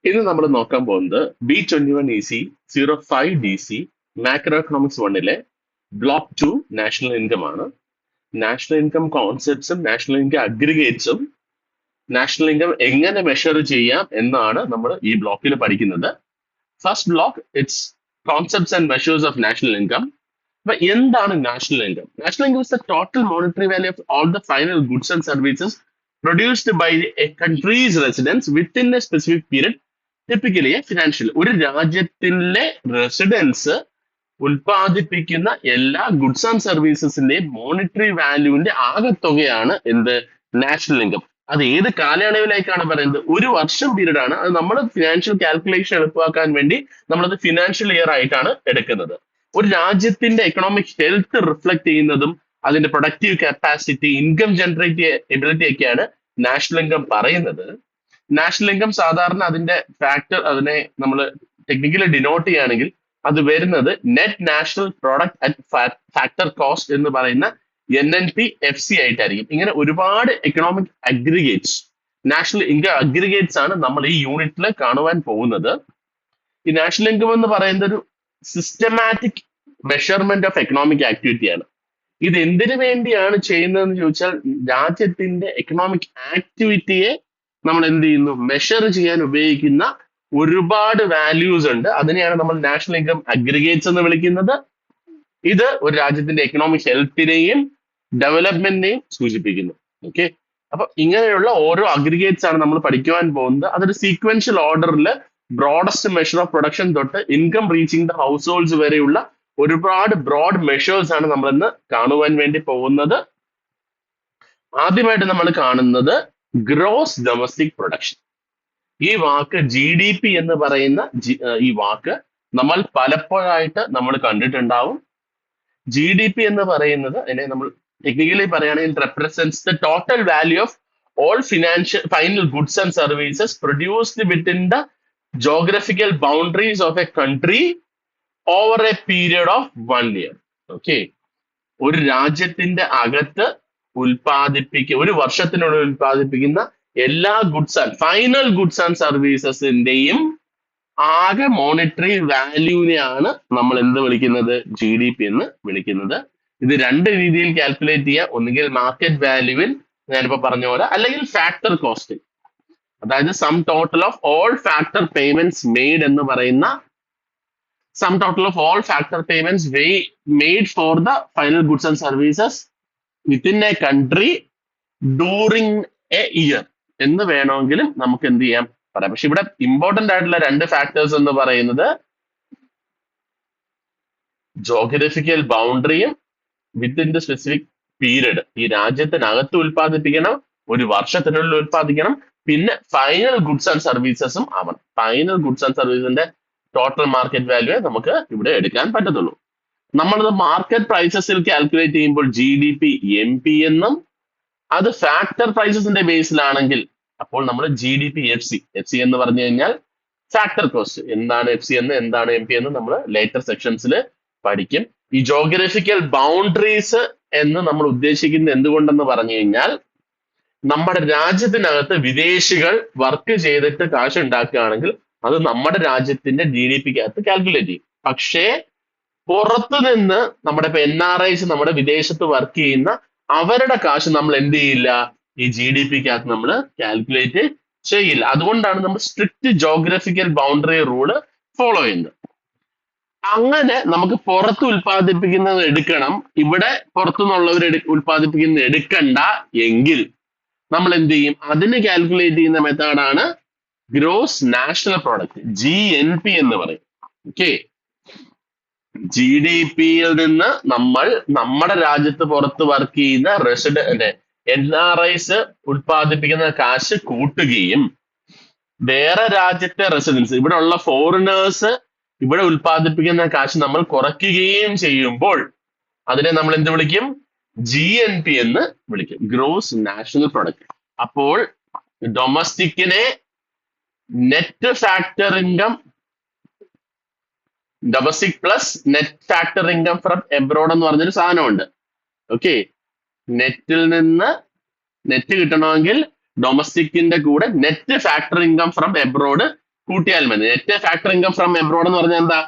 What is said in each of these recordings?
ഇന്ന് നമ്മൾ നോക്കാൻ പോകുന്നത് B21EC 05DC മാക്രോ എക്കണോമിക്സ് വണ്ണിലെ ബ്ലോക്ക് 2 നാഷണൽ ഇൻകം ആണ്. നാഷണൽ ഇൻകം കോൺസെപ്റ്റ്സും നാഷണൽ ഇൻകം അഗ്രിഗേറ്റ്സും നാഷണൽ ഇൻകം എങ്ങനെ മെഷർ ചെയ്യാം എന്നാണ് നമ്മൾ ഈ ബ്ലോക്കിൽ പഠിക്കുന്നത്. First block it's concepts and measures of national income. അപ്പൊ എന്താണ് national income? National income is the total monetary value of all the final goods and services produced by a country's residents within a specific period, typically a financial. ഒരു രാജ്യത്തിലെ residence ഉൽപ്പാദിപ്പിക്കുന്ന എല്ലാ goods and സർവീസസിന്റെയും monetary വാല്യൂവിന്റെ ആകെത്തുകയാണ് എന്ത്? National income. അത് ഏത് കാലയളവിലേക്കാണ് പറയുന്നത്? ഒരു വർഷം പീരീഡ് ആണ്. അത് നമ്മൾ ഫിനാൻഷ്യൽ കാൽക്കുലേഷൻ എളുപ്പമാക്കാൻ വേണ്ടി നമ്മളത് ഫിനാൻഷ്യൽ ഇയർ ആയിട്ടാണ് എടുക്കുന്നത്. ഒരു രാജ്യത്തിന്റെ എക്കണോമിക് ഹെൽത്ത് റിഫ്ലക്ട് ചെയ്യുന്നതും അതിന്റെ productive capacity, income generate ability ഒക്കെയാണ് നാഷണൽ ഇൻകം പറയുന്നത്. നാഷണൽ ഇൻകം സാധാരണ അതിന്റെ ഫാക്ടർ, അതിനെ നമ്മൾ ടെക്നിക്കലി ഡിനോട്ട് ചെയ്യുകയാണെങ്കിൽ അത് വരുന്നത് net national product at factor cost എന്ന് പറയുന്ന NNP-FC ആയിട്ടായിരിക്കും. ഇങ്ങനെ ഒരുപാട് economic aggregates, national income aggregates ആണ് നമ്മൾ ഈ യൂണിറ്റിൽ കാണുവാൻ പോകുന്നത്. ഈ നാഷണൽ ഇൻകം എന്ന് പറയുന്നത് ഒരു സിസ്റ്റമാറ്റിക് മെഷർമെന്റ് ഓഫ് എക്കണോമിക് ആക്ടിവിറ്റിയാണ്. ഇത് എന്തിനു വേണ്ടിയാണ് ചെയ്യുന്നതെന്ന് ചോദിച്ചാൽ, രാജ്യത്തിന്റെ എക്കണോമിക് ആക്ടിവിറ്റിയെ നമ്മൾ എന്ത് ചെയ്യുന്നു? മെഷർ ചെയ്യാൻ ഉപയോഗിക്കുന്ന ഒരുപാട് വാല്യൂസ് ഉണ്ട്. അതിനെയാണ് നമ്മൾ നാഷണൽ ഇൻകം അഗ്രിഗേറ്റ്സ് എന്ന് വിളിക്കുന്നത്. ഇത് ഒരു രാജ്യത്തിന്റെ എക്കണോമിക് ഹെൽത്തിനെയും ഡെവലപ്മെന്റിനെയും സൂചിപ്പിക്കുന്നു. ഓക്കെ, അപ്പൊ ഇങ്ങനെയുള്ള ഓരോ അഗ്രിഗേറ്റ്സ് ആണ് നമ്മൾ പഠിക്കുവാൻ പോകുന്നത്. അതൊരു സീക്വൻഷ്യൽ ഓർഡറിൽ ബ്രോഡസ്റ്റ് മെഷർ ഓഫ് പ്രൊഡക്ഷൻ തൊട്ട് income reaching the house holds വരെയുള്ള ഒരുപാട് ബ്രോഡ് മെഷേഴ്സ് ആണ് നമ്മൾ ഇന്ന് കാണുവാൻ വേണ്ടി പോകുന്നത്. ആദ്യമായിട്ട് നമ്മൾ കാണുന്നത് ഗ്രോസ് ഡൊമസ്റ്റിക് പ്രൊഡക്ഷൻ. ഈ വാക്ക് GDP എന്ന് പറയുന്ന ഈ വാക്ക് നമ്മൾ പലപ്പോഴായിട്ട് നമ്മൾ കണ്ടിട്ടുണ്ടാവും. GDP എന്ന് പറയുന്നത്, അതിനെ നമ്മൾ ടെക്നിക്കലി പറയുകയാണെങ്കിൽ, represents the total value of all final goods and services produced within the geographical boundaries of a country over a period of 1 year. Okay, ഒരു രാജ്യത്തിന്റെ അകത്ത് ഒരു വർഷത്തിനുള്ളിൽ ഉൽപ്പാദിപ്പിക്കുന്ന എല്ലാ goods and final goods and സർവീസസിന്റെയും ആകെ മോണിറ്ററി വാല്യൂവിനെയാണ് നമ്മൾ എന്ത് വിളിക്കുന്നത്? GDP എന്ന് വിളിക്കുന്നത്. ഇത് രണ്ട് രീതിയിൽ കാൽക്കുലേറ്റ് ചെയ്യുക. ഒന്നുകിൽ മാർക്കറ്റ് വാല്യൂവിൽ, ഞാനിപ്പോ പറഞ്ഞ പോലെ, അല്ലെങ്കിൽ ഫാക്ടർ കോസ്റ്റിൽ. അതായത് some total of all factor payments made എന്ന് പറയുന്ന sum total of all factor payments made for the final goods and services within a country during a year എന്ന് വേണമെങ്കിലും നമുക്ക് എന്ത് ചെയ്യാം പറയാം. പക്ഷെ ഇവിടെ ഇമ്പോർട്ടന്റ് ആയിട്ടുള്ള രണ്ട് ഫാക്ടേഴ്സ് എന്ന് പറയുന്നത് ജോഗ്രഫിക്കൽ ബൗണ്ടറിയും വിത്തിൻ ദ സ്പെസിഫിക് പീരീഡ്. ഈ രാജ്യത്തിനകത്ത് ഉൽപ്പാദിപ്പിക്കണം, ഒരു വർഷത്തിനുള്ളിൽ ഉൽപ്പാദിക്കണം, പിന്നെ ഫൈനൽ ഗുഡ്സ് ആൻഡ് സർവീസസും ആവണം. ഫൈനൽ ഗുഡ്സ് ആൻഡ് സർവീസിന്റെ ടോട്ടൽ മാർക്കറ്റ് വാല്യൂ നമുക്ക് ഇവിടെ എടുക്കാൻ പറ്റത്തുള്ളൂ. നമ്മളത് മാർക്കറ്റ് പ്രൈസസിൽ കാൽക്കുലേറ്റ് ചെയ്യുമ്പോൾ GDP MP എന്നും, അത് ഫാക്ടർ പ്രൈസസിന്റെ ബേസിലാണെങ്കിൽ അപ്പോൾ നമ്മൾ GDP-FC എന്ന് പറഞ്ഞു കഴിഞ്ഞാൽ ഫാക്ടർ കോസ്റ്റ്. എന്താണ് FC എന്ന്, എന്താണ് MP എന്ന് നമ്മൾ ലേറ്റർ സെക്ഷൻസിൽ പഠിക്കും. ഈ ജോഗ്രഫിക്കൽ ബൗണ്ടറീസ് എന്ന് നമ്മൾ ഉദ്ദേശിക്കുന്നത് എന്തുകൊണ്ടെന്ന് പറഞ്ഞു കഴിഞ്ഞാൽ, നമ്മുടെ രാജ്യത്തിനകത്ത് വിദേശികൾ വർക്ക് ചെയ്തിട്ട് കാശ് ഉണ്ടാക്കുകയാണെങ്കിൽ അത് നമ്മുടെ രാജ്യത്തിന്റെ GDP-ക്കകത്ത് കാൽക്കുലേറ്റ് ചെയ്യും. പക്ഷേ പുറത്തു നിന്ന് നമ്മുടെ ഇപ്പൊ NRIs, നമ്മുടെ വിദേശത്ത് വർക്ക് ചെയ്യുന്ന അവരുടെ കാശ് നമ്മൾ എന്ത് ചെയ്യില്ല? ഈ GDP-ക്കകത്ത് നമ്മൾ കാൽക്കുലേറ്റ് ചെയ്യില്ല. അതുകൊണ്ടാണ് നമ്മൾ strict geographical boundary rule follow ചെയ്യുന്നത്. അങ്ങനെ നമുക്ക് പുറത്ത് ഉൽപ്പാദിപ്പിക്കുന്നത് എടുക്കണം, ഇവിടെ പുറത്തുനിന്നുള്ളവർ ഉൽപ്പാദിപ്പിക്കുന്നത് എടുക്കണ്ട എങ്കിൽ നമ്മൾ എന്ത് ചെയ്യും? അതിന് കാൽക്കുലേറ്റ് ചെയ്യുന്ന മെത്തേഡാണ് ഗ്രോസ് നാഷണൽ പ്രോഡക്റ്റ്, GNP എന്ന് പറയും. ഓക്കെ, GDP-യിൽ നിന്ന് നമ്മൾ നമ്മുടെ രാജ്യത്ത് പുറത്ത് വർക്ക് ചെയ്യുന്ന NRIs ഉൽപ്പാദിപ്പിക്കുന്ന കാശ് കൂട്ടുകയും വേറെ രാജ്യത്തെ റെസിഡൻസ്, ഇവിടെ ഉള്ള ഫോറിനേഴ്സ് ഇവിടെ ഉൽപ്പാദിപ്പിക്കുന്ന കാശ് നമ്മൾ കുറയ്ക്കുകയും ചെയ്യുമ്പോൾ അതിനെ നമ്മൾ എന്ത് വിളിക്കും? GNP എന്ന് വിളിക്കും, ഗ്രോസ് നാഷണൽ പ്രൊഡക്റ്റ്. അപ്പോൾ ഡൊമസ്റ്റിക്കിനെ net factor income, domestic plus net factor income from abroad എന്ന് പറഞ്ഞൊരു സാധനമുണ്ട്. ഓക്കെ, നെറ്റിൽ നിന്ന് നെറ്റ് കിട്ടണമെങ്കിൽ ഡൊമസ്റ്റിക്കിന്റെ കൂടെ net factor income from abroad കൂട്ടിയാൽ മതി. Net factor income from abroad എന്ന് പറഞ്ഞാൽ എന്താ?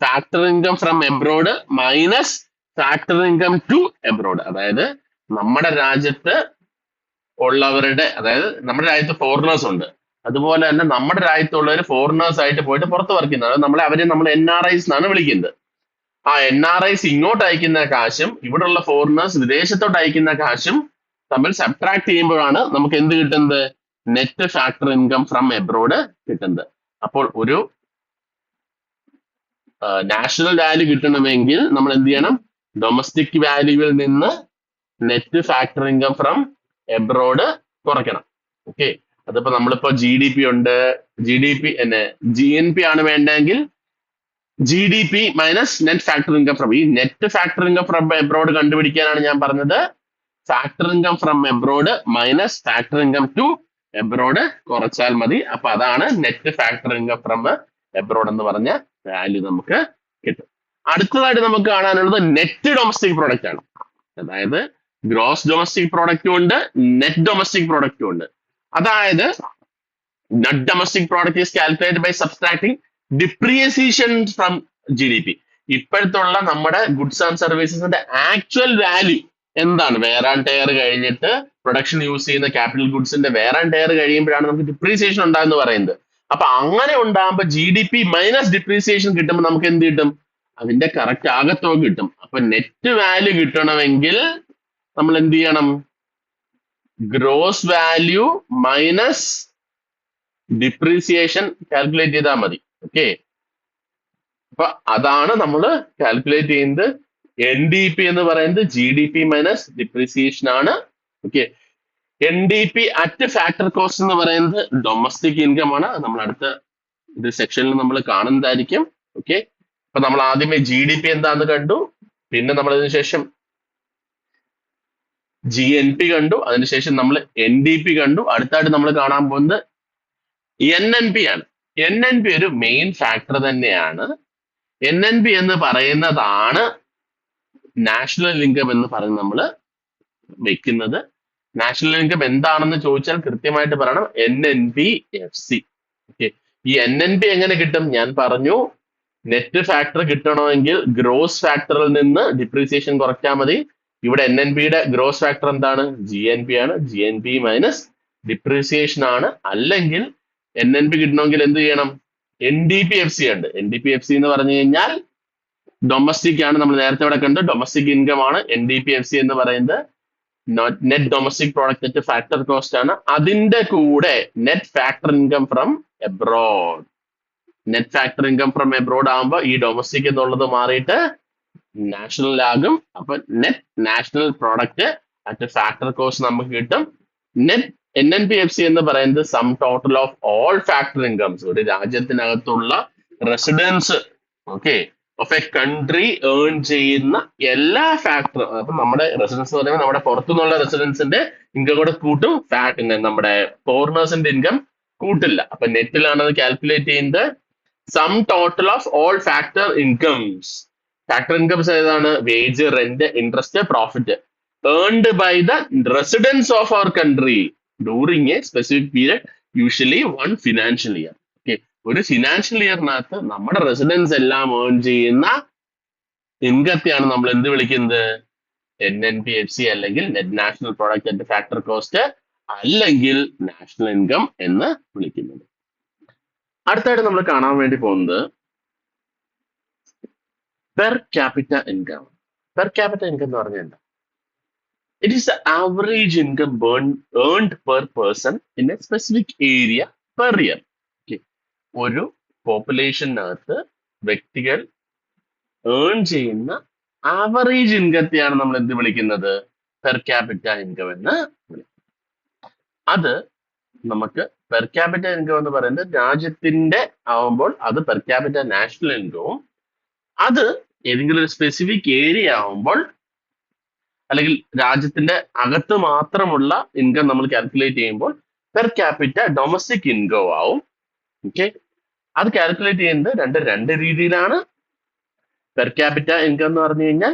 Factor income from abroad minus factor income to abroad. അതായത് നമ്മുടെ രാജ്യത്ത് ഉള്ളവരുടെ, അതായത് നമ്മുടെ രാജ്യത്ത് ഫോറിനേഴ്സ് ഉണ്ട്, അതുപോലെ തന്നെ നമ്മുടെ രാജ്യത്തുള്ളവർ ഫോറിനേഴ്സ് ആയിട്ട് പോയിട്ട് പുറത്ത് വർക്ക് ചെയ്യുന്നത്, അവരെ നമ്മൾ NRIs എന്നാണ് വിളിക്കുന്നത്. ആ NRIs ഇങ്ങോട്ട് അയക്കുന്ന കാശും ഇവിടെയുള്ള ഫോറിനേഴ്സ് വിദേശത്തോട്ട് അയക്കുന്ന കാശും തമ്മിൽ സബ്ട്രാക്ട് ചെയ്യുമ്പോഴാണ് നമുക്ക് എന്ത് കിട്ടുന്നത്? Net factor income from abroad കിട്ടുന്നത്. അപ്പോൾ ഒരു നാഷണൽ വാല്യൂ കിട്ടണമെങ്കിൽ നമ്മൾ എന്ത് ചെയ്യണം? ഡൊമസ്റ്റിക് വാല്യൂവിൽ നിന്ന് net factor income from abroad കുറയ്ക്കണം. ഓക്കെ, അതിപ്പോ നമ്മളിപ്പോ GDP ഉണ്ട്, GNP ആണ് വേണ്ടെങ്കിൽ GDP minus net factor income from, ഈ net factor income from abroad കണ്ടുപിടിക്കാനാണ് ഞാൻ പറഞ്ഞത് factor income from abroad minus factor income to abroad കുറച്ചാൽ മതി. അപ്പൊ അതാണ് net factor income from abroad എന്ന് പറഞ്ഞ വാല്യൂ നമുക്ക് കിട്ടും. അടുത്തതായിട്ട് നമുക്ക് കാണാനുള്ളത് നെറ്റ് ഡൊമസ്റ്റിക് പ്രോഡക്റ്റ് ആണ്. അതായത് ഗ്രോസ് ഡൊമസ്റ്റിക് പ്രോഡക്റ്റും ഉണ്ട്, നെറ്റ് ഡൊമസ്റ്റിക് പ്രോഡക്റ്റും ഉണ്ട്. അതായത് net domestic product is calculated by subtracting depreciation from GDP. ഇപ്പോഴത്തുള്ള നമ്മുടെ ഗുഡ്സ് ആൻഡ് സർവീസസിന്റെ ആക്ച്വൽ വാല്യൂ എന്താണ്? വെയർ ആൻഡ് ടയർ കഴിഞ്ഞിട്ട് പ്രൊഡക്ഷൻ യൂസ് ചെയ്യുന്ന ക്യാപിറ്റൽ ഗുഡ്സിന്റെ വെയർ ആൻഡ് ടയർ കഴിയുമ്പോഴാണ് നമുക്ക് ഡിപ്രീസിയേഷൻ ഉണ്ടാകുന്ന പറയുന്നത്. അപ്പൊ അങ്ങനെ ഉണ്ടാകുമ്പോൾ GDP മൈനസ് ഡിപ്രീസിയേഷൻ കിട്ടുമ്പോൾ നമുക്ക് എന്ത് കിട്ടും? അതിന്റെ കറക്റ്റ് ആകത്തുക കിട്ടും. അപ്പൊ നെറ്റ് വാല്യൂ കിട്ടണമെങ്കിൽ നമ്മൾ എന്ത് ചെയ്യണം? Gross value minus depreciation calculate ചെയ്താൽ മതി. ഓക്കെ, അപ്പൊ അതാണ് നമ്മൾ കാൽക്കുലേറ്റ് ചെയ്യുന്നത്. NDP എന്ന് പറയുന്നത് GDP മൈനസ് ഡിപ്രീസിയേഷൻ ആണ്. Okay, NDP at factor cost എന്ന് പറയുന്നത് ഡൊമസ്റ്റിക് ഇൻകം ആണ്. നമ്മൾ അടുത്ത ഇത് സെക്ഷനിൽ നമ്മൾ കാണുന്നതായിരിക്കും. ഓക്കെ, അപ്പൊ നമ്മൾ ആദ്യമേ GDP എന്താന്ന് കണ്ടു, പിന്നെ നമ്മൾ അതിനുശേഷം GNP കണ്ടു, അതിനുശേഷം നമ്മൾ NDP കണ്ടു. അടുത്തായിട്ട് നമ്മൾ കാണാൻ പോകുന്നത് NNP ആണ്. NNP ഒരു മെയിൻ ഫാക്ടർ തന്നെയാണ്. NNP എന്ന് പറയുന്നതാണ് നാഷണൽ ഇൻകം എന്ന് പറഞ്ഞ് നമ്മൾ വെക്കുന്നത്. നാഷണൽ ഇൻകം എന്താണെന്ന് ചോദിച്ചാൽ കൃത്യമായിട്ട് പറയണം NNP-FC. ഓക്കെ, ഈ NNP എങ്ങനെ കിട്ടും? ഞാൻ പറഞ്ഞു, നെറ്റ് ഫാക്ടർ കിട്ടണമെങ്കിൽ ഗ്രോസ് ഫാക്ടറിൽ നിന്ന് ഡിപ്രീസിയേഷൻ കുറയ്ക്കാൻ മതി. ഇവിടെ NNP-യുടെ ഗ്രോസ് ഫാക്ടർ എന്താണ്? GNP ആണ്. GNP മൈനസ് ഡിപ്രീസിയേഷൻ ആണ്. അല്ലെങ്കിൽ NNP കിട്ടണമെങ്കിൽ എന്ത് ചെയ്യണം? NDP-FC ഉണ്ട്. NDP-FC എന്ന് പറഞ്ഞു കഴിഞ്ഞാൽ ഡൊമസ്റ്റിക് ആണ്. നമ്മൾ നേരത്തെ ഇവിടെ കണ്ടു ഡൊമസ്റ്റിക് ഇൻകം ആണ് NDP-FC എന്ന് പറയുന്നത്. Net domestic product at factor cost ആണ്. അതിന്റെ കൂടെ net factor income from abroad. Net factor income from abroad ആകുമ്പോൾ ഈ ഡൊമസ്റ്റിക് എന്നുള്ളത് മാറിയിട്ട് നാഷണൽ ആകും. അപ്പൊ net national product at factor cost നമുക്ക് കിട്ടും. നെറ്റ് NNP-FC എന്ന് പറയുന്നത് sum total of all factor incomes, ഒരു രാജ്യത്തിനകത്തുള്ള residents okay of a country earn ചെയ്യുന്ന എല്ലാ ഫാക്ടർ. അപ്പൊ നമ്മുടെ റെസിഡൻസ് എന്ന് പറയുമ്പോൾ നമ്മുടെ പുറത്തുനിന്നുള്ള റെസിഡൻസിന്റെ ഇൻകം കൂടെ കൂട്ടും, നമ്മുടെ ഫോറിനേഴ്സിന്റെ ഇൻകം കൂട്ടില്ല. അപ്പൊ നെറ്റിലാണ് അത് കാൽക്കുലേറ്റ് ചെയ്യുന്നത്. Sum total of all factor incomes. Factor incomes ഏതാണ്? Wage, rent, interest, profit earned by the residents of our country during a specific period, usually 1 financial year. Okay, ഒരു ഫിനാൻഷ്യൽ ഇയറിനകത്ത് നമ്മുടെ റെസിഡൻസ് എല്ലാം earn ചെയ്യുന്ന ഇൻകത്തെയാണ് നമ്മൾ എന്ത് വിളിക്കുന്നത്? NNP-FC അല്ലെങ്കിൽ net national product at factor cost അല്ലെങ്കിൽ നാഷണൽ ഇൻകം എന്ന് വിളിക്കുന്നത്. അടുത്തായിട്ട് നമ്മൾ കാണാൻ വേണ്ടി പോകുന്നത് per capita income. Per capita income എന്ന് പറഞ്ഞാൽ എന്താ? It is the average income earned per person in A specific area per year. ഒരു പോപ്പുലേഷനകത്ത് വ്യക്തികൾ ഏൺ ചെയ്യുന്ന ആവറേജ് ഇൻകത്തെയാണ് നമ്മൾ എന്ത് വിളിക്കുന്നത്? പെർ ക്യാപിറ്റ ഇൻകം എന്ന് വിളിക്കുന്നത്. അത് നമുക്ക് പെർ ക്യാപിറ്റ ഇൻകം എന്ന് പറയുന്നത് രാജ്യത്തിന്റെ ആവുമ്പോൾ അത് പെർ ക്യാപിറ്റ നാഷണൽ ഇൻകവും, അത് ഏതെങ്കിലും ഒരു സ്പെസിഫിക് ഏരിയ ആവുമ്പോൾ അല്ലെങ്കിൽ രാജ്യത്തിന്റെ അകത്ത് മാത്രമുള്ള ഇൻകം നമ്മൾ കാൽക്കുലേറ്റ് ചെയ്യുമ്പോൾ പെർ ക്യാപിറ്റ ഡൊമസ്റ്റിക് ഇൻകം ആവും. ഓക്കെ, അത് കാൽക്കുലേറ്റ് ചെയ്യുന്നത് രണ്ട് രീതിയിലാണ്. പെർ ക്യാപിറ്റ ഇൻകം എന്ന് പറഞ്ഞു കഴിഞ്ഞാൽ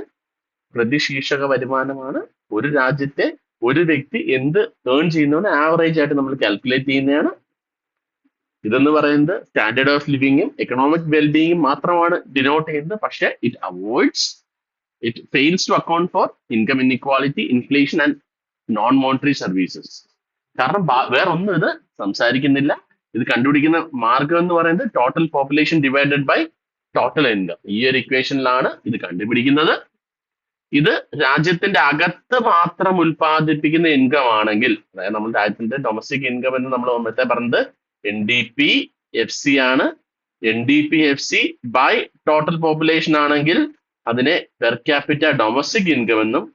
പ്രതിശീർഷക വരുമാനമാണ്. ഒരു രാജ്യത്തെ ഒരു വ്യക്തി എന്ത് ഏൺ ചെയ്യുന്നതിന് ആവറേജ് ആയിട്ട് നമ്മൾ കാൽക്കുലേറ്റ് ചെയ്യുന്നതാണ്. ഇതെന്ന് പറയുന്നത് സ്റ്റാൻഡേർഡ് ഓഫ് ലിവിങ്ങും എക്കണോമിക് വെൽബീയിങ്ങും മാത്രമാണ് ഡിനോട്ട് ചെയ്യുന്നത്. പക്ഷെ it fails to account for income inequality, inflation and non monetary services. കാരണം വേറെ ഒന്നും ഇത് സംസാരിക്കുന്നില്ല. ഇത് കണ്ടുപിടിക്കുന്ന മാർഗം എന്ന് പറയുന്നത് total population divided by total income. ഈ ഒരു ഇക്വേഷനിലാണ് ഇത് കണ്ടുപിടിക്കുന്നത്. ഇത് രാജ്യത്തിന്റെ അകത്ത് മാത്രം ഉൽപ്പാദിപ്പിക്കുന്ന ഇൻകം ആണെങ്കിൽ, അതായത് നമ്മുടെ രാജ്യത്തിന്റെ ഡൊമസ്റ്റിക് ഇൻകം എന്ന് നമ്മൾ നേരത്തെ പറഞ്ഞത് NDP-FC ആണ്. NDP-FC ബൈ ടോട്ടൽ പോപ്പുലേഷൻ ആണെങ്കിൽ അതിനെ പെർ ക്യാപിറ്റ ഡൊമസ്റ്റിക് ഇൻകം എന്നും,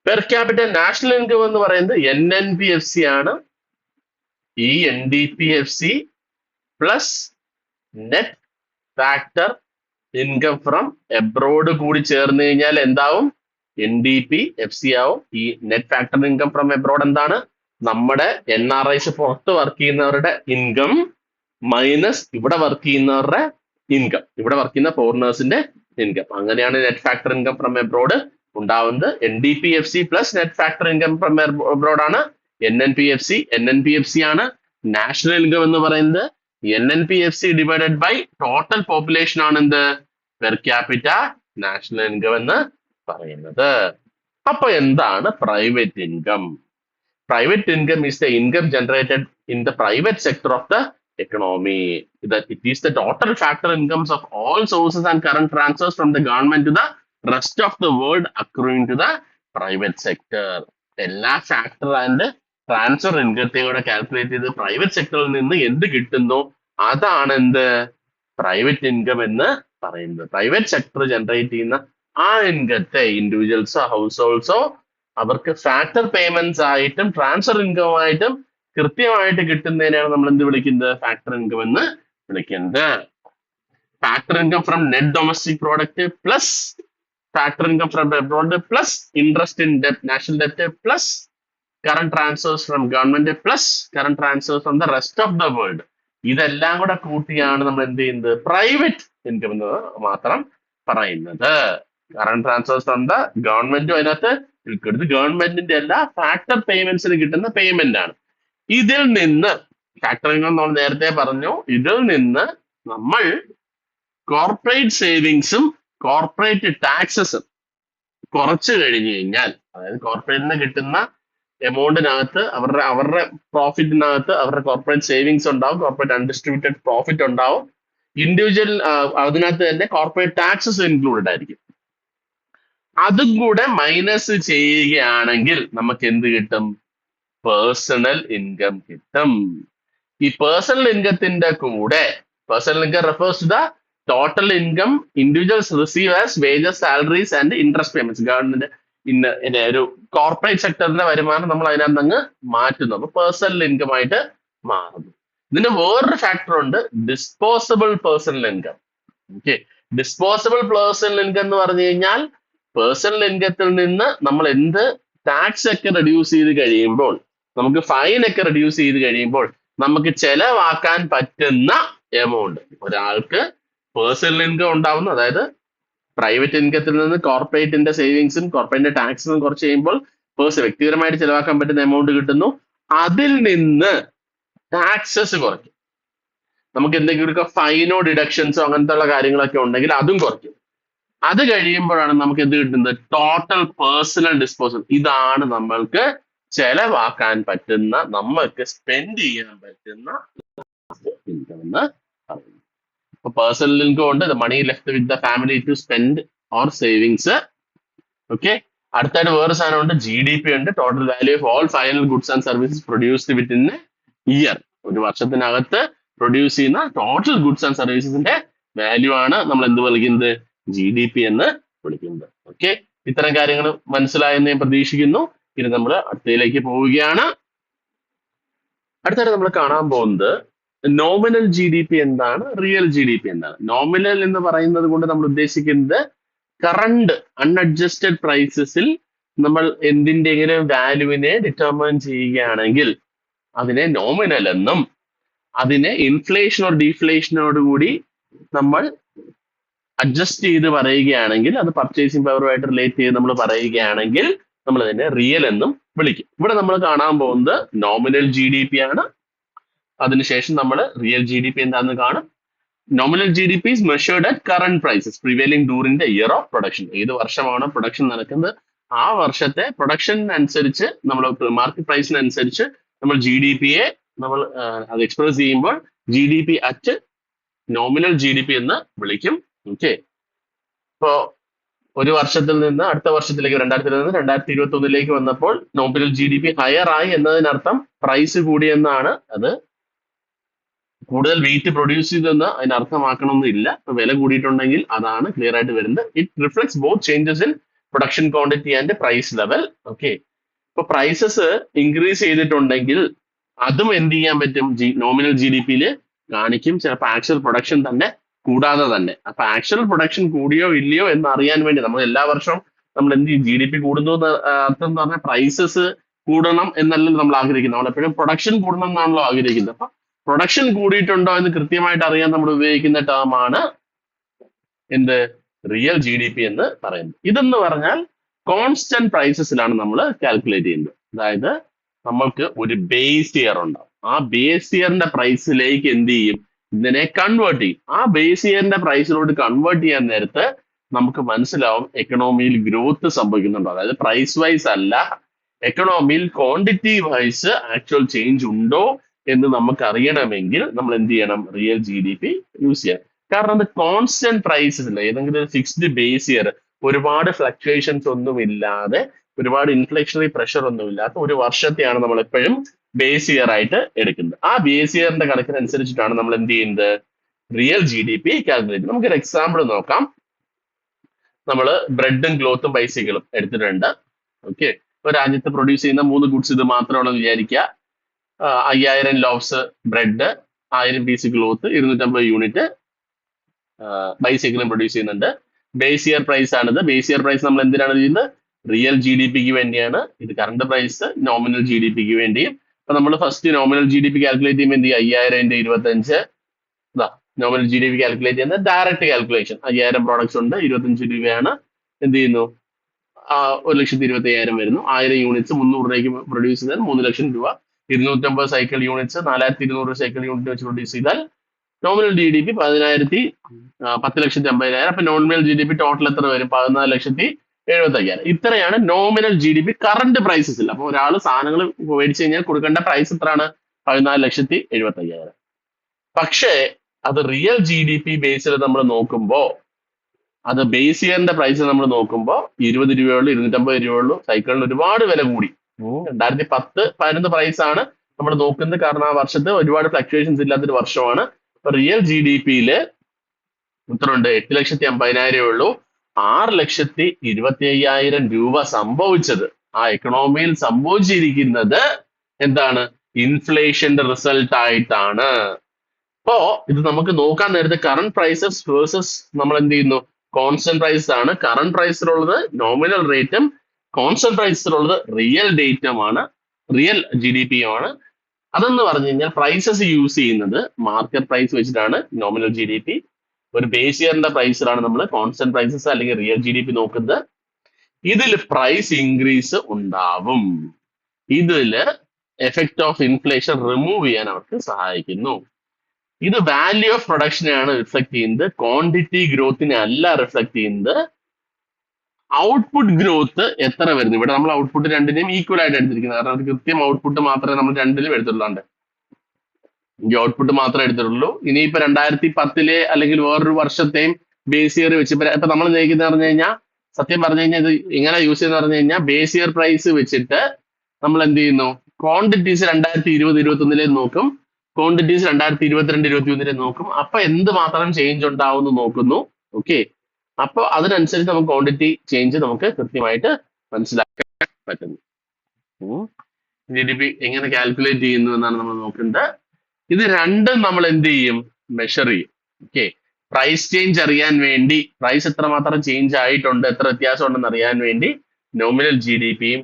പെർ ക്യാപിറ്റ നാഷണൽ ഇൻകം എന്ന് പറയുന്നത് NNP-FC ആണ്. ഈ NDP-FC plus net factor income from abroad കൂടി ചേർന്ന് കഴിഞ്ഞാൽ എന്താവും? NDP-FC ആവും. ഈ net factor income from abroad എന്താണ്? നമ്മുടെ NRIs പുറത്ത് വർക്ക് ചെയ്യുന്നവരുടെ ഇൻകം മൈനസ് ഇവിടെ വർക്ക് ചെയ്യുന്നവരുടെ ഇൻകം, ഇവിടെ വർക്ക് ചെയ്യുന്ന ഫോറിനേഴ്സിന്റെ ഇൻകം. അങ്ങനെയാണ് net factor income from abroad ഉണ്ടാവുന്നത്. NDP-FC plus net factor income from abroad ആണ് NNP-FC. NNP-FC ആണ് നാഷണൽ ഇൻകം എന്ന് പറയുന്നത്. NNP-FC divided by total population ആണ് എന്ത്? പെർ ക്യാപിറ്റ നാഷണൽ ഇൻകം എന്ന് പറയുന്നത്. അപ്പൊ എന്താണ് private income? Private income is the income generated in the private sector of the economy. It is the total factor incomes of all sources and current transfers from the government to the rest of the world accruing to the private sector. എല്ലാ factor and transfer ഇൻകത്തെയും കൂടെ calculate ചെയ്ത് private സെക്ടറിൽ നിന്ന് എന്ത് കിട്ടുന്നു അതാണ് എന്ത്? Private income എന്ന് പറയുന്നത്. പ്രൈവറ്റ് സെക്ടർ ജനറേറ്റ് ചെയ്യുന്ന ആ ഇൻകത്തെ ഇൻഡിവിജ്വൽസോ ഹൗസ് ഹോൾഡ്സോ അവർക്ക് ഫാക്ടർ പേയ്മെന്റ്സ് ആയിട്ടും ട്രാൻസ്ഫർ ഇൻകം ആയിട്ടും കൃത്യമായിട്ട് കിട്ടുന്നതിനാണ് നമ്മൾ എന്ത് വിളിക്കുന്നത്? ഫാക്ടർ ഇൻകം എന്ന് വിളിക്കുന്നത്. Factor income from net domestic product plus factor income from abroad plus interest in ഡെപ്റ്റ്, national ഡെപ്റ്റ് plus current transfers from government plus current transfers from the rest of the world. ഇതെല്ലാം കൂടെ കൂട്ടിയാണ് നമ്മൾ എന്ത് ചെയ്യുന്നത്? Private income എന്ന് മാത്രം പറയുന്നത്. കറന്റ് ട്രാൻസ്ഫേഴ്സ് ഫ്രം ദ ഗവൺമെന്റും അതിനകത്ത് ഉൾപ്പെടുത്തി. ഗവൺമെന്റിന്റെ എല്ലാ ഫാക്ടർ പേയ്മെന്റ്സിന് കിട്ടുന്ന പേയ്മെന്റ് ആണ്. ഇതിൽ നിന്ന് ഫാക്ടർ ഇൻകം നമ്മൾ നേരത്തെ പറഞ്ഞു. ഇതിൽ നിന്ന് നമ്മൾ കോർപ്പറേറ്റ് സേവിങ്സും കോർപ്പറേറ്റ് ടാക്സസും കുറച്ച് കഴിഞ്ഞു കഴിഞ്ഞാൽ, അതായത് കോർപ്പറേറ്റിന് കിട്ടുന്ന എമൗണ്ടിനകത്ത് അവരുടെ പ്രോഫിറ്റിനകത്ത് അവരുടെ കോർപ്പറേറ്റ് സേവിങ്സ് ഉണ്ടാവും, കോർപ്പറേറ്റ് അൺഡിസ്ട്രിബ്യൂട്ടഡ് പ്രോഫിറ്റ് ഉണ്ടാവും, ഇൻഡിവിജ്വൽ അതിനകത്ത് തന്നെ കോർപ്പറേറ്റ് ടാക്സസ് ഇൻക്ലൂഡഡ് ആയിരിക്കും. അതും കൂടെ മൈനസ് ചെയ്യുകയാണെങ്കിൽ നമുക്ക് എന്ത് കിട്ടും? പേഴ്സണൽ ഇൻകം കിട്ടും. ഈ പേഴ്സണൽ ഇൻകത്തിന്റെ കൂടെ, personal income refers to the total income individuals receive as wages, salaries and interest payments. Government ഒരു കോർപ്പറേറ്റ് സെക്ടറിന്റെ വരുമാനം നമ്മൾ അതിനകത്ത് അങ്ങ് മാറ്റുന്നു. അപ്പൊ പേഴ്സണൽ ഇൻകം ആയിട്ട് മാറുന്നു. ഇതിന് വേറൊരു ഫാക്ടർ ഉണ്ട്, disposable personal income. Okay, disposable personal income എന്ന് പറഞ്ഞു കഴിഞ്ഞാൽ പേഴ്സണൽ ഇൻകത്തിൽ നിന്ന് നമ്മൾ എന്ത് ടാക്സ് ഒക്കെ റെഡ്യൂസ് ചെയ്ത് കഴിയുമ്പോൾ, നമുക്ക് ഫൈൻ ഒക്കെ റെഡ്യൂസ് ചെയ്ത് കഴിയുമ്പോൾ നമുക്ക് ചെലവാക്കാൻ പറ്റുന്ന എമൗണ്ട്. ഒരാൾക്ക് പേഴ്സണൽ ഇൻകം ഉണ്ടാവുന്നു, അതായത് പ്രൈവറ്റ് ഇൻകത്തിൽ നിന്ന് കോർപ്പറേറ്റിന്റെ സേവിങ്സും കോർപ്പറേറ്റിന്റെ ടാക്സും കുറച്ച് ചെയ്യുമ്പോൾ വ്യക്തിപരമായിട്ട് ചെലവാക്കാൻ പറ്റുന്ന എമൗണ്ട് കിട്ടുന്നു. അതിൽ നിന്ന് ടാക്സസ് കുറയ്ക്കും. നമുക്ക് എന്തെങ്കിലുമൊക്കെ ഫൈനോ ഡിഡക്ഷൻസോ അങ്ങനത്തെ ഉള്ള കാര്യങ്ങളൊക്കെ ഉണ്ടെങ്കിൽ അതും കുറയ്ക്കും. അത് കഴിയുമ്പോഴാണ് നമുക്ക് എന്ത് കിട്ടുന്നത്? Total personal disposal. ഇതാണ് നമ്മൾക്ക് ചെലവാക്കാൻ പറ്റുന്ന, നമ്മൾക്ക് സ്പെൻഡ് ചെയ്യാൻ പറ്റുന്ന ഇൻകം എന്ന് പറയുന്നത്. ഇപ്പൊ പേഴ്സണൽ ഇൻകം ഉണ്ട്, money left with the family to spend or savings. Okay, അടുത്തായിട്ട് വേറെ സാധനം ഉണ്ട്, GDP ഉണ്ട്, total value of all final goods and services produced within a year. ഒരു വർഷത്തിനകത്ത് പ്രൊഡ്യൂസ് ചെയ്യുന്ന ടോട്ടൽ ഗുഡ്സ് ആൻഡ് സർവീസസിന്റെ വാല്യൂ ആണ് നമ്മൾ എന്ത് വിളിക്കുന്നത്? GDP എന്ന് വിളിക്കുന്നത്. ഓക്കെ, ഇത്തരം കാര്യങ്ങൾ മനസ്സിലായെന്ന് ഞാൻ പ്രതീക്ഷിക്കുന്നു. ഇനി നമ്മൾ അടുത്തതിലേക്ക് പോവുകയാണ്. അടുത്തായിട്ട് നമ്മൾ കാണാൻ പോകുന്നത് നോമിനൽ GDP എന്താണ്, റിയൽ GDP എന്താണ്. നോമിനൽ എന്ന് പറയുന്നത് കൊണ്ട് നമ്മൾ ഉദ്ദേശിക്കുന്നത് കറണ്ട് അൺഅഡ്ജസ്റ്റഡ് പ്രൈസസിൽ നമ്മൾ എന്തിന്റെങ്കിലും വാല്യൂവിനെ ഡിറ്റർമൈൻ ചെയ്യുകയാണെങ്കിൽ അതിനെ നോമിനൽ എന്നും, അതിനെ ഇൻഫ്ലേഷൻ ഓർ ഡീഫ്ലേഷനോട് കൂടി നമ്മൾ അഡ്ജസ്റ്റ് ചെയ്ത് പറയുകയാണെങ്കിൽ, അത് പർച്ചേസിംഗ് പവറുമായിട്ട് റിലേറ്റ് ചെയ്ത് നമ്മൾ പറയുകയാണെങ്കിൽ നമ്മൾ അതിനെ റിയൽ എന്നും വിളിക്കും. ഇവിടെ നമ്മൾ കാണാൻ പോകുന്നത് നോമിനൽ GDP ആണ്. അതിനുശേഷം നമ്മൾ റിയൽ ജി ഡി പി എന്താണെന്ന് കാണും. Nominal G D P is measured at current prices prevailing during the year of production. ഏത് വർഷമാണോ പ്രൊഡക്ഷൻ നടക്കുന്നത് ആ വർഷത്തെ പ്രൊഡക്ഷൻ അനുസരിച്ച് നമ്മൾ മാർക്കറ്റ് പ്രൈസിനനുസരിച്ച് നമ്മൾ ജി ഡി പിയെ നമ്മൾ അത് എക്സ്പ്രസ് ചെയ്യുമ്പോൾ G D P at nominal G D P എന്ന് വിളിക്കും. ഓക്കെ, ഇപ്പോ ഒരു വർഷത്തിൽ നിന്ന് അടുത്ത വർഷത്തിലേക്ക് 2021 വന്നപ്പോൾ nominal G D P higher ആയി എന്നതിനർത്ഥം പ്രൈസ് കൂടിയെന്നാണ്. അത് കൂടുതൽ വെയിറ്റ് പ്രൊഡ്യൂസ് ചെയ്തെന്ന് അതിന് അർത്ഥമാക്കണമെന്നില്ല. ഇപ്പൊ വില കൂടിയിട്ടുണ്ടെങ്കിൽ അതാണ് ക്ലിയർ ആയിട്ട് വരുന്നത്. It reflects both changes in production quantity and price level. Okay, ഇപ്പൊ പ്രൈസസ് ഇൻക്രീസ് ചെയ്തിട്ടുണ്ടെങ്കിൽ അതും എന്ത് ചെയ്യാൻ പറ്റും, നോമിനൽ ജി ഡി പിയിൽ കാണിക്കും. ചിലപ്പോൾ ആക്ച്വൽ പ്രൊഡക്ഷൻ തന്നെ കൂടാതെ തന്നെ. അപ്പൊ ആക്ച്വൽ പ്രൊഡക്ഷൻ കൂടിയോ ഇല്ലയോ എന്ന് അറിയാൻ വേണ്ടി നമ്മൾ എല്ലാ വർഷവും നമ്മൾ എന്ത് ചെയ്യും, ജി ഡി പി കൂടുന്നു അർത്ഥം എന്ന് പറഞ്ഞാൽ പ്രൈസസ് കൂടണം എന്നല്ലല്ലോ നമ്മൾ ആഗ്രഹിക്കുന്നത്. നമ്മൾ എപ്പോഴും പ്രൊഡക്ഷൻ കൂടണം എന്നാണല്ലോ ആഗ്രഹിക്കുന്നത്. അപ്പൊ പ്രൊഡക്ഷൻ കൂടിയിട്ടുണ്ടോ എന്ന് കൃത്യമായിട്ട് അറിയാൻ നമ്മൾ ഉപയോഗിക്കുന്ന ടേമാണ് എന്ത്, റിയൽ ജി ഡി പി എന്ന് പറയുന്നത്. ഇതെന്ന് പറഞ്ഞാൽ കോൺസ്റ്റന്റ് പ്രൈസസിലാണ് നമ്മൾ കാൽക്കുലേറ്റ് ചെയ്യുന്നത്. അതായത് നമ്മൾക്ക് ഒരു ബേസ് ഇയർ ഉണ്ടാവും. ആ ബേസ് ഇയറിന്റെ പ്രൈസിലേക്ക് എന്ത് ചെയ്യും, ഇതിനെ കൺവേർട്ട് ചെയ്യും. ആ ബേസ് ഇയറിന്റെ പ്രൈസിലോട്ട് കൺവേർട്ട് ചെയ്യാൻ നേരത്ത് നമുക്ക് മനസ്സിലാവും എക്കണോമിയിൽ ഗ്രോത്ത് സംഭവിക്കുന്നുണ്ടോ. അതായത് പ്രൈസ് വൈസ് അല്ല, എക്കണോമിയിൽ ക്വാണ്ടിറ്റി വൈസ് ആക്ച്വൽ ചേഞ്ച് ഉണ്ടോ എന്ന് നമുക്ക് അറിയണമെങ്കിൽ നമ്മൾ എന്ത് ചെയ്യണം, real G D P use ചെയ്യാം. കാരണം അത് കോൺസ്റ്റന്റ് പ്രൈസസ് ഇല്ല, ഏതെങ്കിലും ഒരു ഫിക്സ്ഡ് ബേസ് ഇയർ, ഒരുപാട് ഫ്ലക്ച്വേഷൻസ് ഒന്നും ഇല്ലാതെ, ഒരുപാട് ഇൻഫ്ലേഷണറി പ്രഷർ ഒന്നും ഇല്ലാത്ത ഒരു വർഷത്തെയാണ് നമ്മൾ എപ്പോഴും ബേസ് ഇയർ ആയിട്ട് എടുക്കുന്നത്. ആ ബേസ് ഇയറിന്റെ കണക്കിനനുസരിച്ചിട്ടാണ് നമ്മൾ എന്ത് ചെയ്യുന്നത്, real G D P calculate. നമുക്കൊരു എക്സാമ്പിൾ നോക്കാം. നമ്മൾ ബ്രെഡും ക്ലോത്തും ബൈസിക്കിളും എടുത്തിട്ടുണ്ട്. ഓക്കെ, ഇപ്പൊ രാജ്യത്ത് പ്രൊഡ്യൂസ് ചെയ്യുന്ന 3 ഗുഡ്സ് ഇത് മാത്രമാണെന്ന് വിചാരിക്കുക. 5000 loafs bread, 1000 piece cloth, 250 unit ബൈസൈക്കിളും പ്രൊഡ്യൂസ് ചെയ്യുന്നുണ്ട്. ബേസ് ഇയർ പ്രൈസ് ആണിത്. ബേസ് ഇയർ പ്രൈസ് നമ്മൾ എന്തിനാണ് ചെയ്യുന്നത്, റിയൽ ജി ഡി പിക്ക് വേണ്ടിയാണ്. ഇത് current price nominal G D പിക്ക് വേണ്ടിയും. അപ്പൊ നമ്മൾ first nominal G D P calculate ചെയ്യുമ്പോൾ എന്ത് ചെയ്യും, 5000 × 25 nominal G D P calculate ചെയ്യുന്നത് ഡയറക്റ്റ് കാൽക്കുലേഷൻ. 5000 പ്രോഡക്ട്സ് ഉണ്ട്, 25 രൂപയാണ്. എന്ത് ചെയ്യുന്നു, 1,25,000 വരുന്നു. 1000 യൂണിറ്റ്സ് 300 രൂപയ്ക്ക് പ്രൊഡ്യൂസ് ചെയ്താൽ 3 ലക്ഷം രൂപ. 250 സൈക്കിൾ യൂണിറ്റ്സ് 4200 സൈക്കിൾ യൂണിറ്റ് വെച്ച് പ്രൊഡ്യൂസ് ചെയ്താൽ നോമിനൽ ജി ഡി പി 10,50,000. അപ്പൊ nominal G D P total എത്ര വരും, 14,75,000. ഇത്രയാണ് nominal G D P current പ്രൈസസിൽ. അപ്പൊ ഒരാൾ സാധനങ്ങൾ മേടിച്ചു കഴിഞ്ഞാൽ കൊടുക്കേണ്ട പ്രൈസ് എത്രയാണ്, 14,75,000. പക്ഷേ അത് റിയൽ ജി ഡി പി ബേസിൽ നമ്മൾ നോക്കുമ്പോ, അത് ബേസ് ഇയറിന്റെ പ്രൈസ് നമ്മൾ നോക്കുമ്പോൾ 20 രൂപയുള്ളൂ, 250 രൂപയുള്ളൂ. സൈക്കിളിന് ഒരുപാട് വില കൂടി. 2010-11 പ്രൈസ് ആണ് നമ്മൾ നോക്കുന്നത്. കാരണം ആ വർഷത്തെ ഒരുപാട് ഫ്ലക്ച്വേഷൻസ് ഇല്ലാത്തൊരു വർഷമാണ്. അപ്പൊ റിയൽ ജി ഡി പിയില് എത്ര ഉണ്ട്, 8,50,000 ഉള്ളൂ. 6,25,000 രൂപ സംഭവിച്ചത്, ആ എക്കണോമിയിൽ സംഭവിച്ചിരിക്കുന്നത് എന്താണ്, ഇൻഫ്ലേഷന്റെ റിസൾട്ട് ആയിട്ടാണ്. അപ്പോ ഇത് നമുക്ക് നോക്കാൻ നേരത്തെ കറണ്ട് പ്രൈസസ് വേഴ്സസ് നമ്മൾ എന്ത് ചെയ്യുന്നു, കോൺസ്റ്റന്റ് പ്രൈസ് ആണ്. കറണ്ട് പ്രൈസിലുള്ളത് നോമിനൽ റേറ്റും കോൺസ്റ്റന്റ് പ്രൈസിലുള്ളത് റിയൽ ഡേറ്റുമാണ്, റിയൽ ജി ഡി പി ആണ്. അതെന്ന് പറഞ്ഞു കഴിഞ്ഞാൽ പ്രൈസസ് യൂസ് ചെയ്യുന്നത് മാർക്കറ്റ് പ്രൈസ് വെച്ചിട്ടാണ് നോമിനൽ ജി ഡി പി. ഒരു ബേസ് ഇയറിന്റെ പ്രൈസിലാണ് നമ്മൾ കോൺസ്റ്റന്റ് പ്രൈസസ് അല്ലെങ്കിൽ റിയൽ ജി ഡി പി നോക്കുന്നത്. ഇതിൽ പ്രൈസ് ഇൻക്രീസ് ഉണ്ടാവും. ഇതില് എഫക്ട് ഓഫ് ഇൻഫ്ലേഷൻ റിമൂവ് ചെയ്യാൻ അവർക്ക് സഹായിക്കുന്നു. ഇത് വാല്യൂ ഓഫ് പ്രൊഡക്ഷനെയാണ് റിഫ്ലക്ട് ചെയ്യുന്നത്, ക്വാണ്ടിറ്റി ഗ്രോത്തിനെ അല്ല റിഫ്ലക്ട് ചെയ്യുന്നത്. ഔട്ട്പുട്ട് ഗ്രോത്ത് എത്ര വരുന്നു, ഇവിടെ നമ്മൾ ഔട്ട്പുട്ട് രണ്ടിനെയും ഈക്വൽ ആയിട്ട് എടുത്തിരിക്കുന്നത്. കാരണം അത് കൃത്യം ഔട്ട്പുട്ട് മാത്രമേ നമ്മൾ രണ്ടിലും എടുത്തിട്ടുള്ളൂ. ഈ ഔട്ട്പുട്ട് മാത്രമേ എടുത്തിട്ടുള്ളൂ. ഇനിയിപ്പോ 2010 അല്ലെങ്കിൽ വേറൊരു വർഷത്തെയും ബേസ് ഇയർ വെച്ച് ഇപ്പൊ നമ്മൾ നയിക്കുന്ന പറഞ്ഞു കഴിഞ്ഞാൽ, സത്യം പറഞ്ഞു കഴിഞ്ഞാൽ ഇത് എങ്ങനെ യൂസ് ചെയ്യുന്ന പറഞ്ഞു കഴിഞ്ഞാൽ, ബേസ് ഇയർ പ്രൈസ് വെച്ചിട്ട് നമ്മൾ എന്ത് ചെയ്യുന്നു, ക്വാണ്ടിറ്റീസ് 2020-21 നോക്കും, ക്വാണ്ടിറ്റീസ് 2022-21 നോക്കും. അപ്പൊ എന്ത് മാത്രം ചേഞ്ച് ഉണ്ടാവും എന്ന് നോക്കുന്നു. ഓക്കെ, അപ്പൊ അതിനനുസരിച്ച് നമുക്ക് ക്വാണ്ടിറ്റി ചേഞ്ച് നമുക്ക് കൃത്യമായിട്ട് മനസ്സിലാക്കാൻ പറ്റുന്നു. ജി ഡി പി എങ്ങനെ കാൽക്കുലേറ്റ് ചെയ്യുന്നു എന്നാണ് നമ്മൾ നോക്കുന്നത്. ഇത് രണ്ടും നമ്മൾ എന്ത് ചെയ്യും, മെഷർ ചെയ്യും. ഓക്കെ, പ്രൈസ് ചേഞ്ച് അറിയാൻ വേണ്ടി, പ്രൈസ് എത്രമാത്രം ചേഞ്ച് ആയിട്ടുണ്ട്, എത്ര വ്യത്യാസം ഉണ്ടെന്ന് അറിയാൻ വേണ്ടി നോമിനൽ ജി ഡി പിയും,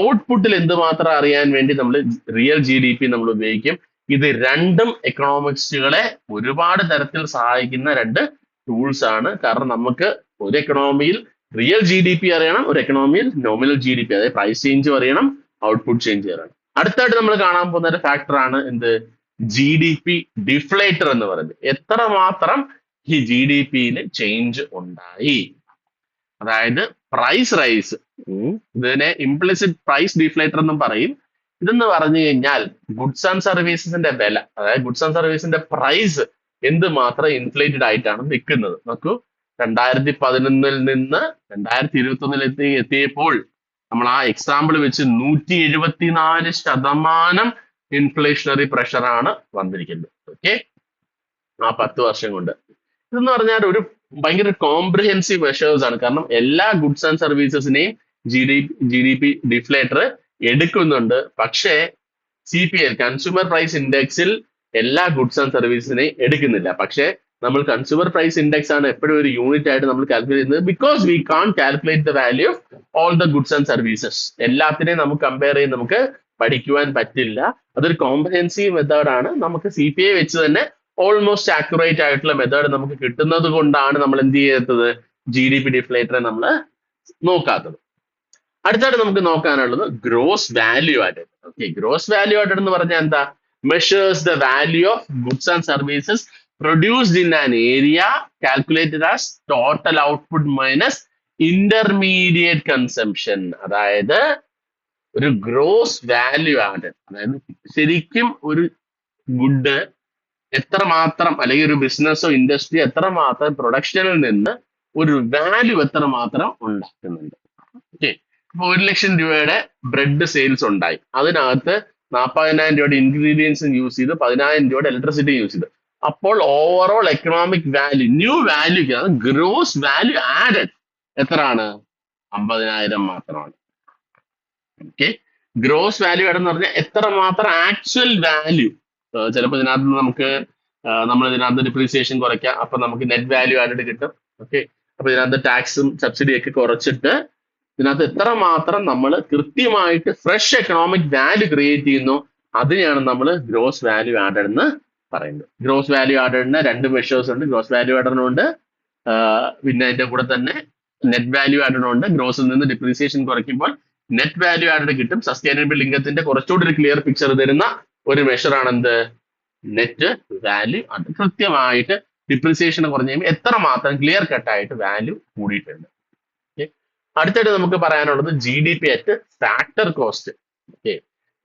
ഔട്ട്പുട്ടിൽ എന്തുമാത്രം അറിയാൻ വേണ്ടി നമ്മൾ റിയൽ ജി ഡി പി നമ്മൾ ഉപയോഗിക്കും. ഇത് രണ്ടും എക്കണോമിക്സുകളെ ഒരുപാട് തരത്തിൽ സഹായിക്കുന്ന രണ്ട് ടൂൾസ് ആണ്. കാരണം നമുക്ക് ഒരു എക്കണോമിയിൽ റിയൽ ജി ഡി പി അറിയണം, ഒരു എക്കണോമിയിൽ നോമിനൽ ജി ഡി പി, അതായത് പ്രൈസ് ചേഞ്ചും അറിയണം, ഔട്ട്പുട്ട് ചേഞ്ച് അറിയണം. അടുത്തായിട്ട് നമ്മൾ കാണാൻ പോകുന്ന ഒരു ഫാക്ടറാണ് എന്ത്, GDP ഡിഫ്ലേറ്റർ എന്ന് പറയുന്നത്. എത്രമാത്രം ഈ GDP-യിൽ ചേഞ്ച് ഉണ്ടായി, അതായത് പ്രൈസ് റൈസ്. ഇതിനെ ഇംപ്ലിസിറ്റ് പ്രൈസ് ഡിഫ്ലേറ്റർ എന്നും പറയും. ഇതെന്ന് പറഞ്ഞു കഴിഞ്ഞാൽ ഗുഡ്സ് ആൻഡ് സർവീസസിന്റെ വില, അതായത് ഗുഡ്സ് ആൻഡ് സർവീസിന്റെ പ്രൈസ് എന്തുമാത്രം ഇൻഫ്ലേറ്റഡ് ആയിട്ടാണ് നിൽക്കുന്നത്. നോക്കൂ, 2011 നിന്ന് 2021 എത്തിയപ്പോൾ നമ്മൾ ആ എക്സാമ്പിൾ വെച്ച് 174% ഇൻഫ്ലേഷണറി പ്രഷറാണ് വന്നിരിക്കുന്നത്. ഓക്കെ, ആ 10 വർഷം കൊണ്ട്. ഇതെന്ന് പറഞ്ഞാൽ ഒരു ഭയങ്കര കോംപ്രിഹെൻസീവ് മെഷേഴ്സ് ആണ്. കാരണം എല്ലാ ഗുഡ്സ് ആൻഡ് സർവീസസിനെയും ജി ഡി പി ഡിഫ്ലേറ്റർ എടുക്കുന്നുണ്ട്. പക്ഷേ CPI കൺസ്യൂമർ പ്രൈസ് ഇൻഡെക്സിൽ എല്ലാ ഗുഡ്സ് ആൻഡ് സർവീസിനെയും എടുക്കുന്നില്ല. പക്ഷേ നമ്മൾ കൺസ്യൂമർ പ്രൈസ് ഇൻഡെക്സ് ആണ് എപ്പോഴും ഒരു യൂണിറ്റ് ആയിട്ട് നമ്മൾ കാൽക്കുലേറ്റ് ചെയ്യുന്നത്. Because we can't calculate the value of all the goods and services. എല്ലാത്തിനെയും നമുക്ക് കമ്പയർ ചെയ്ത് നമുക്ക് പഠിക്കുവാൻ പറ്റില്ല. അതൊരു കോംപ്രിഹെൻസീവ് മെത്തേഡാണ്. നമുക്ക് CPI വെച്ച് തന്നെ ഓൾമോസ്റ്റ് ആക്യുറേറ്റ് ആയിട്ടുള്ള മെത്തേഡ് നമുക്ക് കിട്ടുന്നത് കൊണ്ടാണ് നമ്മൾ എന്ത് ചെയ്യാത്തത്, GDP ഡിഫ്ലേറ്ററെ നമ്മൾ നോക്കാത്തത്. അടുത്തായിട്ട് നമുക്ക് നോക്കാനുള്ളത് gross value added. Okay, gross value added എന്ന് പറഞ്ഞാൽ എന്താ? Measures the value of goods and services produced in an area calculated as total output minus intermediate consumption. അതായത് ഒരു ഗ്രോസ് വാല്യൂ ആഡഡ്, അതായത് ശരിക്കും ഒരു ഗുഡ് എത്രമാത്രം, അല്ലെങ്കിൽ ഒരു ബിസിനസ്സോ ഇൻഡസ്ട്രി എത്രമാത്രം പ്രൊഡക്ഷനിൽ നിന്ന് ഒരു വാല്യൂ എത്രമാത്രം ഉണ്ടാക്കുന്നുണ്ട്. ഓക്കെ, ഇപ്പൊ 1,00,000 രൂപയുടെ ബ്രെഡ് സെയിൽസ് ഉണ്ടായി. അതിനകത്ത് 40,000 രൂപയുടെ ഇൻഗ്രീഡിയൻസ് യൂസ് ചെയ്ത് 10,000 രൂപയുടെ ഇലക്ട്രിസിറ്റി യൂസ് ചെയ്ത്. അപ്പോൾ overall economic value, new value, gross value added എത്രയാണ്? 50,000 മാത്രമാണ്. ഓക്കെ, ഗ്രോസ് വാല്യൂ ആഡ് എന്ന് പറഞ്ഞാൽ എത്രമാത്രം ആക്ച്വൽ വാല്യൂ. ചിലപ്പോൾ ഇതിനകത്ത് നമുക്ക് നമ്മൾ ഇതിനകത്ത് ഡിപ്രീസിയേഷൻ കുറയ്ക്കാം, അപ്പൊ നമുക്ക് നെറ്റ് വാല്യൂ ആഡഡ് കിട്ടും. ഓക്കെ, അപ്പൊ ഇതിനകത്ത് ടാക്സും സബ്സിഡിയൊക്കെ കുറച്ചിട്ട് ഇതിനകത്ത് എത്രമാത്രം നമ്മൾ കൃത്യമായിട്ട് ഫ്രഷ് എക്കണോമിക് വാല്യൂ ക്രിയേറ്റ് ചെയ്യുന്നു, അതിനെയാണ് നമ്മൾ ഗ്രോസ് വാല്യൂ ആഡഡ് എന്ന് പറയുന്നത്. ഗ്രോസ് വാല്യൂ ആഡഡിന് 2 മെഷേഴ്സ് ഉണ്ട്. ഗ്രോസ് വാല്യൂ ആഡഡിനുണ്ട്, പിന്നെ അതിന്റെ കൂടെ തന്നെ നെറ്റ് വാല്യൂ ആഡഡിനുണ്ട്. ഗ്രോസിൽ നിന്ന് ഡിപ്രീസിയേഷൻ കുറയ്ക്കുമ്പോൾ നെറ്റ് വാല്യൂ ആഡഡ് കിട്ടും. സസ്റ്റൈനബിൾ ഇൻകത്തിന്റെ കുറച്ചുകൂടി ഒരു ക്ലിയർ പിക്ചർ തരുന്ന ഒരു മെഷറാണ് എന്ത്? Net value added. കൃത്യമായിട്ട് ഡിപ്രീസിയേഷൻ കുറഞ്ഞു കഴിയുമ്പോൾ എത്രമാത്രം ക്ലിയർ കട്ടായിട്ട് വാല്യൂ കൂടിയിട്ടുണ്ട്. അടുത്തായിട്ട് നമുക്ക് പറയാനുള്ളത് GDP at factor cost. Okay,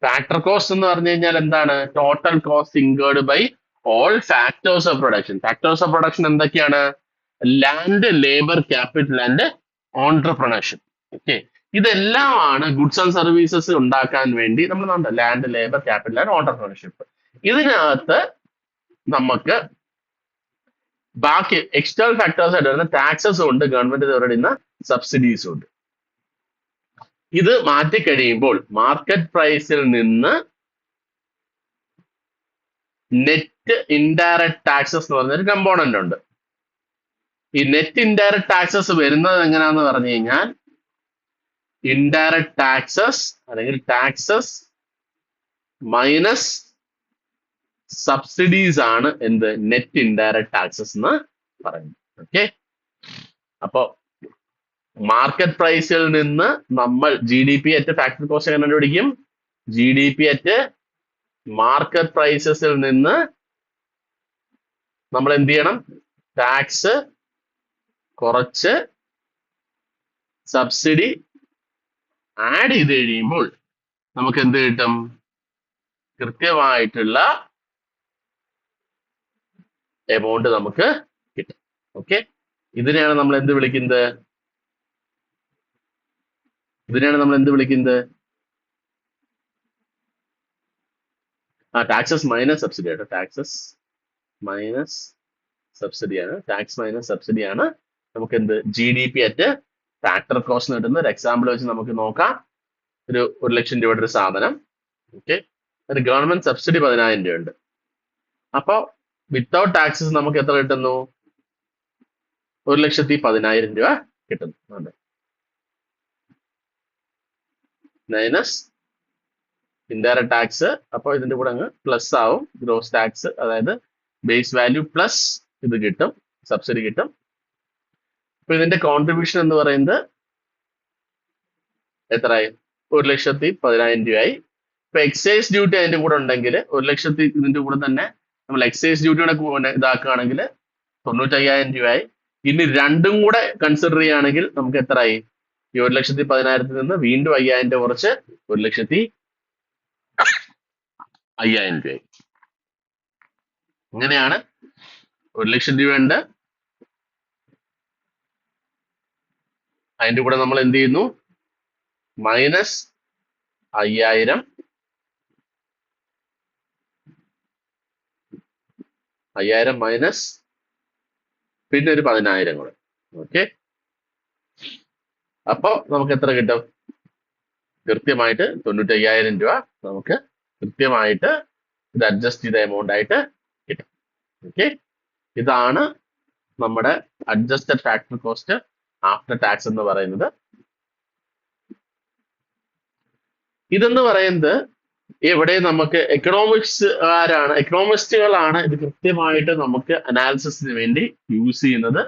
factor cost എന്ന് പറഞ്ഞു കഴിഞ്ഞാൽ എന്താണ്? Total cost incurred by all factors of production. Factors of production എന്തൊക്കെയാണ്? Land, labour, capital and entrepreneurship. Okay, ഇതെല്ലാമാണ് ഗുഡ്സ് ആൻഡ് സർവീസസ് ഉണ്ടാക്കാൻ വേണ്ടി നമ്മൾ land, labour, capital and entrepreneurship. ഇതിനകത്ത് നമുക്ക് ബാക്കി എക്സ്റ്റേണൽ ഫാക്ടേഴ്സ് ആയിട്ട് വരുന്ന ടാക്സസും ഉണ്ട്, ഗവൺമെന്റ് നേരിടുന്ന സബ്സിഡീസും ഉണ്ട്. ഇത് മാറ്റിക്കഴിയുമ്പോൾ മാർക്കറ്റ് പ്രൈസിൽ നിന്ന് നെറ്റ് ഇൻഡയറക്ട് ടാക്സസ് എന്ന് പറഞ്ഞൊരു കമ്പോണന്റ് ഉണ്ട്. ഈ നെറ്റ് ഇൻഡയറക്ട് ടാക്സസ് വരുന്നത് എങ്ങനെയാന്ന് പറഞ്ഞു കഴിഞ്ഞാൽ ഇൻഡയറക്ട് ടാക്സസ് അല്ലെങ്കിൽ ടാക്സസ് മൈനസ് സബ്സിഡീസ് ആണ് എന്ത്? നെറ്റ് ഇൻഡയറക്ട് ടാക്സസ് എന്ന് പറയുന്നത്. ഓക്കെ, അപ്പോ മാർക്കറ്റ് പ്രൈസിൽ നിന്ന് നമ്മൾ GDP അറ്റ് ഫാക്ടറി കോസ്റ്റ് എങ്ങനെ കണ്ടുപിടിക്കും? GDP അറ്റ് മാർക്കറ്റ് പ്രൈസസിൽ നിന്ന് നമ്മൾ എന്ത് ചെയ്യണം? ടാക്സ് കുറച്ച് സബ്സിഡി ആഡ് ചെയ്ത് കഴിയുമ്പോൾ നമുക്ക് എന്ത് കിട്ടും? കൃത്യമായിട്ടുള്ള എമൗണ്ട് നമുക്ക് കിട്ടും. ഓക്കെ, ഇതിനെയാണ് നമ്മൾ എന്ത് വിളിക്കുന്നത്? ടാക്സസ് മൈനസ് സബ്സിഡി ആണ്. ടാക്സസ് മൈനസ് സബ്സിഡിയാണ്. ടാക്സ് മൈനസ് സബ്സിഡിയാണ് നമുക്ക് എന്ത്? GDP അറ്റ് ഫാക്ടർ കോസ്റ്റ് കിട്ടുന്ന ഒരു എക്സാമ്പിൾ വെച്ച് നമുക്ക് നോക്കാം. ഒരു 1,00,000 രൂപയുടെ ഒരു സാധനം. ഓക്കെ, അതിന് ഗവൺമെന്റ് സബ്സിഡി 10,000 രൂപ ഉണ്ട്. അപ്പൊ വിത്തൗട്ട് ടാക്സസ് നമുക്ക് എത്ര കിട്ടുന്നു? 1,10,000 രൂപ കിട്ടുന്നു. മൈനസ് ഇൻഡയറക്ട് ടാക്സ്, അപ്പോൾ ഇതിന്റെ കൂടെ അങ്ങ് പ്ലസ് ആവും. ഗ്രോസ് ടാക്സ്, അതായത് ബേസ് വാല്യൂ പ്ലസ് ഇത് കിട്ടും, സബ്സിഡി കിട്ടും. അപ്പൊ ഇതിന്റെ കോൺട്രിബ്യൂഷൻ എന്ന് പറയുന്നത് എത്രയായി? 1,10,000 രൂപയായി. ഇപ്പൊ എക്സൈസ് ഡ്യൂട്ടി അതിന്റെ കൂടെ ഉണ്ടെങ്കിൽ 1,00,000 ഇതിന്റെ കൂടെ തന്നെ നമ്മൾ എക്സൈസ് ഡ്യൂട്ടിയുടെ ഇതാക്കുകയാണെങ്കിൽ 95,000 രൂപയായി. ഇനി രണ്ടും കൂടെ കൺസിഡർ ചെയ്യുകയാണെങ്കിൽ നമുക്ക് എത്രയായി? ഈ 1,10,000 നിന്ന് വീണ്ടും 5,000 കുറച്ച് 1,05,000 രൂപയായി. അങ്ങനെയാണ് 1,00,000 രൂപ ഉണ്ട്. അതിന്റെ കൂടെ നമ്മൾ എന്ത് ചെയ്യുന്നു? -5,000 5,000 മൈനസ് പിന്നെ ഒരു 10,000 കൂടെ. ഓക്കെ, അപ്പൊ നമുക്ക് എത്ര കിട്ടും? കൃത്യമായിട്ട് 95,000 രൂപ നമുക്ക് കൃത്യമായിട്ട് ഇത് അഡ്ജസ്റ്റ് ചെയ്ത എമൗണ്ട് ആയിട്ട് കിട്ടും. ഓക്കെ, ഇതാണ് നമ്മുടെ adjusted factor cost after tax എന്ന് പറയുന്നത്. ഇതെന്ന് പറയുന്നത് ഇവിടെ നമുക്ക് എക്കണോമിസ്റ്റുകളാണ് ഇത് കൃത്യമായിട്ട് നമുക്ക് അനാലിസിസിന് വേണ്ടി യൂസ് ചെയ്യുന്നത്.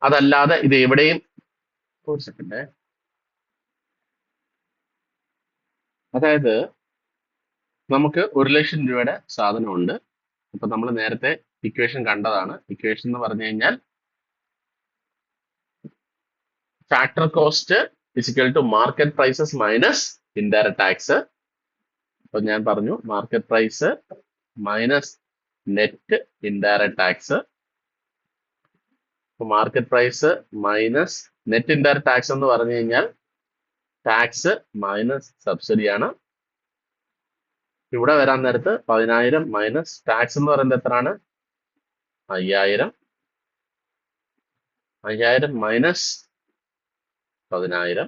അതല്ലാതെ ഇത് എവിടെയും ഒരു സെക്കൻഡ്, അതായത് നമുക്ക് 1,00,000 രൂപയുടെ സാധനമുണ്ട്. അപ്പൊ നമ്മൾ നേരത്തെ ഇക്വേഷൻ കണ്ടതാണ്. ഇക്വേഷൻ എന്ന് പറഞ്ഞു കഴിഞ്ഞാൽ factor cost is equal to market prices minus indirect tax. അപ്പൊ ഞാൻ പറഞ്ഞു market price minus net indirect tax. Market price minus net indirect tax എന്ന് പറഞ്ഞു കഴിഞ്ഞാൽ ടാക്സ് മൈനസ് സബ്സിഡിയാണ്. ഇവിടെ വരാൻ നേരത്ത് 10,000 മൈനസ് ടാക്സ് എന്ന് പറയുന്നത് എത്രയാണ്? 5,000. 5,000 മൈനസ് 10,000.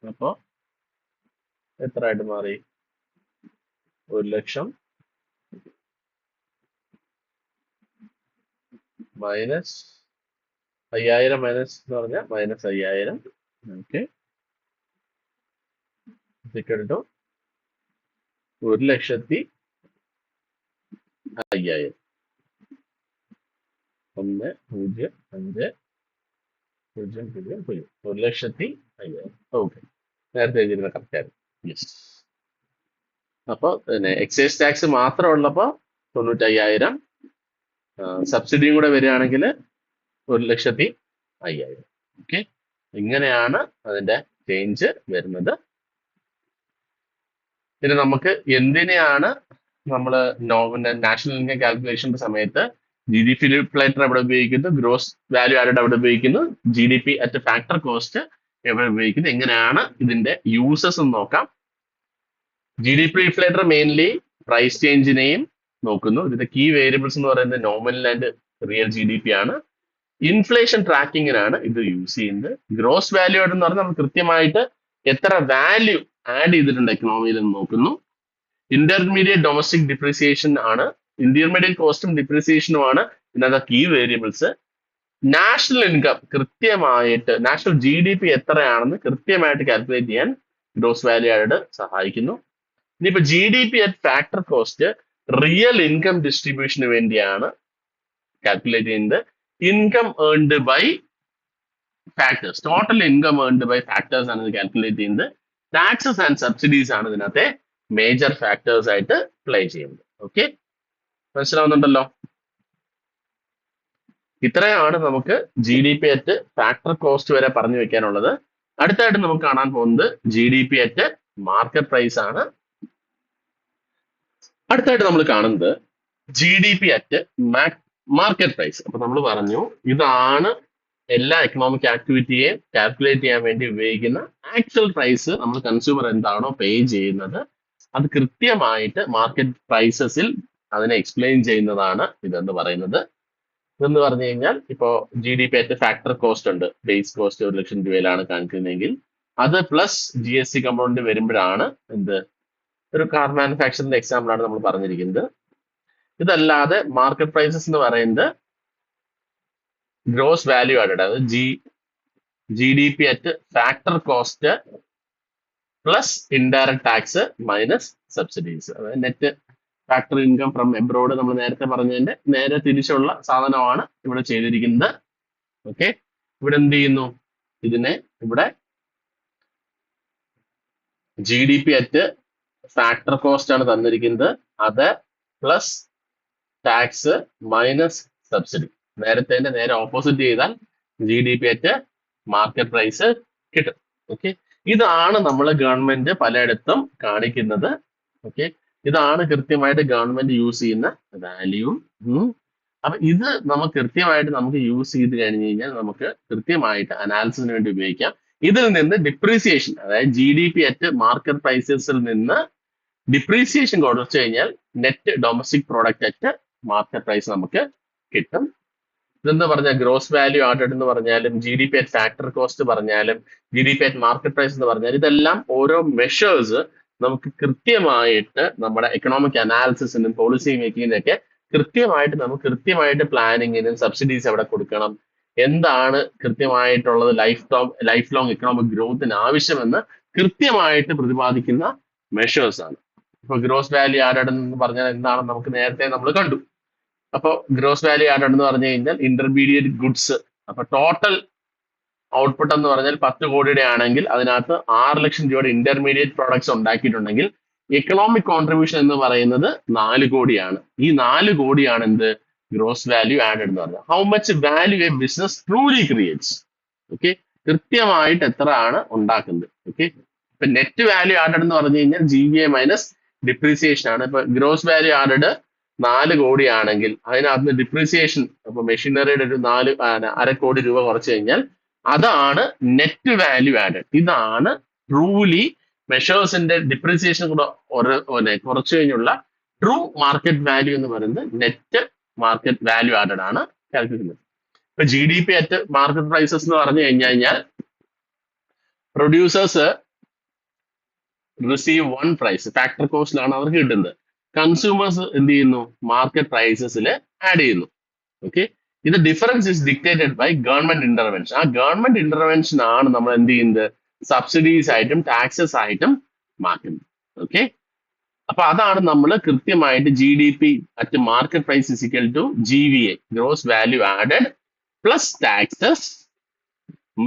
അപ്പോ എത്ര ആയിട്ട് മാറി? 1,00,000 മൈനസ് 5,000 മൈനസ് എന്ന് പറഞ്ഞാൽ -5,000. Okay, equal to 1,05,000. 1,05,000. 1,05,000. ഓക്കെ, നേരത്തെ എഴുതിയിരുന്ന കറക്റ്റ് ആയിരുന്നു. യെസ്. അപ്പോൾ പിന്നെ എക്സൈസ് ടാക്സ് മാത്രം ഉള്ളപ്പോൾ 95,000, സബ്സിഡിയും കൂടെ വരികയാണെങ്കിൽ 1,05,000. ഓക്കെ, ഇങ്ങനെയാണ് അതിന്റെ ചേഞ്ച് വരുന്നത്. ഇനി നമുക്ക് എന്തിനെയാണ് നമ്മൾ നാഷണൽ ഇൻകം കാൽക്കുലേഷന്റെ സമയത്ത് GDP റിഫ്ലേറ്റർ എവിടെ ഉപയോഗിക്കുന്നു, ഗ്രോസ് വാല്യൂ ആഡഡ് എവിടെ ഉപയോഗിക്കുന്നു, GDP അറ്റ് ഫാക്ടർ കോസ്റ്റ് എവിടെ ഉപയോഗിക്കുന്നു, എങ്ങനെയാണ് ഇതിന്റെ യൂസസ് എന്ന് നോക്കാം. GDP റിഫ്ലേറ്റർ മെയിൻലി പ്രൈസ് ചേഞ്ചിനെയും നോക്കുന്നു. ഇതിന്റെ കീ വേരിയബിൾസ് എന്ന് പറയുന്നത് നോമിനൽ ആൻഡ് റിയൽ GDP ആണ്. ഇൻഫ്ലേഷൻ ട്രാക്കിങ്ങിനാണ് ഇത് യൂസ് ചെയ്യുന്നത്. ഗ്രോസ് വാല്യൂ ആഡ് എന്ന് പറഞ്ഞാൽ നമ്മൾ കൃത്യമായിട്ട് എത്ര വാല്യൂ ആഡ് ചെയ്തിട്ടുണ്ട് എക്കണോമിയിൽ എന്ന് നോക്കുന്നു. ഇന്റർമീഡിയറ്റ് ഡൊമസ്റ്റിക് ഡിപ്രീസിയേഷൻ ആണ്. ഇന്റർമീഡിയറ്റ് കോസ്റ്റും ഡിപ്രീസിയേഷനുമാണ് ഇതിനകത്ത് കീ വേരിയബിൾസ്. നാഷണൽ ഇൻകം കൃത്യമായിട്ട് നാഷണൽ GDP എത്രയാണെന്ന് കൃത്യമായിട്ട് കാൽക്കുലേറ്റ് ചെയ്യാൻ ഗ്രോസ് വാല്യൂ ആഡ് സഹായിക്കുന്നു. ഇനിയിപ്പോ GDP at factor cost real income ഡിസ്ട്രിബ്യൂഷന് വേണ്ടിയാണ് കാൽക്കുലേറ്റ് ചെയ്യുന്നത്. Income earned by factors, total income earned by factors ആണ് ഇത് കാൽക്കുലേറ്റ് ചെയ്യുന്നത്. ടാക്സസ് ആൻഡ് സബ്സിഡീസ് ആണ് ഇതിനകത്തെ മേജർ ഫാക്ടേഴ്സ് ആയിട്ട് പ്ലേ ചെയ്യുന്നത്. ഓക്കെ, മനസ്സിലാവുന്നുണ്ടല്ലോ? ഇത്രയാണ് നമുക്ക് GDP അറ്റ് ഫാക്ടർ കോസ്റ്റ് വരെ പറഞ്ഞു വെക്കാനുള്ളത്. അടുത്തായിട്ട് നമുക്ക് കാണാൻ പോകുന്നത് GDP അറ്റ് മാർക്കറ്റ് പ്രൈസ് ആണ്. അടുത്തായിട്ട് നമ്മൾ കാണുന്നത് GDP അറ്റ് മാർക്കറ്റ് പ്രൈസ്. അപ്പൊ നമ്മൾ പറഞ്ഞു ഇതാണ് എല്ലാ എക്കണോമിക് ആക്ടിവിറ്റിയെയും കാൽക്കുലേറ്റ് ചെയ്യാൻ വേണ്ടി ഉപയോഗിക്കുന്ന ആക്ച്വൽ പ്രൈസ്. നമ്മൾ കൺസ്യൂമർ എന്താണോ പേ ചെയ്യുന്നത് അത് കൃത്യമായിട്ട് മാർക്കറ്റ് പ്രൈസസിൽ അതിനെ എക്സ്പ്ലെയിൻ ചെയ്യുന്നതാണ് ഇതെന്ന് പറയുന്നത്. ഇതെന്ന് പറഞ്ഞു കഴിഞ്ഞാൽ ഇപ്പോ GDP അറ്റ് ഫാക്ടർ കോസ്റ്റ് ഉണ്ട്. ബേസ് കോസ്റ്റ് 1,00,000 രൂപയിലാണ് കാണിക്കുന്നതെങ്കിൽ അത് പ്ലസ് GST കമ്പോണന്റ് വരുമ്പോഴാണ് എന്ത് ഒരു കാർ മാനുഫാക്ചറിന്റെ എക്സാമ്പിൾ ആണ് നമ്മൾ പറഞ്ഞിരിക്കുന്നത്. ഇതല്ലാതെ മാർക്കറ്റ് പ്രൈസസ് എന്ന് പറയുന്നത് ഗ്രോസ് വാല്യൂ ആഡഡ്, അതായത് G D P at factor cost plus indirect tax minus subsidies. അതായത് net factor income from abroad നമ്മൾ നേരത്തെ പറഞ്ഞതിന്റെ നേരെ തിരിച്ചുള്ള സാധനമാണ് ഇവിടെ ചെയ്തിരിക്കുന്നത്. ഓക്കെ, ഇവിടെ എന്ത് ചെയ്യുന്നു, ഇതിനെ ഇവിടെ G D P at factor cost ആണ് തന്നിരിക്കുന്നത്, അത് പ്ലസ് ടാക്സ് മൈനസ് സബ്സിഡി. നേരത്തെ നേരെ ഓപ്പോസിറ്റ് ചെയ്താൽ G D P at market price കിട്ടും. ഓക്കെ, ഇതാണ് നമ്മൾ ഗവൺമെന്റ് പലയിടത്തും കാണിക്കുന്നത്. ഓക്കെ, ഇതാണ് കൃത്യമായിട്ട് ഗവൺമെന്റ് യൂസ് ചെയ്യുന്ന വാല്യൂ. അപ്പൊ ഇത് നമുക്ക് കൃത്യമായിട്ട് നമുക്ക് യൂസ് ചെയ്ത് കഴിഞ്ഞ് കഴിഞ്ഞാൽ നമുക്ക് കൃത്യമായിട്ട് അനാലിസിസിന് വേണ്ടി ഉപയോഗിക്കാം. ഇതിൽ നിന്ന് ഡിപ്രീസിയേഷൻ, അതായത് G D P at market പ്രൈസസിൽ നിന്ന് ഡിപ്രീസിയേഷൻ കുറച്ചു കഴിഞ്ഞാൽ net domestic product at market price നമുക്ക് കിട്ടും. ഇതെന്ന് പറഞ്ഞാൽ ഗ്രോസ് വാല്യൂ ആഡഡ് എന്ന് പറഞ്ഞാലും G D P at factor cost പറഞ്ഞാലും G D P at market price എന്ന് പറഞ്ഞാൽ ഇതെല്ലാം ഓരോ മെഷേഴ്സ് നമുക്ക് കൃത്യമായിട്ട് നമ്മുടെ എക്കണോമിക് അനാലിസിസിനും പോളിസി മേക്കിങ്ങിനൊക്കെ കൃത്യമായിട്ട് പ്ലാനിങ്ങിനും സബ്സിഡീസ് എവിടെ കൊടുക്കണം, എന്താണ് കൃത്യമായിട്ടുള്ളത് ലൈഫ് ലോങ് എക്കണോമിക് ഗ്രോത്തിന് ആവശ്യമെന്ന് കൃത്യമായിട്ട് പ്രതിപാദിക്കുന്ന മെഷേഴ്സ് ആണ്. ഇപ്പൊ ഗ്രോസ് വാല്യൂ ആഡഡ് എന്ന് പറഞ്ഞാൽ എന്താണെന്ന് നമുക്ക് നേരത്തെ നമ്മൾ കണ്ടു. അപ്പോൾ ഗ്രോസ് വാല്യൂ ആഡഡ് എന്ന് പറഞ്ഞു കഴിഞ്ഞാൽ ഇന്റർമീഡിയറ്റ് ഗുഡ്സ്. അപ്പൊ ടോട്ടൽ ഔട്ട്പുട്ട് എന്ന് പറഞ്ഞാൽ 10 കോടിയുടെ ആണെങ്കിൽ അതിനകത്ത് 6 ലക്ഷം രൂപയുടെ ഇന്റർമീഡിയറ്റ് പ്രോഡക്ട്സ് ഉണ്ടാക്കിയിട്ടുണ്ടെങ്കിൽ എക്കണോമിക് കോൺട്രിബ്യൂഷൻ എന്ന് പറയുന്നത് 4 കോടിയാണ്. ഈ 4 കോടിയാണ് എന്ത് ഗ്രോസ് വാല്യൂ ആഡഡ് എന്ന് പറഞ്ഞാൽ. How much value A business truly creates. Okay, കൃത്യമായിട്ട് എത്ര ആണ് ഉണ്ടാക്കുന്നത്. ഓക്കെ, ഇപ്പൊ നെറ്റ് വാല്യൂ ആഡഡ് എന്ന് പറഞ്ഞു കഴിഞ്ഞാൽ G V A minus depreciation ആണ്. ഇപ്പൊ ഗ്രോസ് വാല്യൂ ആഡഡ് 4 കോടിയാണെങ്കിൽ അതിനകത്ത് ഡിപ്രീസിയേഷൻ, അപ്പൊ മെഷീനറിയുടെ ഒരു 4.5 കോടി രൂപ കുറച്ച് കഴിഞ്ഞാൽ അതാണ് നെറ്റ് വാല്യൂ ആഡഡ്. ഇതാണ് ട്രൂലി മെഷേഴ്സിന്റെ ഡിപ്രീസിയേഷൻ കുറച്ചു കഴിഞ്ഞുള്ള ട്രൂ മാർക്കറ്റ് വാല്യൂ എന്ന് പറയുന്നത് നെറ്റ് മാർക്കറ്റ് വാല്യൂ ആഡഡ് ആണ് കാൽക്കുലേറ്റ് ചെയ്യുന്നത്. ഇപ്പൊ G D P at market prices എന്ന് പറഞ്ഞു കഴിഞ്ഞാൽ പ്രൊഡ്യൂസേഴ്സ് റിസീവ് 1 പ്രൈസ്, ഫാക്ടർ കോസ്റ്റിലാണ് അവർക്ക് കിട്ടുന്നത്. കൺസ്യൂമേഴ്സ് എന്ത് ചെയ്യുന്നു, മാർക്കറ്റ് പ്രൈസസിൽ ആഡ് ചെയ്യുന്നു. ഓക്കെ, ഇത് difference is dictated by government intervention. ആ ഗവൺമെന്റ് ഇന്റർവെൻഷൻ ആണ് നമ്മൾ എന്ത് ചെയ്യുന്നത്, സബ്സിഡീസ് ആയിട്ടും ടാക്സസ് ആയിട്ടും മാറ്റുന്നത്. ഓക്കെ, അപ്പൊ അതാണ് നമ്മൾ കൃത്യമായിട്ട് G D P at market price is equal to G V A, gross value added plus taxes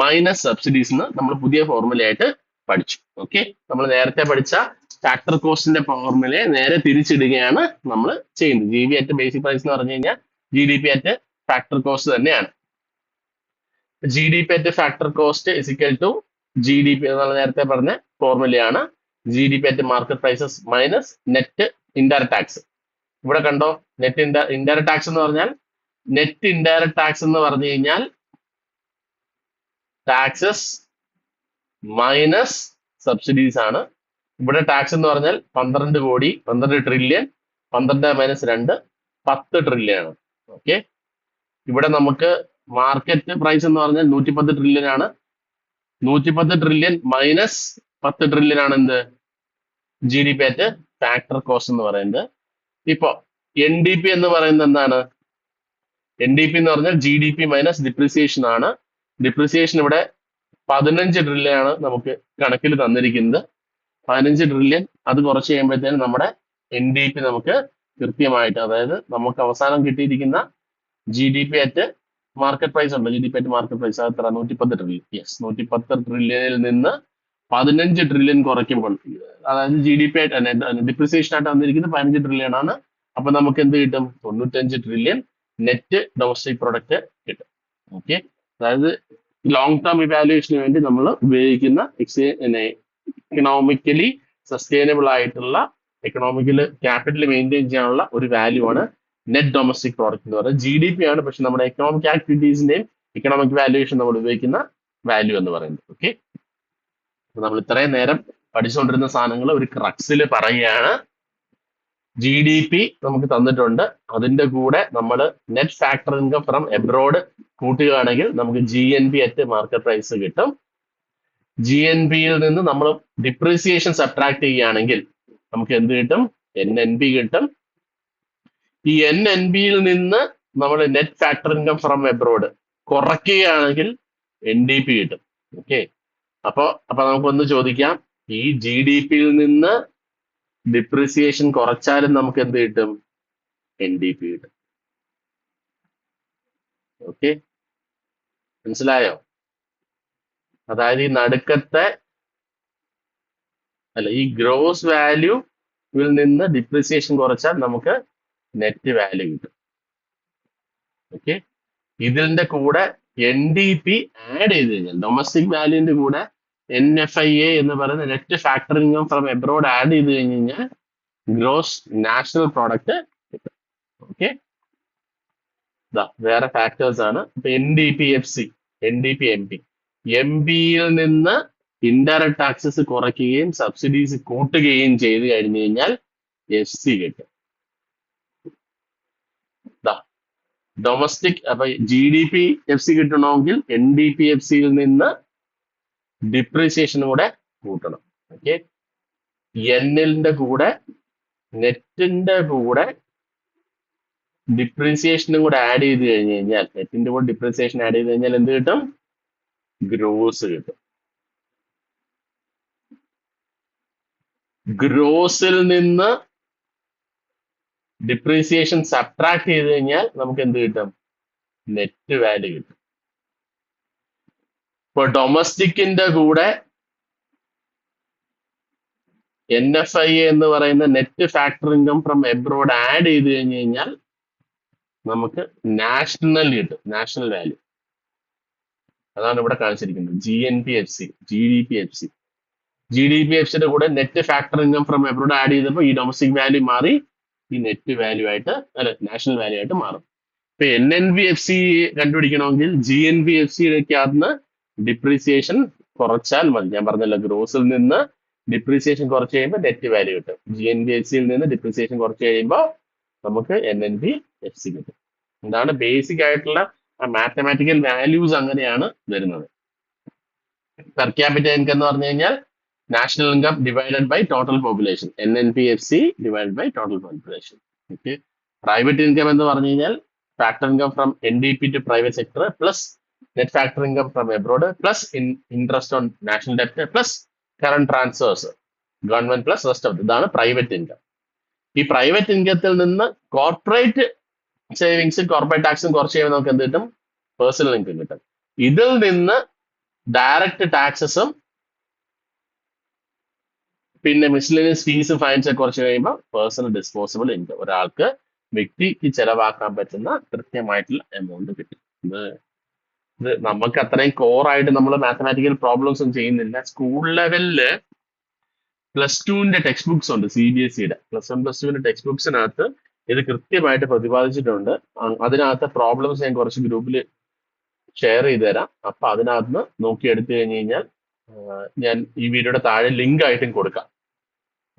minus subsidies എന്ന് നമ്മൾ പുതിയ ഫോർമുലയായിട്ട് പഠിച്ചു. ഓക്കെ, നമ്മൾ നേരത്തെ പഠിച്ച ഫാക്ടർ കോസ്റ്റിന്റെ ഫോർമുലയെ നേരെ തിരിച്ചിടുകയാണ് നമ്മൾ ചെയ്യുന്നത്. G V at basic price എന്ന് പറഞ്ഞു കഴിഞ്ഞാൽ G D P at factor cost തന്നെയാണ്. G D P at factor cost is equal to G D P എന്നുള്ള നേരത്തെ പറഞ്ഞ ഫോർമുലയാണ്. G D P at market prices minus net indirect tax. ഇവിടെ കണ്ടോ, നെറ്റ് ഇൻഡയറക്ട് ടാക്സ് എന്ന് പറഞ്ഞാൽ net indirect tax എന്ന് പറഞ്ഞു കഴിഞ്ഞാൽ ടാക്സസ് മൈനസ് സബ്സിഡീസ് ആണ്. ഇവിടെ ടാക്സ് എന്ന് പറഞ്ഞാൽ 12 കോടി, 12 ട്രില്യൺ, 12 മൈനസ് 2 10 ട്രില്യൺ ആണ്. ഓക്കെ, ഇവിടെ നമുക്ക് മാർക്കറ്റ് പ്രൈസ് എന്ന് പറഞ്ഞാൽ 110 ട്രില്യൺ ആണ്. 110 ട്രില്യൺ മൈനസ് 10 ട്രില്യൺ ആണ് എന്ത് G D P at factor cost എന്ന് പറയുന്നത്. ഇപ്പോ എൻ ഡി പി എന്ന് പറയുന്നത് എന്താണ്, എൻ ഡി പി എന്ന് പറഞ്ഞാൽ G D P minus depreciation ആണ്. ഡിപ്രിസിയേഷൻ ഇവിടെ 15 ട്രില്യൺ ആണ് നമുക്ക് കണക്കിൽ തന്നിരിക്കുന്നത്. 15 ട്രില്യൺ അത് കുറച്ച് കഴിയുമ്പോഴത്തേനും നമ്മുടെ എൻ ഡി പി നമുക്ക് കൃത്യമായിട്ട്, അതായത് നമുക്ക് അവസാനം കിട്ടിയിരിക്കുന്ന G D P at market price ഉണ്ട്, G D P at market price അത് 110 ട്രില്യൺ. യെസ്, 110 ട്രില്യണിൽ നിന്ന് 15 ട്രില്യൺ കുറയ്ക്കുമ്പോൾ, അതായത് ജി ഡി പി ആയിട്ട് ഡിപ്രിസിയേഷൻ ആയിട്ട് വന്നിരിക്കുന്നത് 15 ട്രില്യൺ ആണ്. അപ്പൊ നമുക്ക് എന്ത് കിട്ടും, 95 ട്രില്യൺ നെറ്റ് ഡൊമസ്റ്റിക് പ്രൊഡക്റ്റ് കിട്ടും. ഓക്കെ, അതായത് ലോങ് ടേം ഇവാലുവേഷന് വേണ്ടി നമ്മൾ ഉപയോഗിക്കുന്ന എക്കണോമിക്കലി സസ്റ്റൈനബിൾ ആയിട്ടുള്ള എക്കണോമിക്കൽ ക്യാപിറ്റൽ മെയിൻറ്റെയിൻ ചെയ്യാനുള്ള ഒരു വാല്യൂ ആണ് നെറ്റ് ഡൊമസ്റ്റിക് പ്രോഡക്റ്റ് എന്ന് പറയുന്നത്. ജി ഡി പി ആണ്, പക്ഷെ നമ്മുടെ എക്കണോമിക് ആക്ടിവിറ്റീസിന്റെയും എക്കണോമിക് വാല്യുവേഷൻ നമ്മൾ ഉപയോഗിക്കുന്ന വാല്യൂ എന്ന് പറയുന്നത്. ഓക്കെ, നമ്മൾ ഇത്രയും നേരം പഠിച്ചുകൊണ്ടിരുന്ന സാധനങ്ങൾ ഒരു ക്രക്സിൽ പറയുകയാണ്. ജി ഡി പി നമുക്ക് തന്നിട്ടുണ്ട്, അതിന്റെ കൂടെ നമ്മൾ net factor income from abroad കൂട്ടുകയാണെങ്കിൽ നമുക്ക് G N P at market price കിട്ടും. ജി എൻ പിയിൽ നിന്ന് നമ്മൾ ഡിപ്രീസിയേഷൻ സബ്ട്രാക്ട് ചെയ്യുകയാണെങ്കിൽ നമുക്ക് എന്ത് കിട്ടും, എൻ എൻ പി കിട്ടും. ഈ എൻ എൻ പിയിൽ നിന്ന് നമ്മൾ net factor income from abroad കുറയ്ക്കുകയാണെങ്കിൽ എൻ ഡി പി കിട്ടും. ഓക്കെ. അപ്പൊ നമുക്കൊന്ന് ചോദിക്കാം, ഈ ജി ഡി പിയിൽ നിന്ന് ഡിപ്രിസിയേഷൻ കുറച്ചാലും നമുക്ക് എന്ത് കിട്ടും? എൻ ഡി പി കിട്ടും. ഓക്കെ, മനസ്സിലായോ? അതായത് ഈ നടുക്കത്തെ ഈ ഗ്രോസ് വാല്യൂവിൽ നിന്ന് ഡിപ്രിസിയേഷൻ കുറച്ചാൽ നമുക്ക് നെറ്റ് വാല്യൂ കിട്ടും. ഓക്കെ, ഇതിന്റെ കൂടെ എൻ ഡി പി ആഡ് ചെയ്ത് കഴിഞ്ഞാൽ, ഡൊമസ്റ്റിക് വാല്യൂവിന്റെ കൂടെ NFIA എന്ന് പറയുന്ന net factor income from abroad add ചെയ്ത് കഴിഞ്ഞ് കഴിഞ്ഞാൽ ഗ്രോസ് നാഷണൽ പ്രോഡക്റ്റ് കിട്ടും. ഓക്കെ, വേറെ ഫാക്ടേഴ്സ് ആണ്. ഇപ്പൊ NDPFC, NDP MP, MP-യിൽ നിന്ന് ഇൻഡയറക്ട് ടാക്സസ് കുറയ്ക്കുകയും സബ്സിഡീസ് കൂട്ടുകയും ചെയ്ത് കഴിഞ്ഞു കഴിഞ്ഞാൽ FC കിട്ടും. ഡൊമസ്റ്റിക് അപ്പൊ GDPFC കിട്ടണമെങ്കിൽ NDPFC-യിൽ നിന്ന് ഡിപ്രീസിയേഷൻ കൂടെ കൂട്ടണം. ഓക്കെ, എന്നിന്റെ കൂടെ നെറ്റിന്റെ കൂടെ ഡിപ്രീസിയേഷനും കൂടെ ആഡ് ചെയ്ത് കഴിഞ്ഞ് കഴിഞ്ഞാൽ, നെറ്റിന്റെ കൂടെ ഡിപ്രീസിയേഷൻ ആഡ് ചെയ്ത് കഴിഞ്ഞാൽ എന്ത് കിട്ടും? ഗ്രോസ് കിട്ടും. ഗ്രോസിൽ നിന്ന് ഡിപ്രീസിയേഷൻ സബ്ട്രാക്ട് ചെയ്ത് കഴിഞ്ഞാൽ നമുക്ക് എന്ത് കിട്ടും? നെറ്റ് വാല്യൂ കിട്ടും. ഇപ്പൊ ഡൊമസ്റ്റിക്കിന്റെ കൂടെ NFIA എന്ന് പറയുന്ന net factor income from abroad add ചെയ്ത് കഴിഞ്ഞ് കഴിഞ്ഞാൽ നമുക്ക് നാഷണൽ കിട്ടും, നാഷണൽ വാല്യൂ. അതാണ് ഇവിടെ കാണിച്ചിരിക്കുന്നത്. GNPFC, GDPFC. GDPFCയുടെ കൂടെ net factor income from abroad add ചെയ്തപ്പോൾ ഈ ഡൊമസ്റ്റിക് വാല്യൂ മാറി ഈ നെറ്റ് വാല്യൂ ആയിട്ട് നാഷണൽ വാല്യൂ ആയിട്ട് മാറും. ഇപ്പൊ NNPFC കണ്ടുപിടിക്കണമെങ്കിൽ GNPFC-ക്കകത്ത് ഡിപ്രീസിയേഷൻ കുറച്ചാൽ മതി. ഞാൻ പറഞ്ഞല്ലോ, ഗ്രോസിൽ നിന്ന് ഡിപ്രീസിയേഷൻ കുറച്ച് കഴിയുമ്പോൾ നെറ്റ് വാല്യൂ കിട്ടും. GNPFC-യിൽ നിന്ന് ഡിപ്രീസിയേഷൻ കുറച്ച് കഴിയുമ്പോൾ നമുക്ക് NNPFC കിട്ടും. ഇതാണ് ബേസിക് ആയിട്ടുള്ള മാത്തമാറ്റിക്കൽ വാല്യൂസ്, അങ്ങനെയാണ് വരുന്നത്. പെർ ക്യാപിറ്റൽ ഇൻകം എന്ന് പറഞ്ഞു കഴിഞ്ഞാൽ national income divided by total population, NNPFC divided by total population. Okay, private income എന്ന് പറഞ്ഞു കഴിഞ്ഞാൽ factor income from NDP to private sector plus net factor income from abroad plus interest on national ഡെപ്റ്റ് plus current transfers government plus rest of ഇതാണ് private income. ഈ private ഇൻകത്തിൽ നിന്ന് corporate സേവിങ്സും corporate ടാക്സും കുറച്ച് കഴിയുമ്പോൾ നമുക്ക് എന്ത് കിട്ടും? പേഴ്സണൽ ഇൻകം കിട്ടും. ഇതിൽ നിന്ന് ഡയറക്റ്റ് ടാക്സസും പിന്നെ മിസ്ലേനിയസ് ഫീസും ഫൈൻസ് ഒക്കെ കുറച്ച് കഴിയുമ്പോൾ പേഴ്സണൽ ഡിസ്പോസിബിൾ ഇൻകം, ഒരാൾക്ക് വ്യക്തിക്ക് ചെലവാക്കാൻ പറ്റുന്ന കൃത്യമായിട്ടുള്ള എമൗണ്ട് കിട്ടും. ഇത് നമുക്ക് അത്രയും കോറായിട്ട് നമ്മൾ മാത്തമാറ്റിക്കൽ പ്രോബ്ലംസ് ഒന്നും ചെയ്യുന്നില്ല. സ്കൂൾ ലെവലില് +2-ന്റെ ടെക്സ്റ്റ് ബുക്സ് ഉണ്ട്, CBSE-യുടെ +1 +2-ന്റെ ടെക്സ്റ്റ് ബുക്സിനകത്ത് ഇത് കൃത്യമായിട്ട് പ്രതിപാദിച്ചിട്ടുണ്ട്. അതിനകത്ത് പ്രോബ്ലംസ് ഞാൻ കുറച്ച് ഗ്രൂപ്പിൽ ഷെയർ ചെയ്ത് തരാം. അപ്പൊ അതിനകത്ത് നോക്കി എടുത്തു കഴിഞ്ഞ് കഴിഞ്ഞാൽ ഞാൻ ഈ വീഡിയോയുടെ താഴെ ലിങ്ക് ആയിട്ടും കൊടുക്കാം.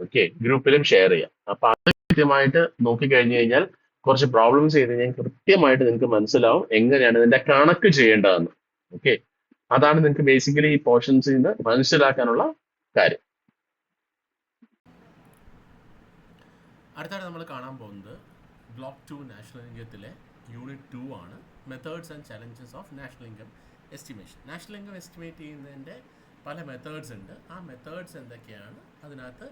ഓക്കെ, ഗ്രൂപ്പിലും ഷെയർ ചെയ്യാം. അപ്പൊ അത് കൃത്യമായിട്ട് നോക്കി കഴിഞ്ഞു കഴിഞ്ഞാൽ കുറച്ച് പ്രോബ്ലംസ് ചെയ്ത് കഴിഞ്ഞാൽ കൃത്യമായിട്ട് നിങ്ങൾക്ക് മനസ്സിലാവും എങ്ങനെയാണ് ഇതിന്റെ കണക്ക് ചെയ്യേണ്ടതെന്ന്. ഓക്കെ, അതാണ് നിങ്ങൾക്ക് ബേസിക്കലി ഈ പോർഷൻസിൽ നിന്ന് മനസ്സിലാക്കാനുള്ള കാര്യം. അടുത്തായിട്ട് നമ്മൾ കാണാൻ പോകുന്നത് ബ്ലോക്ക് 2 നാഷണൽ ഇൻകത്തിലെ യൂണിറ്റ് 2 ആണ്, methods and challenges of national income estimation. National income estimate ചെയ്യുന്നതിൻ്റെ പല മെത്തേഡ്സ് ഉണ്ട്. ആ മെത്തേഡ്സ് എന്തൊക്കെയാണ്, അതിനകത്ത്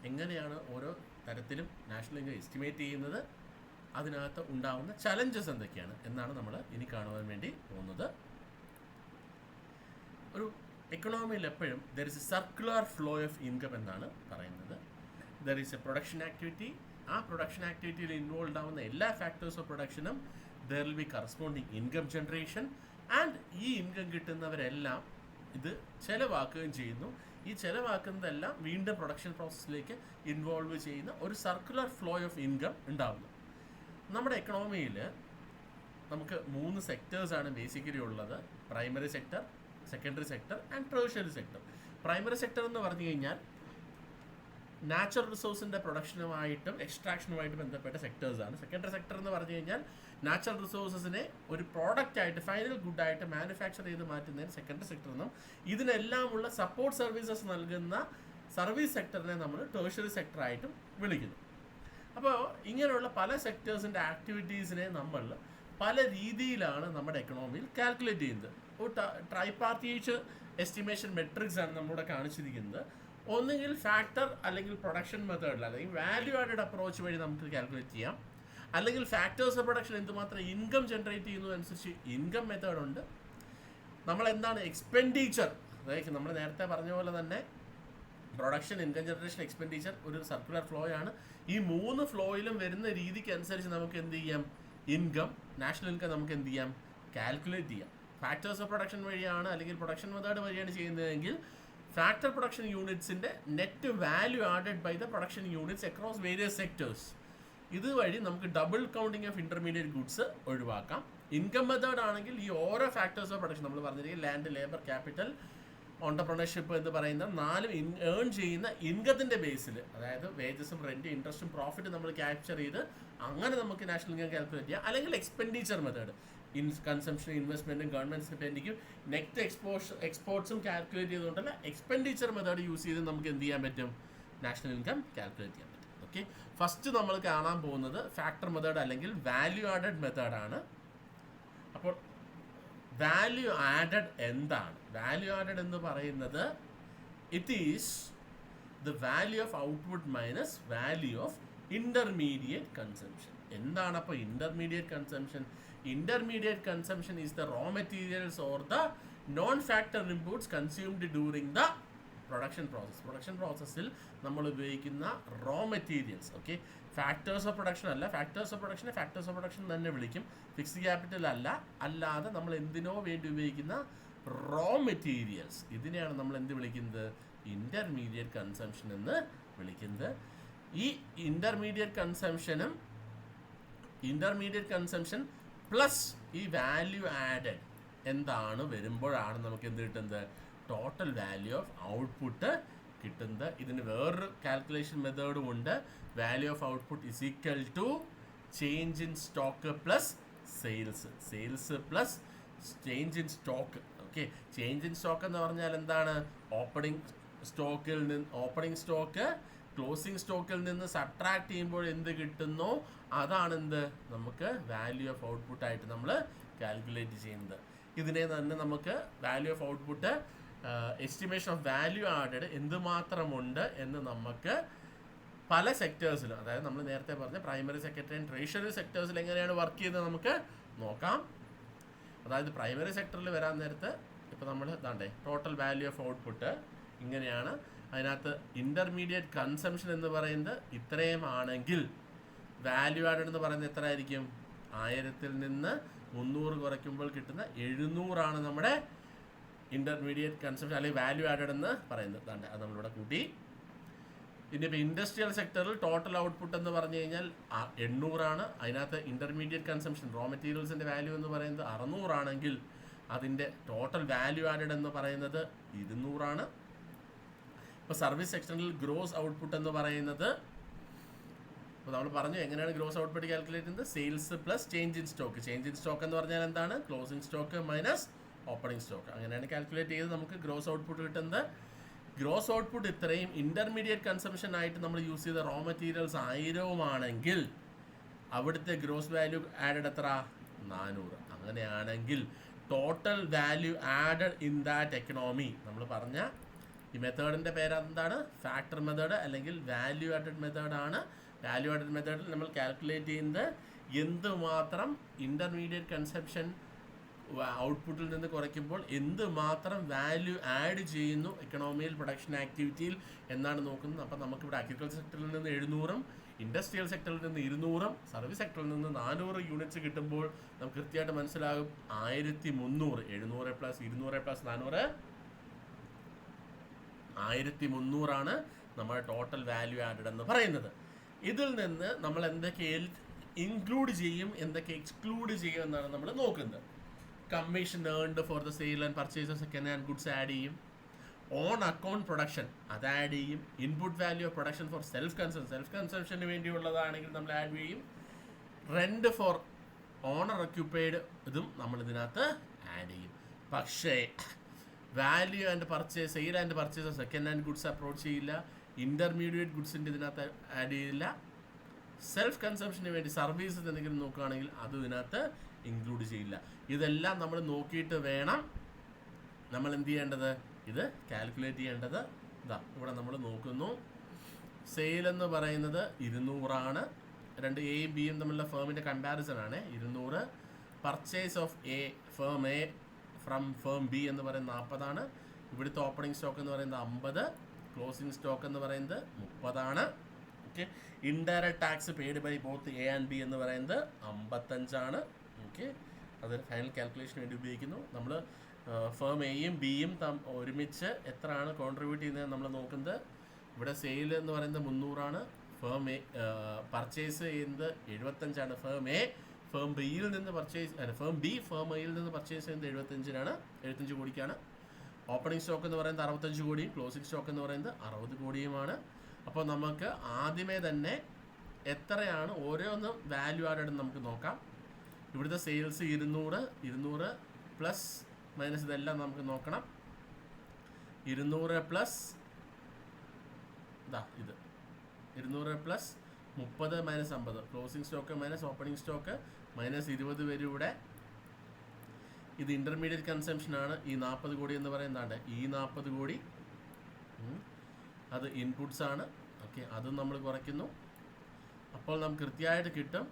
എങ്ങനെയാണ് ഓരോ തരത്തിലും നാഷണൽ ഇൻകം എസ്റ്റിമേറ്റ് ചെയ്യുന്നത്, അതിനകത്ത് ഉണ്ടാകുന്ന ചലഞ്ചസ് എന്തൊക്കെയാണ് എന്നാണ് നമ്മൾ ഇനി കാണുവാൻ വേണ്ടി പോകുന്നത്. ഒരു എക്കണോമിയിൽ എപ്പോഴും there is a circular flow of income എന്നാണ് പറയുന്നത്. There is a production activity. ആ പ്രൊഡക്ഷൻ ആക്ടിവിറ്റിയിൽ ഇൻവോൾവ് ആവുന്ന എല്ലാ ഫാക്ടേഴ്സ് ഓഫ് പ്രൊഡക്ഷനും there will be corresponding income generation, and ഈ ഇൻകം കിട്ടുന്നവരെല്ലാം ഇത് ചെലവാക്കുകയും ചെയ്യുന്നു. ഈ ചെലവാക്കുന്നതെല്ലാം വീണ്ടും പ്രൊഡക്ഷൻ പ്രോസസ്സിലേക്ക് ഇൻവോൾവ് ചെയ്യുന്ന ഒരു സർക്കുലർ ഫ്ലോ ഓഫ് ഇൻകം ഉണ്ടാകുന്നു. നമ്മുടെ എക്കണോമിയിൽ നമുക്ക് 3 സെക്ടേഴ്സാണ് ബേസിക്കലി ഉള്ളത്: primary sector, secondary sector and tertiary sector. Primary sector എന്ന് പറഞ്ഞു കഴിഞ്ഞാൽ നാച്ചുറൽ റിസോഴ്സിൻ്റെ പ്രൊഡക്ഷനുമായിട്ടും എക്സ്ട്രാക്ഷനുമായിട്ട് ബന്ധപ്പെട്ട സെക്ടേഴ്സാണ്. സെക്കൻഡറി സെക്ടർ എന്ന് പറഞ്ഞു കഴിഞ്ഞാൽ നാച്ചുറൽ റിസോഴ്സസിനെ ഒരു പ്രോഡക്റ്റായിട്ട്, ഫൈനൽ ഗുഡായിട്ട് മാനുഫാക്ചർ ചെയ്ത് മാറ്റുന്നതിന് സെക്കൻഡറി സെക്ടർ എന്നും, ഇതിനെല്ലാമുള്ള സപ്പോർട്ട് സർവീസസ് നൽകുന്ന സർവീസ് സെക്ടറിനെ നമ്മൾ ടെർഷ്യറി സെക്ടറായിട്ടും വിളിക്കുന്നു. അപ്പോൾ ഇങ്ങനെയുള്ള പല സെക്ടേഴ്സിൻ്റെ ആക്ടിവിറ്റീസിനെ നമ്മൾ പല രീതിയിലാണ് നമ്മുടെ എക്കണോമിയിൽ കാൽക്കുലേറ്റ് ചെയ്യുന്നത്. ഒരു ട്രൈപാർട്ടീറ്റ് എസ്റ്റിമേഷൻ മെട്രിക്സ് ആണ് നമ്മളിവിടെ കാണിച്ചിരിക്കുന്നത്. ഒന്നുകിൽ ഫാക്ടർ അല്ലെങ്കിൽ പ്രൊഡക്ഷൻ മെത്തേഡിൽ അല്ലെങ്കിൽ വാല്യൂ ആഡഡ് അപ്രോച്ച് വഴി നമുക്ക് കാൽക്കുലേറ്റ് ചെയ്യാം, അല്ലെങ്കിൽ ഫാക്ടേഴ്സ് ഓഫ് പ്രൊഡക്ഷൻ എന്തുമാത്രം ഇൻകം ജനറേറ്റ് ചെയ്യുന്നതനുസരിച്ച് ഇൻകം മെത്തേഡ് ഉണ്ട്. നമ്മൾ എന്താണ് എക്സ്പെൻഡിച്ചർ, അതായത് നമ്മൾ നേരത്തെ പറഞ്ഞ പോലെ തന്നെ പ്രൊഡക്ഷൻ, ഇൻകം ജനറേഷൻ, എക്സ്പെൻഡിച്ചർ ഒരു സർക്കുലർ ഫ്ലോ ആണ്. ഈ 3 ഫ്ലോയിലും വരുന്ന രീതിക്ക് അനുസരിച്ച് നമുക്ക് എന്ത് ചെയ്യാം, ഇൻകം, നാഷണൽ ഇൻകം നമുക്ക് എന്ത് ചെയ്യാം, കാൽക്കുലേറ്റ് ചെയ്യാം. ഫാക്ടേഴ്സ് ഓഫ് പ്രൊഡക്ഷൻ വഴിയാണ് അല്ലെങ്കിൽ പ്രൊഡക്ഷൻ മെത്തേഡ് വഴിയാണ് ചെയ്യുന്നതെങ്കിൽ ഫാക്ടർ പ്രൊഡക്ഷൻ യൂണിറ്റ്സിൻ്റെ net value added by the production units across various sectors. ഇതുവഴി നമുക്ക് double counting of intermediate goods ഒഴിവാക്കാം. ഇൻകം മെത്തേഡ് ആണെങ്കിൽ ഈ ഓരോ ഫാക്ടേഴ്സ് ഓഫ് പ്രൊഡക്ഷൻ നമ്മൾ പറഞ്ഞിരിക്കും, ലാൻഡ്, ലേബർ, ക്യാപിറ്റൽ, ഓണ്ടർപ്രണർഷിപ്പ് എന്ന് പറയുന്ന 4 ഏൺ ചെയ്യുന്ന ഇൻകത്തിൻ്റെ ബേസിൽ, അതായത് വേജസും റെൻറ്റ്, ഇൻട്രസ്റ്റും പ്രോഫിറ്റ് നമ്മൾ ക്യാപ്ചർ ചെയ്ത് അങ്ങനെ നമുക്ക് നാഷണൽ ഇൻകം കാൽക്കുലേറ്റ് ചെയ്യാം. അല്ലെങ്കിൽ എക്സ്പെൻഡിച്ചർ മെത്തേഡ്, കൺസംഷൻ, ഇൻവെസ്റ്റ്മെൻറ്റും ഗവൺമെൻറ് സ്പെൻഡിങ്ങും നെറ്റ് എക്സ്പോർട്സും കാൽക്കുലേറ്റ് ചെയ്തുകൊണ്ടല്ല എക്സ്പെൻഡിച്ചർ മെത്തേഡ് യൂസ് ചെയ്ത് നമുക്ക് എന്ത് ചെയ്യാൻ പറ്റും, നാഷണൽ ഇൻകം കാൽക്കുലേറ്റ് ചെയ്യാൻ പറ്റും. ഓക്കെ, ഫസ്റ്റ് നമ്മൾ കാണാൻ പോകുന്നത് ഫാക്ടർ മെത്തേഡ് അല്ലെങ്കിൽ വാല്യൂ ആഡഡ് മെത്തേഡാണ്. അപ്പോൾ വാല്യൂ ആഡഡ് എന്താണ്? വാല്യൂ ആഡഡ് എന്ന് പറയുന്നത് it is the value of output minus value of intermediate consumption. എന്താണ് അപ്പോൾ intermediate consumption? Intermediate consumption is the raw materials or the non factor inputs consumed during the production process. Production പ്രോസസ്സിൽ നമ്മൾ ഉപയോഗിക്കുന്ന raw materials. Okay, factors of production അല്ല, factors of പ്രൊഡക്ഷനെ factors of production തന്നെ വിളിക്കും. Fixed capital അല്ല, അല്ലാതെ നമ്മൾ എന്തിനോ വേണ്ടി ഉപയോഗിക്കുന്ന റോ മെറ്റീരിയൽസ്, ഇതിനെയാണ് നമ്മൾ എന്ത് വിളിക്കുന്നത്, ഇന്റർമീഡിയറ്റ് കൺസംഷൻ എന്ന് വിളിക്കുന്നത്. ഈ ഇന്റർമീഡിയറ്റ് കൺസംഷൻ പ്ലസ് ഈ വാല്യൂ ആഡഡ് എന്താണ് വരുമ്പോഴാണ് നമുക്ക് എന്ത് കിട്ടുന്നത്, ടോട്ടൽ വാല്യൂ ഓഫ് ഔട്ട്പുട്ട് കിട്ടുന്നത്. ഇതിന് വേറൊരു കാൽക്കുലേഷൻ മെത്തേഡും ഉണ്ട്. Value of output is equal to change in stock plus sales plus change in stock. Okay, change in stock എന്ന് പറഞ്ഞാൽ എന്താണ്, ഓപ്പണിംഗ് സ്റ്റോക്ക് ക്ലോസിംഗ് സ്റ്റോക്കിൽ നിന്ന് സബ്ട്രാക്ട് ചെയ്യുമ്പോൾ എന്ത് കിട്ടുന്നോ അതാണ് എന്ത്, നമുക്ക് വാല്യൂ ഓഫ് ഔട്ട്പുട്ട് ആയിട്ട് നമ്മൾ കാൽക്കുലേറ്റ് ചെയ്യുന്നത്. ഇതിനെ തന്നെ നമുക്ക് value of output, estimation of value added എന്തുമാത്രമുണ്ട് എന്ന് നമുക്ക് പല സെക്ടേഴ്സിലും, അതായത് നമ്മൾ നേരത്തെ പറഞ്ഞ പ്രൈമറി, സെക്കൻഡറി ആൻഡ് ട്രഷറി സെക്ടേഴ്സിൽ എങ്ങനെയാണ് വർക്ക് ചെയ്യുന്നത് നമുക്ക് നോക്കാം. അതായത് പ്രൈമറി സെക്ടറിൽ വരാൻ നേരത്ത് ഇപ്പോൾ നമ്മൾ ഇതാണ്ടേ ടോട്ടൽ വാല്യൂ ഓഫ് ഔട്ട്പുട്ട് ഇങ്ങനെയാണ്. അതിനകത്ത് ഇൻ്റർമീഡിയറ്റ് കൺസംഷൻ എന്ന് പറയുന്നത് ഇത്രയും ആണെങ്കിൽ വാല്യൂ ആഡഡ് എന്ന് പറയുന്നത് എത്ര ആയിരിക്കും, 1000-ൽ നിന്ന് 300 കുറയ്ക്കുമ്പോൾ കിട്ടുന്ന 700 നമ്മുടെ ഇൻ്റർമീഡിയറ്റ് കൺസംഷൻ അല്ലെങ്കിൽ വാല്യൂ ആഡഡ് എന്ന് പറയുന്നത്. അത് നമ്മളിവിടെ കൂട്ടി. ഇനിയിപ്പോൾ ഇൻഡസ്ട്രിയൽ സെക്ടറിൽ ടോട്ടൽ ഔട്ട്പുട്ട് എന്ന് പറഞ്ഞു കഴിഞ്ഞാൽ 800. അതിനകത്ത് ഇൻ്റർമീഡിയറ്റ് കൺസംഷൻ റോ മെറ്റീരിയൽസിൻ്റെ വാല്യൂ എന്ന് പറയുന്നത് 600 ആണെങ്കിൽ അതിൻ്റെ ടോട്ടൽ വാല്യൂ ആഡഡ് എന്ന് പറയുന്നത് 200. ഇപ്പോൾ സർവീസ് സെക്ഷനിൽ ഗ്രോസ് ഔട്ട്പുട്ട് എന്ന് പറയുന്നത്, അപ്പോൾ നമ്മൾ പറഞ്ഞു എങ്ങനെയാണ് ഗ്രോസ് ഔട്ട്പുട്ട് കാൽക്കുലേറ്റ് ചെയ്യുന്നത്, sales plus change in stock. Change in stock എന്ന് പറഞ്ഞാൽ എന്താണ്, closing stock minus opening stock. അങ്ങനെയാണ് കാൽക്കുലേറ്റ് ചെയ്ത് നമുക്ക് ഗ്രോസ് ഔട്ട്പുട്ട് കിട്ടുന്നത്. ഗ്രോസ് ഔട്ട്പുട്ട് ഇത്രയും ഇൻ്റർമീഡിയറ്റ് കൺസംഷൻ ആയിട്ട് നമ്മൾ യൂസ് ചെയ്ത റോ മെറ്റീരിയൽസ് 1000 അവിടുത്തെ ഗ്രോസ് വാല്യൂ ആഡഡ് എത്ര, 400. അങ്ങനെയാണെങ്കിൽ total value added in that economy, നമ്മൾ പറഞ്ഞ ഈ മെത്തേഡിൻ്റെ പേര് എന്താണ്, ഫാക്ടർ മെത്തേഡ് അല്ലെങ്കിൽ വാല്യൂ ആഡഡ് മെത്തേഡാണ്. വാല്യൂ ആഡഡ് മെത്തേഡിൽ നമ്മൾ കാൽക്കുലേറ്റ് ചെയ്യുന്നത് എന്തുമാത്രം ഇൻ്റർമീഡിയറ്റ് കൺസംഷൻ ഔട്ട്പുട്ടിൽ നിന്ന് കുറയ്ക്കുമ്പോൾ എന്തുമാത്രം വാല്യൂ ആഡ് ചെയ്യുന്നു എക്കണോമിയിൽ, പ്രൊഡക്ഷൻ ആക്ടിവിറ്റിയിൽ എന്നാണ് നോക്കുന്നത്. അപ്പോൾ നമുക്കിവിടെ അഗ്രികൾച്ചർ സെക്ടറിൽ നിന്ന് 700-ഉം ഇൻഡസ്ട്രിയൽ സെക്ടറിൽ നിന്ന് 200-ഉം സർവീസ് സെക്ടറിൽ നിന്ന് 400 യൂണിറ്റ്സ് കിട്ടുമ്പോൾ നമുക്ക് കൃത്യമായിട്ട് മനസ്സിലാകും 1300. 700 പ്ലസ് 200 പ്ലസ് 400 1300 നമ്മുടെ ടോട്ടൽ വാല്യൂ ആഡഡ് എന്ന് പറയുന്നത്. ഇതിൽ നിന്ന് നമ്മൾ എന്തൊക്കെ ഇൻക്ലൂഡ് ചെയ്യും, എന്തൊക്കെ എക്സ്ക്ലൂഡ് ചെയ്യും എന്നാണ് നമ്മൾ നോക്കുന്നത്. Commission earned for the sale and purchase of second hand goods add ചെയ്യും. ഓൺ അക്കൗണ്ട് പ്രൊഡക്ഷൻ അത് ആഡ് ചെയ്യും. Input value of production for self കൺസംഷന് വേണ്ടിയുള്ളതാണെങ്കിൽ നമ്മൾ ആഡ് ചെയ്യും. റെൻറ്റ് ഫോർ ഓണർ ഒക്യുപ്പൈഡ് ഇതും നമ്മൾ ഇതിനകത്ത് ആഡ് ചെയ്യും. പക്ഷേ value and purchase, sale and purchase of second hand goods approach ചെയ്യില്ല. ഇൻ്റർമീഡിയറ്റ് ഗുഡ്സിൻ്റെ ഇതിനകത്ത് ആഡ് ചെയ്യില്ല. സെൽഫ് കൺസംഷന് വേണ്ടി സർവീസ് എന്തെങ്കിലും നോക്കുകയാണെങ്കിൽ അത് ഇതിനകത്ത് ഇൻക്ലൂഡ് ചെയ്യില്ല. ഇതെല്ലാം നമ്മൾ നോക്കിയിട്ട് വേണം നമ്മൾ എന്ത് ചെയ്യേണ്ടത്, ഇത് കാൽക്കുലേറ്റ് ചെയ്യേണ്ടത്. ഇതാ ഇവിടെ നമ്മൾ നോക്കുന്നു. സെയിൽ എന്ന് പറയുന്നത് 200 രണ്ട് എയും ബിയും തമ്മിലുള്ള ഫേമിൻ്റെ കമ്പാരിസൺ ആണ് 200. Purchase of firm A from firm B എന്ന് പറയുന്നത് 40. ഇവിടുത്തെ ഓപ്പണിംഗ് സ്റ്റോക്ക് എന്ന് പറയുന്നത് 50. ക്ലോസിംഗ് സ്റ്റോക്ക് എന്ന് പറയുന്നത് 30. Okay. Indirect tax paid by both A and B എന്ന് പറയുന്നത് 55. ഓക്കെ. അത് ഫൈനൽ കാൽക്കുലേഷന് വേണ്ടി ഉപയോഗിക്കുന്നു. നമ്മൾ ഫേം എയും ബിയും ഒരുമിച്ച് എത്രയാണ് കോൺട്രിബ്യൂട്ട് ചെയ്യുന്നത് നമ്മൾ നോക്കുന്നത്. ഇവിടെ സെയിൽ എന്ന് പറയുന്നത് 300. ഫേം എ പർച്ചേസ് ചെയ്യുന്നത് 75. ഫേം എ ഫേം ബിയിൽ നിന്ന് ഫേം ബി ഫേം എയിൽ നിന്ന് പർച്ചേസ് ചെയ്യുന്നത് 75 കോടിക്കാണ്. ഓപ്പണിംഗ് സ്റ്റോക്ക് എന്ന് പറയുന്നത് 65 കോടിയും ക്ലോസിംഗ് സ്റ്റോക്ക് എന്ന് പറയുന്നത് 60 കോടിയുമാണ്. അപ്പോൾ നമുക്ക് ആദ്യമേ തന്നെ എത്രയാണ് ഓരോന്നും വാല്യൂ ആഡഡ് നമുക്ക് നോക്കാം. ഇവിടുത്തെ സെയിൽസ് 200 പ്ലസ് മൈനസ് ഇതെല്ലാം നമുക്ക് നോക്കണം. 200 പ്ലസ് ഇത് 200 plus 30 minus 50 closing stock minus opening stock minus 20 വരും ഇവിടെ. ഇത് ഇൻ്റർമീഡിയറ്റ് കൺസംഷനാണ്. ഈ 40 കോടി എന്ന് പറയുന്നതാണ്. ഈ 40 കോടി അത് ഇൻപുട്സ് ആണ്. ഓക്കെ, അതും നമ്മൾ കുറയ്ക്കുന്നു. അപ്പോൾ നമുക്ക് കൃത്യമായിട്ട് കിട്ടും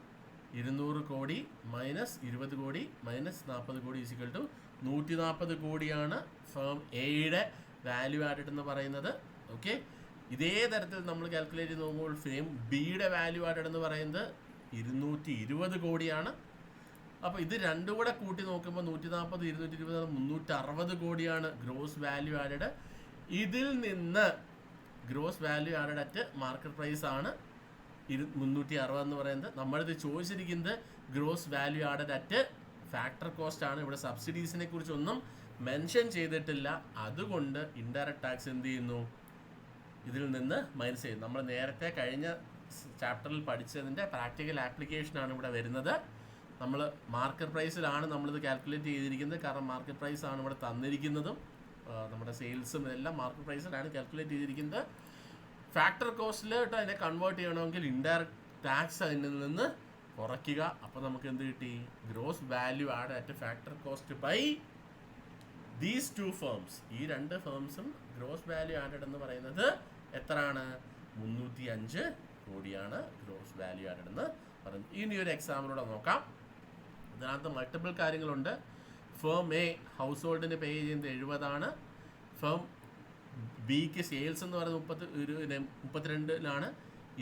200 കോടി മൈനസ് 20 കോടി മൈനസ് 40 കോടി ഈസിക്കൽ ടു 140 കോടിയാണ് ഫേം എയുടെ വാല്യൂ ആഡഡ് എന്ന് പറയുന്നത്. ഓക്കെ. ഇതേ തരത്തിൽ നമ്മൾ കാൽക്കുലേറ്റ് ചെയ്ത് നോക്കുമ്പോൾ ഫേം ബിയുടെ വാല്യൂ ആഡഡ് എന്ന് പറയുന്നത് 220 കോടിയാണ്. അപ്പോൾ ഇത് രണ്ടും കൂടെ കൂട്ടി നോക്കുമ്പോൾ 140 220 360 കോടിയാണ് ഗ്രോസ് വാല്യൂ ആഡഡ്. ഇതിൽ നിന്ന് gross value added at market price ആണ് 360 എന്ന് പറയുന്നത്. നമ്മളിത് ചോദിച്ചിരിക്കുന്നത് gross value added at factor cost ആണ്. ഇവിടെ സബ്സിഡീസിനെ കുറിച്ചൊന്നും മെൻഷൻ ചെയ്തിട്ടില്ല. അതുകൊണ്ട് ഇൻഡയറക്റ്റ് ടാക്സ് എന്ത് ചെയ്യുന്നു, ഇതിൽ നിന്ന് മൈനസ് ചെയ്യും. നമ്മൾ നേരത്തെ കഴിഞ്ഞ ചാപ്റ്ററിൽ പഠിച്ചതിൻ്റെ പ്രാക്ടിക്കൽ ആപ്ലിക്കേഷനാണ് ഇവിടെ വരുന്നത്. നമ്മൾ മാർക്കറ്റ് പ്രൈസിലാണ് നമ്മളിത് കാൽക്കുലേറ്റ് ചെയ്തിരിക്കുന്നത്. കാരണം മാർക്കറ്റ് പ്രൈസാണ് ഇവിടെ തന്നിരിക്കുന്നതും നമ്മുടെ സെയിൽസും ഇതെല്ലാം മാർക്കറ്റ് പ്രൈസിലാണ് കാൽക്കുലേറ്റ് ചെയ്തിരിക്കുന്നത്. ഫാക്ടർ കോസ്റ്റിലോട്ട് അതിനെ കൺവേർട്ട് ചെയ്യണമെങ്കിൽ ഇൻഡയറക്റ്റ് ടാക്സ് അതിൽ നിന്ന് കുറയ്ക്കുക. അപ്പോൾ നമുക്ക് എന്ത് കിട്ടി, gross value add at factor cost by these two firms. ഈ രണ്ട് ഫേംസും ഗ്രോസ് വാല്യൂ ആഡഡ് എന്ന് പറയുന്നത് എത്രയാണ്, 305 കോടിയാണ് ഗ്രോസ് വാല്യൂ ആഡഡ് എന്ന് പറയുന്നത്. ഇനി ഒരു എക്സാമ്പിളൂടെ നോക്കാം. ഇതിനകത്ത് മൾട്ടിപ്പിൾ കാര്യങ്ങളുണ്ട്. ഫേം എ ഹൗസ് ഹോൾഡിന് പേ ചെയ്യുന്നത് 70. ഫേം ബിക്ക് സെയിൽസ് എന്ന് പറയുന്നത് 32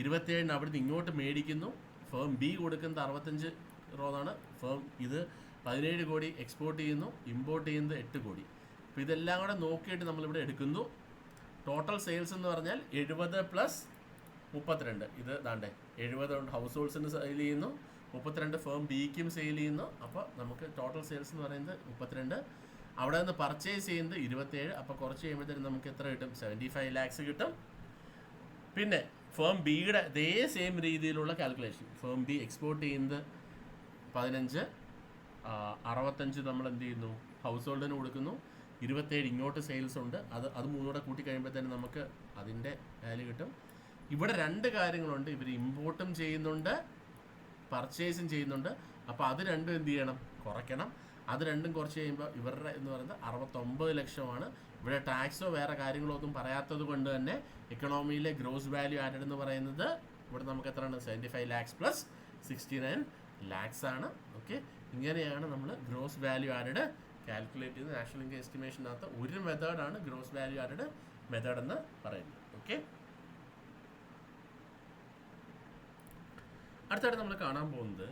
27 അവിടുന്ന് ഇങ്ങോട്ട് മേടിക്കുന്നു. ഫേം ബി കൊടുക്കുന്നത് 65 ഫേം ഇത് 17 കോടി എക്സ്പോർട്ട് ചെയ്യുന്നു, ഇമ്പോർട്ട് ചെയ്യുന്നത് 8 കോടി. അപ്പോൾ ഇതെല്ലാം കൂടെ നോക്കിയിട്ട് നമ്മളിവിടെ എടുക്കുന്നു. ടോട്ടൽ സെയിൽസ് എന്ന് പറഞ്ഞാൽ 70 പ്ലസ് 32. ഇത് ദാണ്ടേ 70 ഹൗസ് ഹോൾഡ്സിന് സെയിൽ ചെയ്യുന്നു, 32 ഫേം ബിക്കും സെയിൽ ചെയ്യുന്നു. അപ്പോൾ നമുക്ക് ടോട്ടൽ സെയിൽസ് എന്ന് പറയുന്നത് 32. അവിടെ നിന്ന് പർച്ചേസ് ചെയ്യുന്നത് 27. അപ്പോൾ കുറച്ച് കഴിയുമ്പോഴത്തേനും നമുക്ക് എത്ര കിട്ടും, 75 lakhs കിട്ടും. പിന്നെ ഫേം ബിയുടെ അതേ സെയിം രീതിയിലുള്ള കാൽക്കുലേഷൻ. ഫേം ബി എക്സ്പോർട്ട് ചെയ്യുന്നത് 15, 65 നമ്മൾ എന്ത് ചെയ്യുന്നു, ഹൗസ് ഹോൾഡിന് കൊടുക്കുന്നു, 27 ഇങ്ങോട്ട് സെയിൽസ് ഉണ്ട്. അത് മൂന്നൂടെ കൂട്ടി കഴിയുമ്പോഴത്തേനും നമുക്ക് അതിൻ്റെ വാല്യൂ കിട്ടും. ഇവിടെ രണ്ട് കാര്യങ്ങളുണ്ട്. ഇവർ ഇമ്പോർട്ടും ചെയ്യുന്നുണ്ട്, പർച്ചേസും ചെയ്യുന്നുണ്ട്. അപ്പോൾ അത് രണ്ടും എന്ത് ചെയ്യണം, കുറയ്ക്കണം. അത് രണ്ടും കുറച്ച് കഴിയുമ്പോൾ ഇവരുടെ എന്ന് പറയുന്നത് 69 ലക്ഷമാണ്. ഇവിടെ ടാക്സോ വേറെ കാര്യങ്ങളോ ഒന്നും പറയാത്തത് കൊണ്ട് തന്നെ എക്കണോമിയിലെ ഗ്രോസ് വാല്യൂ ആഡഡ് എന്ന് പറയുന്നത് ഇവിടെ നമുക്ക് എത്രയാണ്, 75 lakhs പ്ലസ് 69 lakhs ആണ്. ഓക്കെ, ഇങ്ങനെയാണ് നമ്മൾ ഗ്രോസ് വാല്യൂ ആഡഡ് കാൽക്കുലേറ്റ് ചെയ്ത് നാഷണൽ ഇൻകം എസ്റ്റിമേഷനകത്ത് ഒരു മെത്തേഡാണ് ഗ്രോസ് വാല്യൂ ആഡഡ് മെത്തേഡ് എന്ന് പറയുന്നത്. ഓക്കെ, അടുത്തായിട്ട് നമ്മൾ കാണാൻ പോകുന്നത്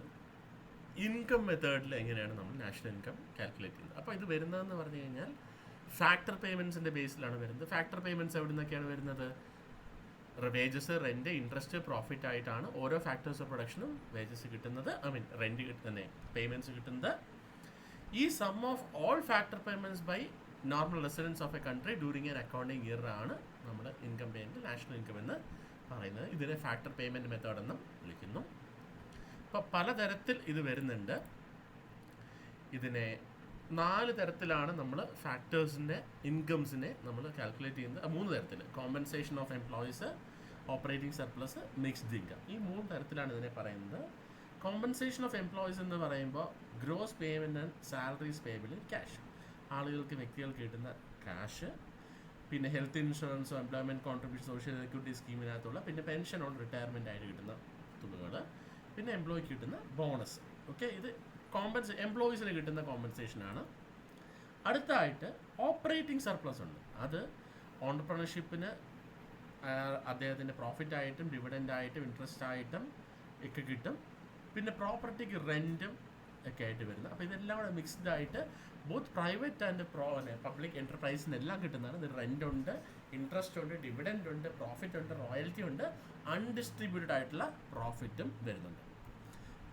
ഇൻകം മെത്തേഡിൽ എങ്ങനെയാണ് നമ്മൾ നാഷണൽ ഇൻകം കാൽക്കുലേറ്റ് ചെയ്യുന്നത്. അപ്പോൾ ഇത് വരുന്നതെന്ന് പറഞ്ഞു കഴിഞ്ഞാൽ ഫാക്ടർ പേയ്മെൻറ്റ്സിൻ്റെ ബേസിലാണ് വരുന്നത്. ഫാക്ടർ പേയ്മെൻറ്റ്സ് എവിടെ നിന്നൊക്കെയാണ് വരുന്നത്, വേജസ്, റെൻറ്റ്, ഇൻട്രസ്റ്റ്, പ്രോഫിറ്റ് ആയിട്ടാണ് ഓരോ ഫാക്ടേഴ്സ് ഓഫ് പ്രൊഡക്ഷനും വേജസ് കിട്ടുന്നത്, റെൻറ്റ് കിട്ടുന്നത്, പേയ്മെൻറ്റ്സ് കിട്ടുന്നത്. ഈ sum of all factor payments by normal residents of a country during an accounting year ആണ് നമ്മൾ ഇൻകം പേയ്മെൻറ്റ്, നാഷണൽ ഇൻകം എന്ന് പറയുന്നത്. ഇതിനെ ഫാക്ടർ പേയ്മെൻറ്റ് മെത്തേഡ് എന്നും വിളിക്കുന്നു. അപ്പോൾ പലതരത്തിൽ ഇത് വരുന്നുണ്ട്. ഇതിനെ 4 തരത്തിലാണ് നമ്മൾ ഫാക്ടേഴ്സിൻ്റെ ഇൻകംസിനെ നമ്മൾ കാൽക്കുലേറ്റ് ചെയ്യുന്നത്. 3 തരത്തിൽ: compensation of employees, operating surplus, mixed income. ഈ 3 തരത്തിലാണ് ഇതിനെ പറയുന്നത്. കോമ്പൻസേഷൻ ഓഫ് എംപ്ലോയീസ് എന്ന് പറയുമ്പോൾ gross payment and salaries payable in cash, ആളുകൾക്ക് വ്യക്തികൾക്ക് കിട്ടുന്ന ക്യാഷ്. പിന്നെ ഹെൽത്ത് ഇൻഷുറൻസും എംപ്ലോയ്മെൻറ്റ് കോൺട്രിബ്യൂഷൻ സോഷ്യൽ സെക്യൂരിറ്റി സ്കീമിനകത്തുള്ള പിന്നെ പെൻഷൻ ഓൺ റിട്ടയർമെൻ്റ് ആയിട്ട് കിട്ടുന്ന തുകകൾ, പിന്നെ എംപ്ലോയിക്ക് കിട്ടുന്ന ബോണസ്. ഓക്കെ, ഇത് എംപ്ലോയീസിന് കിട്ടുന്ന കോമ്പൻസേഷനാണ്. അടുത്തായിട്ട് ഓപ്പറേറ്റിംഗ് സർപ്ലസ് ഉണ്ട്. അത് ഓൺടർപ്രണർഷിപ്പിന് അദ്ദേഹത്തിൻ്റെ പ്രോഫിറ്റായിട്ടും ഡിവിഡൻ്റായിട്ടും ഇൻട്രസ്റ്റ് ആയിട്ടും ഒക്കെ കിട്ടും. പിന്നെ പ്രോപ്പർട്ടിക്ക് റെൻറ്റും ഒക്കെ ആയിട്ട് വരുന്നത്. അപ്പോൾ ഇതെല്ലാം കൂടെ മിക്സ്ഡ് ആയിട്ട് ബോത്ത് പ്രൈവറ്റ് ആൻഡ് പബ്ലിക് എൻ്റർപ്രൈസിനെല്ലാം കിട്ടുന്നതാണ്. ഇത് റെൻ്റ് ഉണ്ട്, ഇൻട്രസ്റ്റ് ഉണ്ട്, ഡിവിഡൻഡ് ഉണ്ട്, പ്രോഫിറ്റ് ഉണ്ട്, റോയൽറ്റി ഉണ്ട്, അൺഡിസ്ട്രിബ്യൂട്ടഡ് ആയിട്ടുള്ള പ്രോഫിറ്റും വരുന്നുണ്ട്.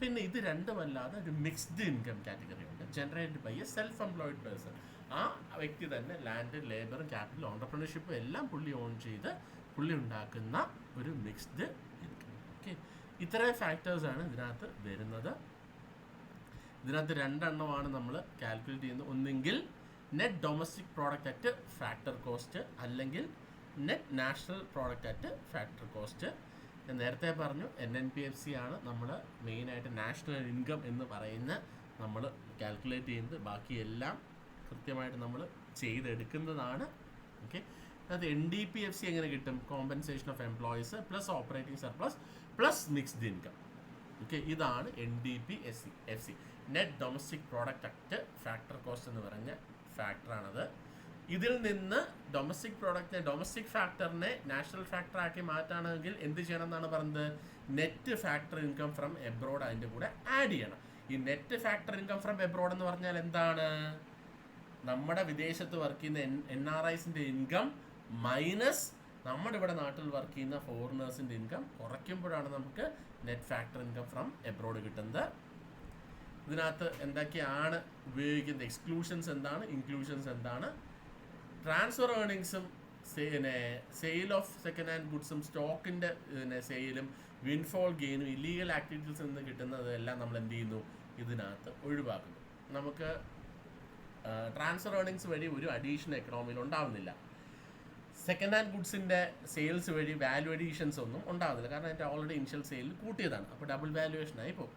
പിന്നെ ഇത് രണ്ടുമല്ലാതെ ഒരു മിക്സ്ഡ് ഇൻകം കാറ്റഗറി ഉണ്ട്, generated by a self employed person. ആ വ്യക്തി തന്നെ ലാൻഡ്, ലേബറും ക്യാപിറ്റൽ, ഓൺടർപ്രണർഷിപ്പും എല്ലാം പുള്ളി ഓൺ ചെയ്ത് പുള്ളി ഉണ്ടാക്കുന്ന ഒരു മിക്സ്ഡ് ഇൻകം. ഓക്കെ, ഇത്രയും ഫാക്ടേഴ്സാണ് ഇതിനകത്ത് വരുന്നത്. ഇതിനകത്ത് രണ്ടെണ്ണമാണ് നമ്മൾ കാൽക്കുലേറ്റ് ചെയ്യുന്നത്. ഒന്നെങ്കിൽ net domestic product at factor cost, അല്ലെങ്കിൽ net national product at factor cost. ഞാൻ നേരത്തെ പറഞ്ഞു NNPFC ആണ് നമ്മൾ മെയിനായിട്ട് നാഷണൽ ഇൻകം എന്ന് പറയുന്ന നമ്മൾ കാൽക്കുലേറ്റ് ചെയ്യുന്നത്. ബാക്കിയെല്ലാം കൃത്യമായിട്ട് നമ്മൾ ചെയ്തെടുക്കുന്നതാണ്. ഓക്കെ, അത് NDPFC എങ്ങനെ കിട്ടും? Compensation of employees plus operating surplus plus mixed income. Okay, ഇതാണ് NDPFC, net domestic product at factor cost എന്ന് പറഞ്ഞ ഫാക്ടറാണത്. ഇതിൽ നിന്ന് ഡൊമസ്റ്റിക് ഫാക്ടറിനെ നാഷണൽ ഫാക്ടർ ആക്കി മാറ്റാണെങ്കിൽ എന്ത് ചെയ്യണം എന്നാണ് പറയുന്നത്? Net factor income from abroad അതിൻ്റെ കൂടെ ആഡ് ചെയ്യണം. ഈ net factor income from abroad എന്ന് പറഞ്ഞാൽ എന്താണ്? നമ്മുടെ വിദേശത്ത് വർക്ക് ചെയ്യുന്ന NRIസിൻ്റെ ഇൻകം മൈനസ് നമ്മുടെ ഇവിടെ നാട്ടിൽ വർക്ക് ചെയ്യുന്ന ഫോറിനേഴ്സിൻ്റെ ഇൻകം കുറയ്ക്കുമ്പോഴാണ് നമുക്ക് net factor income from abroad കിട്ടുന്നത്. ഇതിനകത്ത് എന്തൊക്കെയാണ് ഉപയോഗിക്കുന്നത്? എക്സ്ക്ലൂഷൻസ് എന്താണ്, ഇൻക്ലൂഷൻസ് എന്താണ്? ട്രാൻസ്ഫർ ഏർണിങ്സും സെയിൽ ഓഫ് സെക്കൻഡ് ഹാൻഡ് ഗുഡ്സും സ്റ്റോക്കിൻ്റെ സെയിലും വിൻഫോൾ ഗെയിനും ഇല്ലീഗൽ ആക്ടിവിറ്റീസിൽ നിന്ന് കിട്ടുന്നതെല്ലാം നമ്മൾ എന്ത് ചെയ്യുന്നു? ഇതിനകത്ത് ഒഴിവാക്കുന്നു. നമുക്ക് ട്രാൻസ്ഫർ ഏർണിങ്സ് വഴി ഒരു അഡീഷൻ എക്കണോമിയിൽ ഉണ്ടാവുന്നില്ല. സെക്കൻഡ് ഹാൻഡ് ഗുഡ്സിൻ്റെ സെയിൽസ് വഴി വാല്യൂ അഡീഷൻസ് ഒന്നും ഉണ്ടാകുന്നില്ല, കാരണം അതിൻ്റെ ഓൾറെഡി ഇനിഷ്യൽ സെയിൽ കൂട്ടിയതാണ്. അപ്പോൾ ഡബിൾ വാല്യുവേഷനായി പോകും.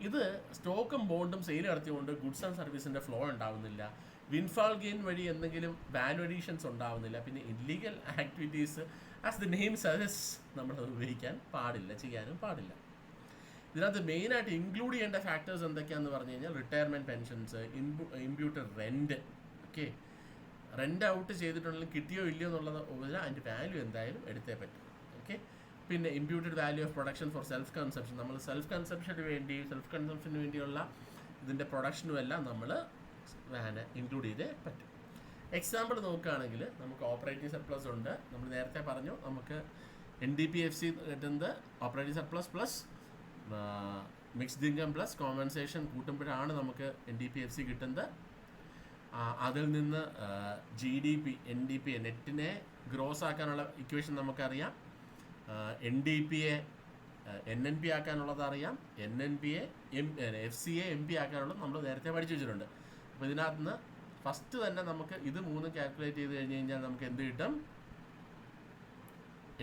ഇത് സ്റ്റോക്കും ബോണ്ടും സെയിൽ നടത്തിയുകൊണ്ട് ഗുഡ്സ് ആൻഡ് സർവീസിൻ്റെ ഫ്ലോ ഉണ്ടാവുന്നില്ല. വിൻഫാൾ ഗെയിൻ വഴി എന്തെങ്കിലും വാല്യൂ അഡീഷൻസ് ഉണ്ടാവുന്നില്ല. പിന്നെ illegal activities as the name suggest നമ്മളത് ഉപയോഗിക്കാൻ പാടില്ല, ചെയ്യാനും പാടില്ല. ഇതിനകത്ത് മെയിനായിട്ട് ഇൻക്ലൂഡ് ചെയ്യേണ്ട ഫാക്ടേഴ്സ് എന്തൊക്കെയാണെന്ന് പറഞ്ഞു കഴിഞ്ഞാൽ retirement pensions, imputed rent. Okay, rent out ചെയ്തിട്ടുണ്ടെങ്കിൽ കിട്ടിയോ ഇല്ലയോ എന്നുള്ളത് അതിൻ്റെ വാല്യൂ എന്തായാലും എടുത്തേ പറ്റും. ഓക്കെ, പിന്നെ imputed value of production for self consumption. നമ്മൾ സെൽഫ് കൺസംപ്ഷന് വേണ്ടിയുള്ള ഇതിൻ്റെ പ്രൊഡക്ഷനും എല്ലാം നമ്മൾ ഇൻക്ലൂഡ് ചെയ്തേ പറ്റും. എക്സാമ്പിൾ നോക്കുകയാണെങ്കിൽ നമുക്ക് ഓപ്പറേറ്റിംഗ് സർപ്ലസ് ഉണ്ട്. നമ്മൾ നേരത്തെ പറഞ്ഞു നമുക്ക് NDPFC കിട്ടുന്നത് operating surplus plus mixed income plus compensation കൂട്ടുമ്പോഴാണ് നമുക്ക് NDPFC കിട്ടുന്നത്. അതിൽ നിന്ന് GDP, NDP നെറ്റിനെ ഗ്രോസ് ആക്കാനുള്ള ഇക്വേഷൻ നമുക്കറിയാം. NDPയെ NNP ആക്കാനുള്ളത് അറിയാം. NNPയെ FCയെ MP ആക്കാനുള്ളത് നമ്മൾ നേരത്തെ പഠിച്ചു വെച്ചിട്ടുണ്ട്. അപ്പോൾ ഇതിനകത്ത് നിന്ന് ഫസ്റ്റ് തന്നെ നമുക്ക് ഇത് മൂന്നും കാൽക്കുലേറ്റ് ചെയ്ത് കഴിഞ്ഞ് കഴിഞ്ഞാൽ നമുക്ക് എന്ത് കിട്ടും?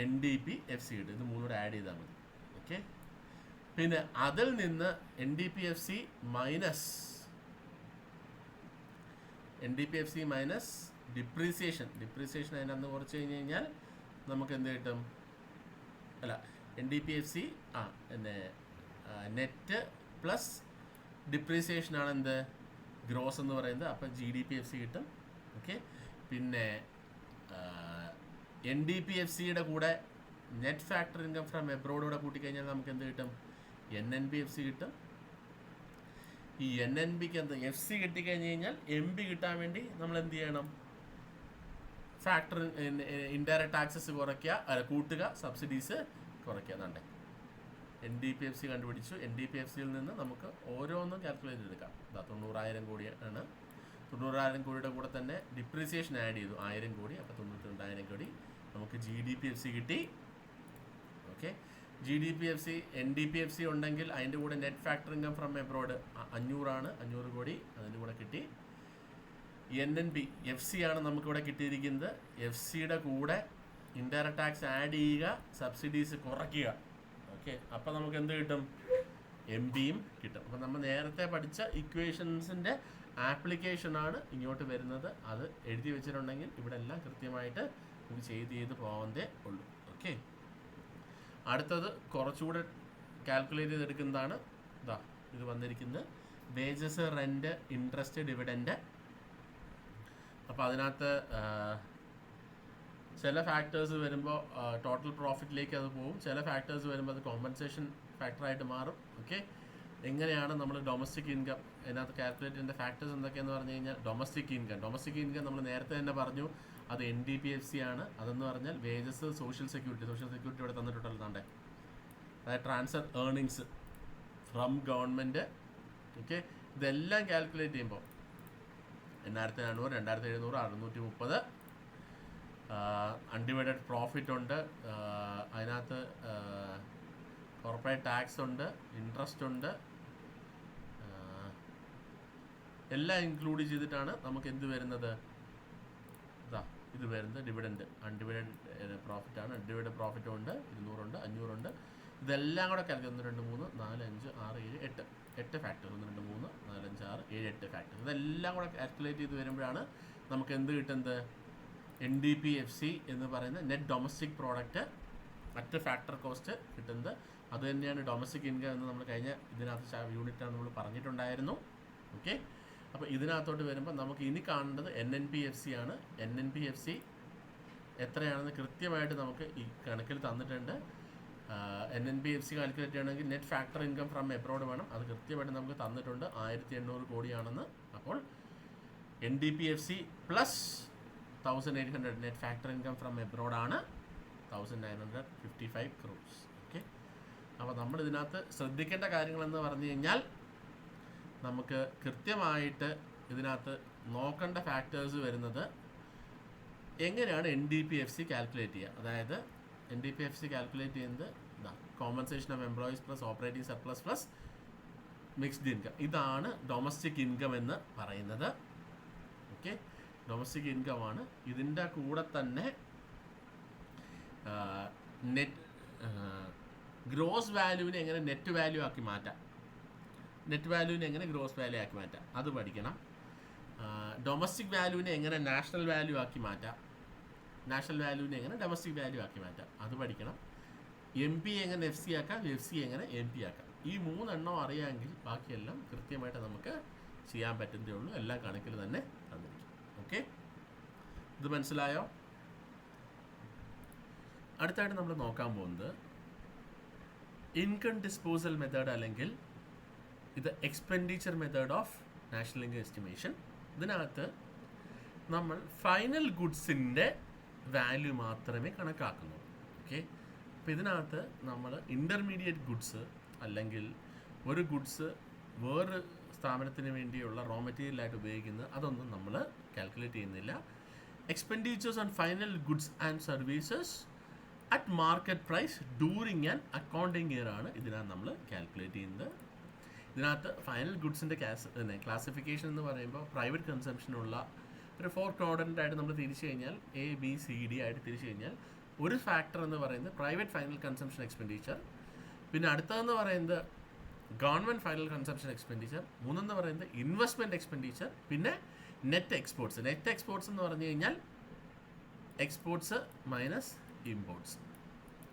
NDPFC കിട്ടും. ഇത് മൂന്നൂടെ ആഡ് ചെയ്താൽ മതി. ഓക്കെ, പിന്നെ അതിൽ നിന്ന് NDPFC മൈനസ് ഡിപ്രീസിയേഷൻ അതിനകത്ത് കുറച്ച് കഴിഞ്ഞ് കഴിഞ്ഞാൽ നമുക്ക് എന്ത് കിട്ടും? NDPFC നെറ്റ് പ്ലസ് ഡിപ്രീസിയേഷനാണ് എന്ത്? ഗ്രോസ് എന്ന് പറയുന്നത്. അപ്പം GDPFC കിട്ടും. ഓക്കെ, പിന്നെ NDPFCയുടെ കൂടെ നെറ്റ് ഫാക്ടർ ഇൻകം ഫ്രം എബ്രോഡൂടെ കൂട്ടിക്കഴിഞ്ഞാൽ നമുക്ക് എന്ത് കിട്ടും? NNPFC കിട്ടും. ഈ NNPക്ക് എന്ത് FC കിട്ടിക്കഴിഞ്ഞ് കഴിഞ്ഞാൽ MB കിട്ടാൻ വേണ്ടി നമ്മൾ എന്ത് ചെയ്യണം? ഫാക്ടർ ഇൻഡയറക്റ്റ് ടാക്സസ് കൂട്ടുക, സബ്സിഡീസ് കുറയ്ക്കുക. എന്നാണ്ടേ NDPFC കണ്ടുപിടിച്ചു. NDPFCയിൽ നിന്ന് നമുക്ക് ഓരോന്നും കാൽക്കുലേറ്റ് ചെയ്തെടുക്കാം. 90,000 കോടിയാണ്. 90,000 കോടിയുടെ കൂടെ തന്നെ ഡിപ്രീസിയേഷൻ ആഡ് ചെയ്തു 1000 കോടി. അപ്പോൾ 92,000 കോടി നമുക്ക് GDPFC കിട്ടി. ഓക്കെ, GDPFC NDPFC ഉണ്ടെങ്കിൽ അതിൻ്റെ കൂടെ net factor income from abroad 500 കോടി അതിൻ്റെ കൂടെ കിട്ടി. NNPFC ആണ് നമുക്കിവിടെ കിട്ടിയിരിക്കുന്നത്. FCയുടെ കൂടെ ഇൻഡയറക്റ്റ് ടാക്സ് ആഡ് ചെയ്യുക, സബ്സിഡീസ് കുറയ്ക്കുക. ഓക്കെ, അപ്പോൾ നമുക്ക് എന്ത് കിട്ടും? MBയും കിട്ടും. അപ്പോൾ നമ്മൾ നേരത്തെ പഠിച്ച ഇക്വേഷൻസിൻ്റെ ആപ്ലിക്കേഷനാണ് ഇങ്ങോട്ട് വരുന്നത്. അത് എഴുതി വെച്ചിട്ടുണ്ടെങ്കിൽ ഇവിടെ എല്ലാം കൃത്യമായിട്ട് നമുക്ക് ചെയ്ത് പോകാതെ ഉള്ളൂ. ഓക്കെ, അടുത്തത് കുറച്ചുകൂടെ കാൽക്കുലേറ്റ് ചെയ്തെടുക്കുന്നതാണ്. ഇതാ ഇത് വന്നിരിക്കുന്നത് വേജസ്, റെൻറ്റ്, ഇൻട്രസ്റ്റ്, ഡിവിഡൻറ്റ്. അപ്പോൾ അതിനകത്ത് ചില ഫാക്ടേഴ്സ് വരുമ്പോൾ ടോട്ടൽ പ്രോഫിറ്റിലേക്ക് അത് പോകും, ചില ഫാക്ടേഴ്സ് വരുമ്പോൾ അത് കോമ്പൻസേഷൻ ഫാക്ടറായിട്ട് മാറും. ഓക്കെ, എങ്ങനെയാണ് നമ്മൾ ഡൊമസ്റ്റിക് ഇൻകം അതിനകത്ത് കാൽക്കുലേറ്റ് ചെയ്യേണ്ട ഫാക്ടേഴ്സ് എന്തൊക്കെയെന്ന് പറഞ്ഞു കഴിഞ്ഞാൽ ഡൊമസ്റ്റിക് ഇൻകം നമ്മൾ നേരത്തെ തന്നെ പറഞ്ഞു, അത് NDPFC ആണ്. അതെന്ന് പറഞ്ഞാൽ വേജസ്, സോഷ്യൽ സെക്യൂരിറ്റി ഇവിടെ തന്നിട്ടുണ്ടല്ലോ താണ്ടെ, അതായത് transfer earnings from government. Okay, ഇതെല്ലാം കാൽക്കുലേറ്റ് ചെയ്യുമ്പോൾ 8400, 2700, 630, അൺഡിവൈഡഡ് പ്രോഫിറ്റ് ഉണ്ട്, അതിനകത്ത് കോർപ്പറേറ്റ് ടാക്സ് ഉണ്ട്, ഇൻട്രസ്റ്റ് ഉണ്ട്, എല്ലാം ഇൻക്ലൂഡ് ചെയ്തിട്ടാണ് നമുക്ക് എന്ത് വരുന്നത്, ഇതാ ഇത് വരുന്നത് ഡിവിഡൻറ്റ്. അൺഡിവൈഡഡ് പ്രോഫിറ്റ് ആണ്, അൺഡിവൈഡഡ് പ്രോഫിറ്റും ഉണ്ട്, 200 ഉണ്ട്, 500 ഉണ്ട്. ഇതെല്ലാം കൂടെ കാൽക്കുലേറ്റ് 1, 2, 3, 4, 5, 6, 7, 8 ഫാക്ടർ. 1, 2, 3, 4, 5, 6, 7, 8 ഫാക്ടർ. ഇതെല്ലാം കൂടെ കാൽക്കുലേറ്റ് ചെയ്ത് വരുമ്പോഴാണ് നമുക്ക് എന്ത് കിട്ടുന്നത്, NDPFC എന്ന് പറയുന്ന നെറ്റ് ഡൊമസ്റ്റിക് പ്രോഡക്റ്റ് മറ്റ് ഫാക്ടർ കോസ്റ്റ് കിട്ടുന്നത്. അത് തന്നെയാണ് ഡൊമസ്റ്റിക് ഇൻകം എന്ന് നമ്മൾ കഴിഞ്ഞ ഇതിനകത്ത് യൂണിറ്റാണ് നമ്മൾ പറഞ്ഞിട്ടുണ്ടായിരുന്നു. ഓക്കെ, അപ്പോൾ ഇതിനകത്തോട്ട് വരുമ്പോൾ നമുക്ക് ഇനി കാണേണ്ടത് NNPFC ആണ്. NNPFC എത്രയാണെന്ന് കൃത്യമായിട്ട് നമുക്ക് ഈ കണക്കിൽ തന്നിട്ടുണ്ട്. NNPFC കാൽക്കുലേറ്റ് ചെയ്യണമെങ്കിൽ net factor income from abroad വേണം. അത് കൃത്യമായിട്ട് നമുക്ക് തന്നിട്ടുണ്ട്, 1800 കോടിയാണെന്ന്. അപ്പോൾ NDPFC plus 1800 net factor income from abroad ആണ് 1955 crores. ഓക്കെ, അപ്പോൾ നമ്മൾ ഇതിനകത്ത് ശ്രദ്ധിക്കേണ്ട കാര്യങ്ങളെന്ന് പറഞ്ഞു കഴിഞ്ഞാൽ നമുക്ക് കൃത്യമായിട്ട് ഇതിനകത്ത് നോക്കേണ്ട ഫാക്ടേഴ്സ് വരുന്നത് എങ്ങനെയാണ് NDPFC കാൽക്കുലേറ്റ് ചെയ്യുക. അതായത് NDPFC കാൽക്കുലേറ്റ് ചെയ്യുന്നത് ഇതാ, compensation of employees plus operating surplus plus mixed income. ഇതാണ് ഡൊമസ്റ്റിക് ഇൻകം എന്ന് പറയുന്നത്. ഓക്കെ, ഡൊമസ്റ്റിക് ഇൻകം ആണ്. ഇതിൻ്റെ കൂടെ തന്നെ നെറ്റ് ഗ്രോസ് വാല്യൂവിനെ എങ്ങനെ നെറ്റ് വാല്യൂ ആക്കി മാറ്റാം, നെറ്റ് വാല്യൂവിനെ എങ്ങനെ ഗ്രോസ് വാല്യൂ ആക്കി മാറ്റാം അത് പഠിക്കണം. ഡൊമസ്റ്റിക് വാല്യൂവിനെ എങ്ങനെ നാഷണൽ വാല്യൂ ആക്കി മാറ്റാം, നാഷണൽ വാല്യൂവിനെ എങ്ങനെ ഡൊമസ്റ്റിക് വാല്യൂ ആക്കി മാറ്റാം അത് പഠിക്കണം. MP എങ്ങനെ FC ആക്കാം, FC എങ്ങനെ MP ആക്കാം. ഈ 3 എണ്ണം അറിയാമെങ്കിൽ ബാക്കിയെല്ലാം കൃത്യമായിട്ട് നമുക്ക് ചെയ്യാൻ പറ്റുന്നതേ ഉള്ളൂ. എല്ലാം കണക്കിൽ തന്നെ തന്നിരിക്കും. ഓക്കെ, ഇത് മനസ്സിലായോ? അടുത്തായിട്ട് നമ്മൾ നോക്കാൻ പോകുന്നത് ഇൻകം ഡിസ്പോസൽ മെത്തേഡ് അല്ലെങ്കിൽ ഇത് expenditure method of national income estimation. ഇതിനകത്ത് നമ്മൾ ഫൈനൽ ഗുഡ്സിൻ്റെ വാല്യൂ മാത്രമേ കണക്കാക്കുന്നുള്ളൂ. ഓക്കെ, അപ്പോൾ ഇതിനകത്ത് നമ്മൾ ഇൻ്റർമീഡിയറ്റ് ഗുഡ്സ് അല്ലെങ്കിൽ ഒരു ഗുഡ്സ് വേറൊരു സ്ഥാപനത്തിന് വേണ്ടിയുള്ള റോ മെറ്റീരിയലായിട്ട് ഉപയോഗിക്കുന്നത് അതൊന്നും നമ്മൾ കാൽക്കുലേറ്റ് ചെയ്യുന്നില്ല. Expenditures on final goods and services at market price during and accounting year ആണ് ഇതിനകത്ത് നമ്മൾ കാൽക്കുലേറ്റ് ചെയ്യുന്നത്. ഇതിനകത്ത് ഫൈനൽ ഗുഡ്സിൻ്റെ ക്ലാസിഫിക്കേഷൻ എന്ന് പറയുമ്പോൾ പ്രൈവറ്റ് കൺസംഷനുള്ള ഒരു 4 ക്വാഡ്രൻ്റ് ആയിട്ട് നമ്മൾ തിരിച്ചു കഴിഞ്ഞാൽ ABCD ആയിട്ട് തിരിച്ചു കഴിഞ്ഞാൽ ഒരു ഫാക്ടർ എന്ന് പറയുന്നത് പ്രൈവറ്റ് ഫൈനൽ കൺസംഷൻ എക്സ്പെൻഡിച്ചർ, പിന്നെ അടുത്തതെന്ന് പറയുന്നത് ഗവൺമെൻറ് ഫൈനൽ കൺസംഷൻ എക്സ്പെൻഡിച്ചർ, മൂന്നെന്ന് പറയുന്നത് ഇൻവെസ്റ്റ്മെൻറ്റ് എക്സ്പെൻഡിച്ചർ, പിന്നെ നെറ്റ് എക്സ്പോർട്സ്. നെറ്റ് എക്സ്പോർട്സ് എന്ന് പറഞ്ഞു കഴിഞ്ഞാൽ എക്സ്പോർട്സ് മൈനസ് ഇമ്പോർട്ട്സ്.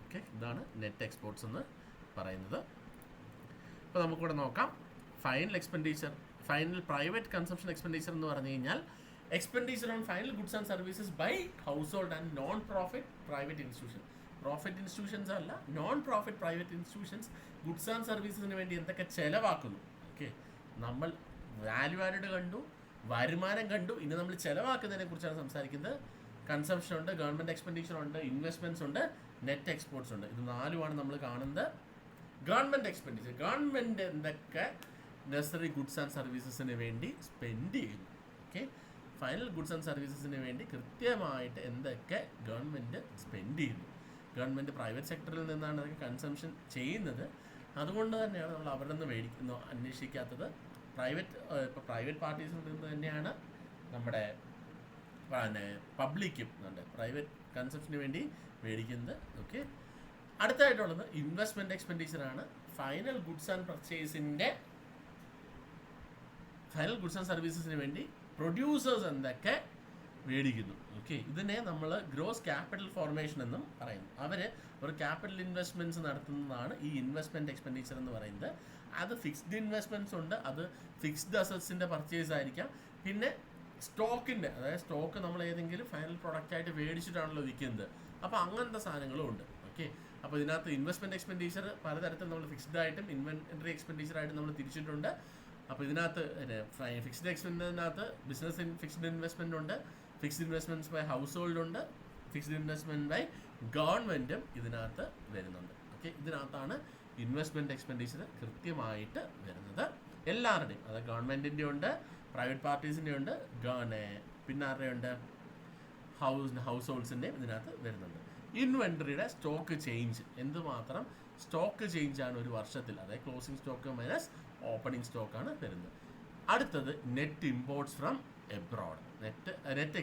ഓക്കെ, ഇതാണ് നെറ്റ് എക്സ്പോർട്സ് എന്ന് പറയുന്നത്. അപ്പോൾ നമുക്കിവിടെ നോക്കാം. Final expenditure, final private consumption expenditure എന്ന് പറഞ്ഞു കഴിഞ്ഞാൽ expenditure on final goods and services by household and non profit private institution. Profit institutions അല്ല, non profit private institutions goods and സർവീസസിന് വേണ്ടി എന്തൊക്കെ ചിലവാക്കുന്നു. ഓക്കെ, നമ്മൾ വാല്യൂ ആഡഡ് കണ്ടു, വരുമാനം കണ്ടു, ഇനി നമ്മൾ ചിലവാക്കുന്നതിനെ കുറിച്ചാണ് സംസാരിക്കുന്നത്. കൺസംഷൻ ഉണ്ട്, ഗവൺമെൻറ് എക്സ്പെൻഡിച്ചർ ഉണ്ട്, ഇൻവെസ്റ്റ്മെൻറ്റ്സ് ഉണ്ട്, നെറ്റ് എക്സ്പോർട്സ് ഉണ്ട്. ഇത് 4 നമ്മൾ കാണുന്നത്. ഗവൺമെൻറ് എക്സ്പെൻഡിച്ചർ, ഗവൺമെൻറ് എന്തൊക്കെ നെസസറി ഗുഡ്സ് ആൻഡ് സർവീസസിന് വേണ്ടി സ്പെൻഡ് ചെയ്യുന്നു. ഓക്കെ, ഫൈനൽ ഗുഡ്സ് ആൻഡ് സർവീസസിന് വേണ്ടി കൃത്യമായിട്ട് എന്തൊക്കെ ഗവൺമെൻറ് സ്പെൻഡ് ചെയ്യുന്നു. ഗവൺമെൻറ് പ്രൈവറ്റ് സെക്ടറിൽ നിന്നാണ് അതൊക്കെ കൺസംഷൻ ചെയ്യുന്നത്. അതുകൊണ്ട് തന്നെയാണ് നമ്മൾ അവരുടെ നിന്ന് അന്വേഷിക്കാത്തത്. പ്രൈവറ്റ് പാർട്ടീസിൽ നിന്ന് തന്നെയാണ് നമ്മുടെ പബ്ലിക്കും പ്രൈവറ്റ് കൺസംഷന് വേണ്ടി മേടിക്കുന്നത്. ഓക്കെ, അടുത്തായിട്ടുള്ളത് ഇൻവെസ്റ്റ്മെൻറ്റ് എക്സ്പെൻഡിച്ചറാണ്. ഫൈനൽ ഗുഡ്സ് ആൻഡ് പർച്ചേസിൻ്റെ ഫൈനൽ ഗുഡ്സ് ആൻഡ് സർവീസസിന് വേണ്ടി പ്രൊഡ്യൂസേഴ്സ് എന്തൊക്കെ മേടിക്കുന്നു. ഓക്കെ, ഇതിനെ നമ്മൾ ഗ്രോസ് ക്യാപിറ്റൽ ഫോർമേഷൻ എന്നും പറയുന്നു. അവർ ഒരു ക്യാപിറ്റൽ ഇൻവെസ്റ്റ്മെൻറ്റ്സ് നടത്തുന്നതാണ് ഈ ഇൻവെസ്റ്റ്മെൻറ്റ് എക്സ്പെൻഡിച്ചർ എന്ന് പറയുന്നത്. അത് ഫിക്സ്ഡ് ഇൻവെസ്റ്റ്മെൻറ്റ്സ് ഉണ്ട്, അത് ഫിക്സ്ഡ് അസറ്റ്സിൻ്റെ പർച്ചേസ് ആയിരിക്കാം, പിന്നെ സ്റ്റോക്കിൻ്റെ, അതായത് സ്റ്റോക്ക് നമ്മൾ ഏതെങ്കിലും ഫൈനൽ പ്രൊഡക്റ്റായിട്ട് മേടിച്ചിട്ടാണല്ലോ വിൽക്കുന്നത്, അപ്പോൾ അങ്ങനത്തെ സാധനങ്ങളും ഉണ്ട്. ഓക്കെ, അപ്പോൾ ഇതിനകത്ത് ഇൻവെസ്റ്റ്മെൻറ്റ് എക്സ്പെൻഡിച്ചർ പലതരത്തിൽ നമ്മൾ ഫിക്സ്ഡ് ആയിട്ടും ഇൻവെൻറ്ററി എക്സ്പെൻഡിച്ചറായിട്ടും നമ്മൾ തിരിച്ചിട്ടുണ്ട്. അപ്പോൾ ഇതിനകത്ത് ഫിക്സ്ഡ് എക്സ്പെൻഡിനകത്ത് ബിസിനസ് ഫിക്സ്ഡ് ഇൻവെസ്റ്റ്മെൻ്റ് ഉണ്ട്, fixed investments by household ഉണ്ട്, ഫിക്സ്ഡ് ഇൻവെസ്റ്റ്മെൻറ്റ് ബൈ ഗവൺമെൻറ്റും ഇതിനകത്ത് വരുന്നുണ്ട്. ഓക്കെ, ഇതിനകത്താണ് ഇൻവെസ്റ്റ്മെൻറ്റ് എക്സ്പെൻഡിച്ചർ കൃത്യമായിട്ട് വരുന്നത് എല്ലാവരുടെയും. അത് ഗവൺമെൻറ്റിൻ്റെ ഉണ്ട്, പ്രൈവറ്റ് പാർട്ടീസിൻ്റെ ഉണ്ട്, പിന്നെ ആരുടെ ഉണ്ട്, ഹൗസ് ഹോൾഡ്സിൻ്റെയും ഇതിനകത്ത് വരുന്നുണ്ട്. ഇൻവെൻറ്ററിയുടെ സ്റ്റോക്ക് ചേഞ്ച്, എന്തുമാത്രം സ്റ്റോക്ക് ചേഞ്ചാണ് ഒരു വർഷത്തിൽ, അതായത് ക്ലോസിംഗ് സ്റ്റോക്ക് മൈനസ് ഓപ്പണിംഗ് സ്റ്റോക്കാണ് വരുന്നത്. അടുത്തത് net imports from abroad, net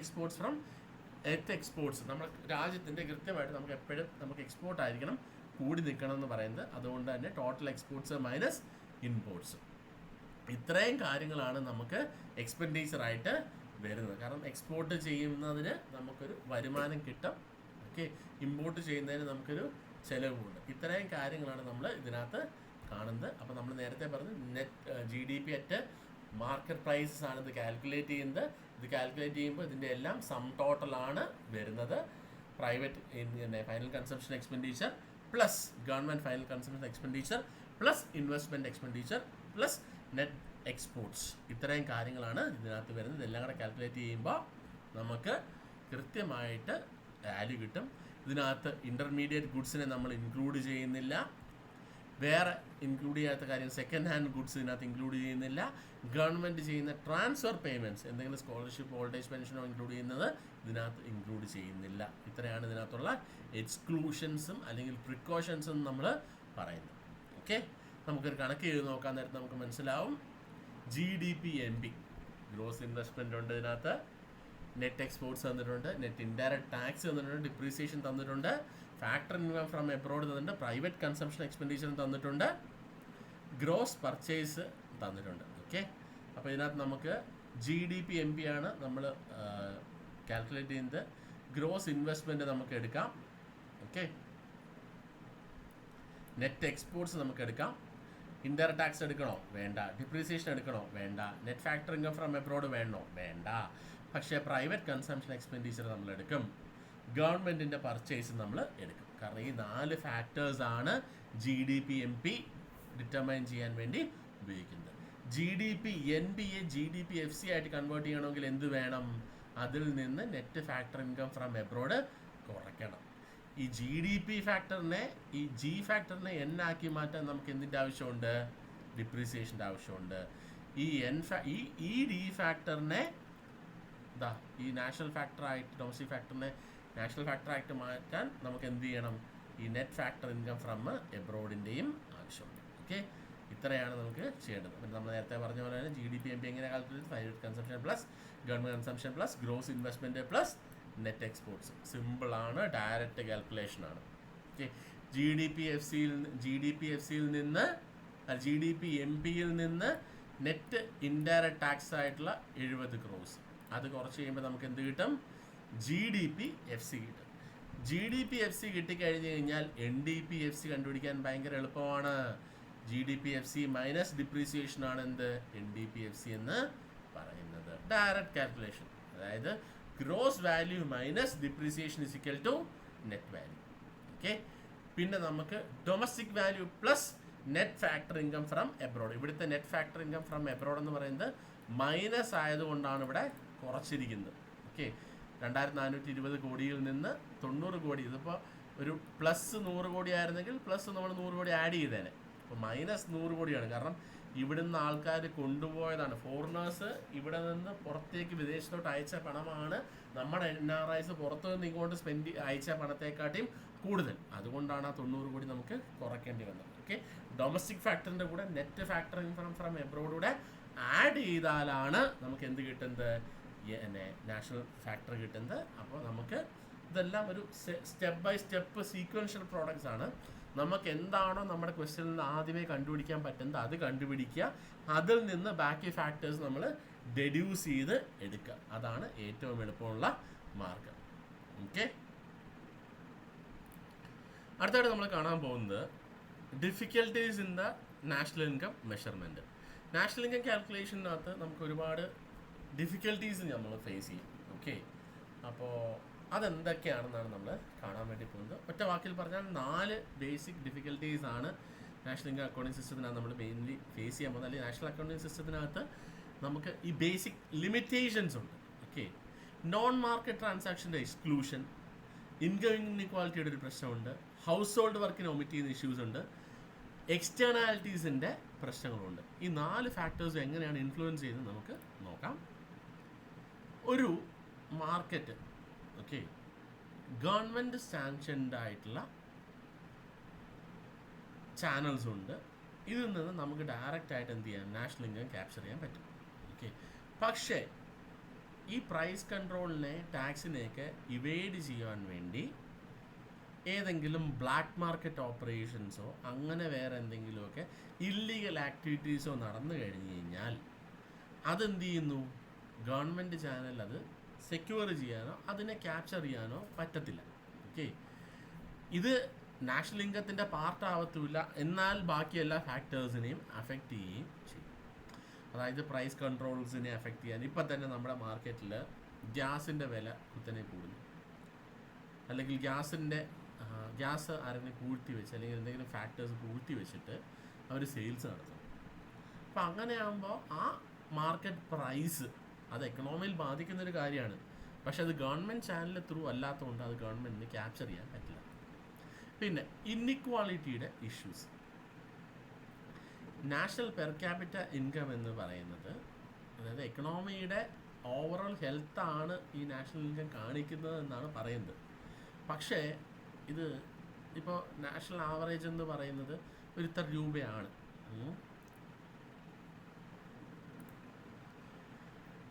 exports നമ്മുടെ രാജ്യത്തിൻ്റെ കൃത്യമായിട്ട് നമുക്ക് എപ്പോഴും നമുക്ക് എക്സ്പോർട്ട് ആയിരിക്കണം കൂടി നിൽക്കണം എന്ന് പറയുന്നത്. അതുകൊണ്ട് തന്നെ ടോട്ടൽ എക്സ്പോർട്ട്സ് മൈനസ് ഇമ്പോർട്ട്സ്, ഇത്രയും കാര്യങ്ങളാണ് നമുക്ക് എക്സ്പെൻഡിച്ചറായിട്ട് വരുന്നത്. കാരണം എക്സ്പോർട്ട് ചെയ്യുന്നതിന് നമുക്കൊരു വരുമാനം കിട്ടും, ഓക്കെ, ഇമ്പോർട്ട് ചെയ്യുന്നതിന് നമുക്കൊരു ചിലവുണ്ട്. ഇത്രയും കാര്യങ്ങളാണ് നമ്മൾ ഇതിനകത്ത് കാണുന്നത്. അപ്പോൾ നമ്മൾ നേരത്തെ പറഞ്ഞു net GDP at market prices ആണ് ഇത് കാൽക്കുലേറ്റ് ചെയ്യുന്നത്. ഇത് കാൽക്കുലേറ്റ് ചെയ്യുമ്പോൾ ഇതിൻ്റെ എല്ലാം സം ടോട്ടലാണ് വരുന്നത്. Private final consumption expenditure plus government final consumption expenditure plus investment expenditure plus net exports, ഇത്രയും കാര്യങ്ങളാണ് ഇതിനകത്ത് വരുന്നത്. ഇതെല്ലാം കൂടെ കാൽക്കുലേറ്റ് ചെയ്യുമ്പോൾ നമുക്ക് കൃത്യമായിട്ട് വാല്യൂ കിട്ടും. ഇതിനകത്ത് ഇൻ്റർമീഡിയറ്റ് ഗുഡ്സിനെ നമ്മൾ ഇൻക്ലൂഡ് ചെയ്യുന്നില്ല, വേറെ ഇൻക്ലൂഡ് ചെയ്യാത്ത കാര്യം സെക്കൻഡ് ഹാൻഡ് ഗുഡ്സ് ഇതിനകത്ത് ഇൻക്ലൂഡ് ചെയ്യുന്നില്ല. ഗവൺമെൻറ് ചെയ്യുന്ന ട്രാൻസ്ഫർ പേയ്മെൻറ്റ്സ്, എന്തെങ്കിലും സ്കോളർഷിപ്പ്, ഓൾഡ് ഏജ് പെൻഷനോ ഇൻക്ലൂഡ് ചെയ്യുന്നത് ഇതിനകത്ത് ഇൻക്ലൂഡ് ചെയ്യുന്നില്ല. ഇത്രയാണ് ഇതിനകത്തുള്ള എക്സ്ക്ലൂഷൻസും അല്ലെങ്കിൽ പ്രിക്കോഷൻസും നമ്മൾ പറയുന്നത്. ഓക്കെ, നമുക്കൊരു കണക്ക് ചെയ്ത് നോക്കാൻ നേരത്തെ നമുക്ക് മനസ്സിലാവും. GDP MP ഗ്രോസ് ഇൻവെസ്റ്റ്മെൻ്റ് ഉണ്ട് ഇതിനകത്ത്, നെറ്റ് എക്സ്പോർട്ട്സ് തന്നിട്ടുണ്ട്, നെറ്റ് ഇൻഡയറക്റ്റ് ടാക്സ് തന്നിട്ടുണ്ട്, ഡിപ്രീസിയേഷൻ തന്നിട്ടുണ്ട്, ഫാക്ടർ ഇൻകം ഫ്രം എബ്രോഡ് തന്നിട്ടുണ്ട്, പ്രൈവറ്റ് കൺസംഷൻ എക്സ്പെൻഡിച്ചർ തന്നിട്ടുണ്ട്, ഗ്രോസ് പർച്ചേസ് തന്നിട്ടുണ്ട്. ഓക്കെ, അപ്പോൾ ഇതിനകത്ത് നമുക്ക് GDP MP ആണ് നമ്മൾ കാൽക്കുലേറ്റ് ചെയ്യുന്നത്. ഗ്രോസ് ഇൻവെസ്റ്റ്മെൻറ്റ് നമുക്ക് എടുക്കാം. ഓക്കെ, നെറ്റ് എക്സ്പോർട്ട്സ് നമുക്ക് എടുക്കാം. ഇൻഡയറക്റ്റ് ടാക്സ് എടുക്കണോ? വേണ്ട. ഡിപ്രീസിയേഷൻ എടുക്കണോ? വേണ്ട. Net factor income from abroad വേണോ? വേണ്ട. പക്ഷേ പ്രൈവറ്റ് കൺസംഷൻ എക്സ്പെൻഡിച്ചർ നമ്മൾ എടുക്കും, ഗവൺമെൻറ്റിൻ്റെ പർച്ചേസ് നമ്മൾ എടുക്കും. കാരണം ഈ 4 ഫാക്ടേഴ്സാണ് GDP MP ഡിറ്റർമൈൻ ചെയ്യാൻ വേണ്ടി ഉപയോഗിക്കുന്നത്. GDP NBയെ GDP FC ആയിട്ട് കൺവേർട്ട് ചെയ്യണമെങ്കിൽ എന്ത് വേണം? അതിൽ നിന്ന് net factor income from abroad കുറയ്ക്കണം. ഈ GDP ഫാക്ടറിനെ, ഈ G ഫാക്ടറിനെ N ആക്കി മാറ്റാൻ നമുക്ക് എന്തിൻ്റെ ആവശ്യമുണ്ട്? ഡിപ്രീസിയേഷൻ്റെ ആവശ്യമുണ്ട്. ഈ D ഫാക്ടറിനെ ഈ നാഷണൽ ഫാക്ടറായിട്ട്, ഡൊമസ്റ്റിക് ഫാക്ടറിനെ നാഷണൽ ഫാക്ടറായിട്ട് മാറ്റാൻ നമുക്ക് എന്ത് ചെയ്യണം? ഈ നെറ്റ് ഫാക്ടർ ഇൻകം ഫ്രം എബ്രോഡിൻ്റെയും ആവശ്യമുണ്ട്. ഓക്കെ, ഇത്രയാണ് നമുക്ക് ചെയ്യേണ്ടത്. പിന്നെ നമ്മൾ നേരത്തെ പറഞ്ഞ പോലെ തന്നെ GDP MP എങ്ങനെ calculate? Private consumption plus government consumption plus gross investment plus net exports. സിമ്പിളാണ്, ഡയറക്റ്റ് കാൽക്കുലേഷനാണ്. ഓക്കെ, GDP MPയിൽ നിന്ന് നെറ്റ് ഇൻഡയറക്റ്റ് ടാക്സ് ആയിട്ടുള്ള 70 crores, അത് കുറച്ച് കഴിയുമ്പോൾ നമുക്ക് എന്ത് കിട്ടും? GDP FC കിട്ടും. GDP FC കിട്ടിക്കഴിഞ്ഞ് കഴിഞ്ഞാൽ NDP FC കണ്ടുപിടിക്കാൻ ഭയങ്കര എളുപ്പമാണ്. GDP FC മൈനസ് ഡിപ്രീസിയേഷൻ ആണ് എന്ത്? NDP FC എന്ന് പറയുന്നത്. ഡയറക്റ്റ് കാൽക്കുലേഷൻ, അതായത് gross value minus depreciation is equal to net value. Okay, പിന്നെ നമുക്ക് domestic value plus net factor income from abroad. ഇവിടുത്തെ net factor income from abroad എന്ന് പറയുന്നത് മൈനസ് ആയതുകൊണ്ടാണ് ഇവിടെ കുറച്ചിരിക്കുന്നത്. ഓക്കെ, 2420 കോടിയിൽ നിന്ന് 90 കോടി, ഇതിപ്പോൾ ഒരു പ്ലസ് 100 കോടി ആയിരുന്നെങ്കിൽ പ്ലസ് നമ്മൾ 100 കോടി ആഡ് ചെയ്തേനെ. അപ്പോൾ മൈനസ് 100 കോടിയാണ്. കാരണം ഇവിടുന്ന് ആൾക്കാർ കൊണ്ടുപോയതാണ്, ഫോറിനേഴ്സ് ഇവിടെ നിന്ന് പുറത്തേക്ക് വിദേശത്തോട്ട് അയച്ച പണമാണ് നമ്മുടെ NRIs പുറത്തു നിന്ന് ഇങ്ങോട്ട് അയച്ച പണത്തെക്കാട്ടിയും കൂടുതൽ. അതുകൊണ്ടാണ് ആ 90 കോടി നമുക്ക് കുറയ്ക്കേണ്ടി വന്നത്. ഓക്കെ, ഡൊമസ്റ്റിക് ഫാക്ടറിൻ്റെ കൂടെ നെറ്റ് ഫാക്ടറിങ് ഫ്രം എബ്രോഡൂടെ ആഡ് ചെയ്താലാണ് നമുക്ക് എന്ത് കിട്ടുന്നത്? നാഷണൽ ഫാക്ടർ കിട്ടുന്നത്. അപ്പോൾ നമുക്ക് ഇതെല്ലാം ഒരു step by step sequential products ആണ്. നമുക്ക് എന്താണോ നമ്മുടെ ക്വസ്റ്റ്യനിൽ നിന്ന് ആദ്യമേ കണ്ടുപിടിക്കാൻ പറ്റുന്നത് അത് കണ്ടുപിടിക്കുക, അതിൽ നിന്ന് ബാക്കി ഫാക്ടേഴ്സ് നമ്മൾ ഡെഡ്യൂസ് ചെയ്ത് എടുക്കുക. അതാണ് ഏറ്റവും എളുപ്പമുള്ള മാർഗം. ഓക്കെ, അടുത്തായിട്ട് നമ്മൾ കാണാൻ പോകുന്നത് difficulties in the national income measurement. National income കാൽക്കുലേഷനകത്ത് നമുക്ക് ഒരുപാട് ഡിഫിക്കൽട്ടീസ് നമ്മൾ ഫേസ് ചെയ്യും. ഓക്കെ, അപ്പോൾ അതെന്തൊക്കെയാണെന്നാണ് നമ്മൾ കാണാൻ വേണ്ടി പോകുന്നത്. ഒറ്റ വാക്കിൽ പറഞ്ഞാൽ 4 ബേസിക് ഡിഫിക്കൽട്ടീസ് ആണ് നാഷണൽ ഇൻകം അക്കൗണ്ടിങ് സിസ്റ്റത്തിനകത്ത് നമ്മൾ മെയിൻലി ഫേസ് ചെയ്യാൻ പോകുന്നത്. അല്ലെങ്കിൽ നാഷണൽ അക്കൗണ്ടിങ് സിസ്റ്റത്തിനകത്ത് നമുക്ക് ഈ ബേസിക് ലിമിറ്റേഷൻസ് ഉണ്ട്. ഓക്കെ, നോൺ മാർക്കറ്റ് ട്രാൻസാക്ഷൻ്റെ എക്സ്ക്ലൂഷൻ, ഇൻകം ഇൻഇക്വാലിറ്റിയുടെ ഒരു പ്രശ്നമുണ്ട്, ഹൗസ് ഹോൾഡ് വർക്കിന് ഒമിറ്റ് ചെയ്യുന്ന ഇഷ്യൂസ് ഉണ്ട്, എക്സ്റ്റേണാലിറ്റീസിൻ്റെ പ്രശ്നങ്ങളുണ്ട്. ഈ 4 ഫാക്ടേഴ്സ് എങ്ങനെയാണ് ഇൻഫ്ലുവൻസ് ചെയ്യുന്നത് നമുക്ക് നോക്കാം. ഒരു മാർക്കറ്റ്, ഓക്കെ, ഗവൺമെൻറ് സാങ്ഷൻഡ് ആയിട്ടുള്ള ചാനൽസ് ഉണ്ട്. ഇതിൽ നിന്ന് നമുക്ക് ഡയറക്റ്റ് ആയിട്ട് എന്ത് ചെയ്യാം, നാഷണൽ ഇൻകം ക്യാപ്ചർ ചെയ്യാൻ പറ്റും. ഓക്കെ, പക്ഷേ ഈ പ്രൈസ് കൺട്രോളിനെ ടാക്സിനെയൊക്കെ ഇവേഡ് ചെയ്യാൻ വേണ്ടി ഏതെങ്കിലും ബ്ലാക്ക് മാർക്കറ്റ് ഓപ്പറേഷൻസോ അങ്ങനെ വേറെ എന്തെങ്കിലുമൊക്കെ ഇല്ലീഗൽ ആക്ടിവിറ്റീസോ നടന്നു കഴിഞ്ഞ് കഴിഞ്ഞാൽ അതെന്ത് ചെയ്യുന്നു, ഗവൺമെൻറ് ചാനൽ അത് സെക്യൂർ ചെയ്യാനോ അതിനെ ക്യാപ്ചർ ചെയ്യാനോ പറ്റത്തില്ല. ഓക്കെ, ഇത് നാഷണൽ ഇൻകത്തിൻ്റെ പാർട്ടാവത്തുമില്ല, എന്നാൽ ബാക്കി എല്ലാ ഫാക്ടേഴ്സിനെയും അഫക്റ്റ് ചെയ്യുകയും ചെയ്യും. അതായത് പ്രൈസ് കൺട്രോൾസിനെ അഫക്റ്റ് ചെയ്യാൻ ഇപ്പം തന്നെ നമ്മുടെ മാർക്കറ്റിൽ ഗ്യാസിൻ്റെ വില കുത്തനെ കൂടുന്നു, അല്ലെങ്കിൽ ഗ്യാസ് ആരെങ്കിലും പൂഴ്ത്തി വെച്ച് അല്ലെങ്കിൽ എന്തെങ്കിലും ഫാക്ടേഴ്സ് പൂഴ്ത്തി വെച്ചിട്ട് അവർ സെയിൽസ് നടത്തും. അപ്പം അങ്ങനെയാകുമ്പോൾ ആ മാർക്കറ്റ് പ്രൈസ് അത് എക്കണോമിയിൽ ബാധിക്കുന്നൊരു കാര്യമാണ്. പക്ഷെ അത് ഗവൺമെൻറ് ചാനൽ ത്രൂ അല്ലാത്തതുകൊണ്ട് അത് ഗവൺമെൻറ്റിന് ക്യാപ്ചർ ചെയ്യാൻ പറ്റില്ല. പിന്നെ ഇന്നിക്വാളിറ്റിയുടെ issues. National per capita income എന്ന് പറയുന്നത്, അതായത് എക്കണോമിയുടെ ഓവറോൾ ഹെൽത്താണ് ഈ നാഷണൽ ഇൻകം കാണിക്കുന്നത് എന്നാണ് പറയുന്നത്. പക്ഷേ ഇത് ഇപ്പോൾ നാഷണൽ ആവറേജ് എന്ന് പറയുന്നത് ഒരു ഇത്ര രൂപയാണ്.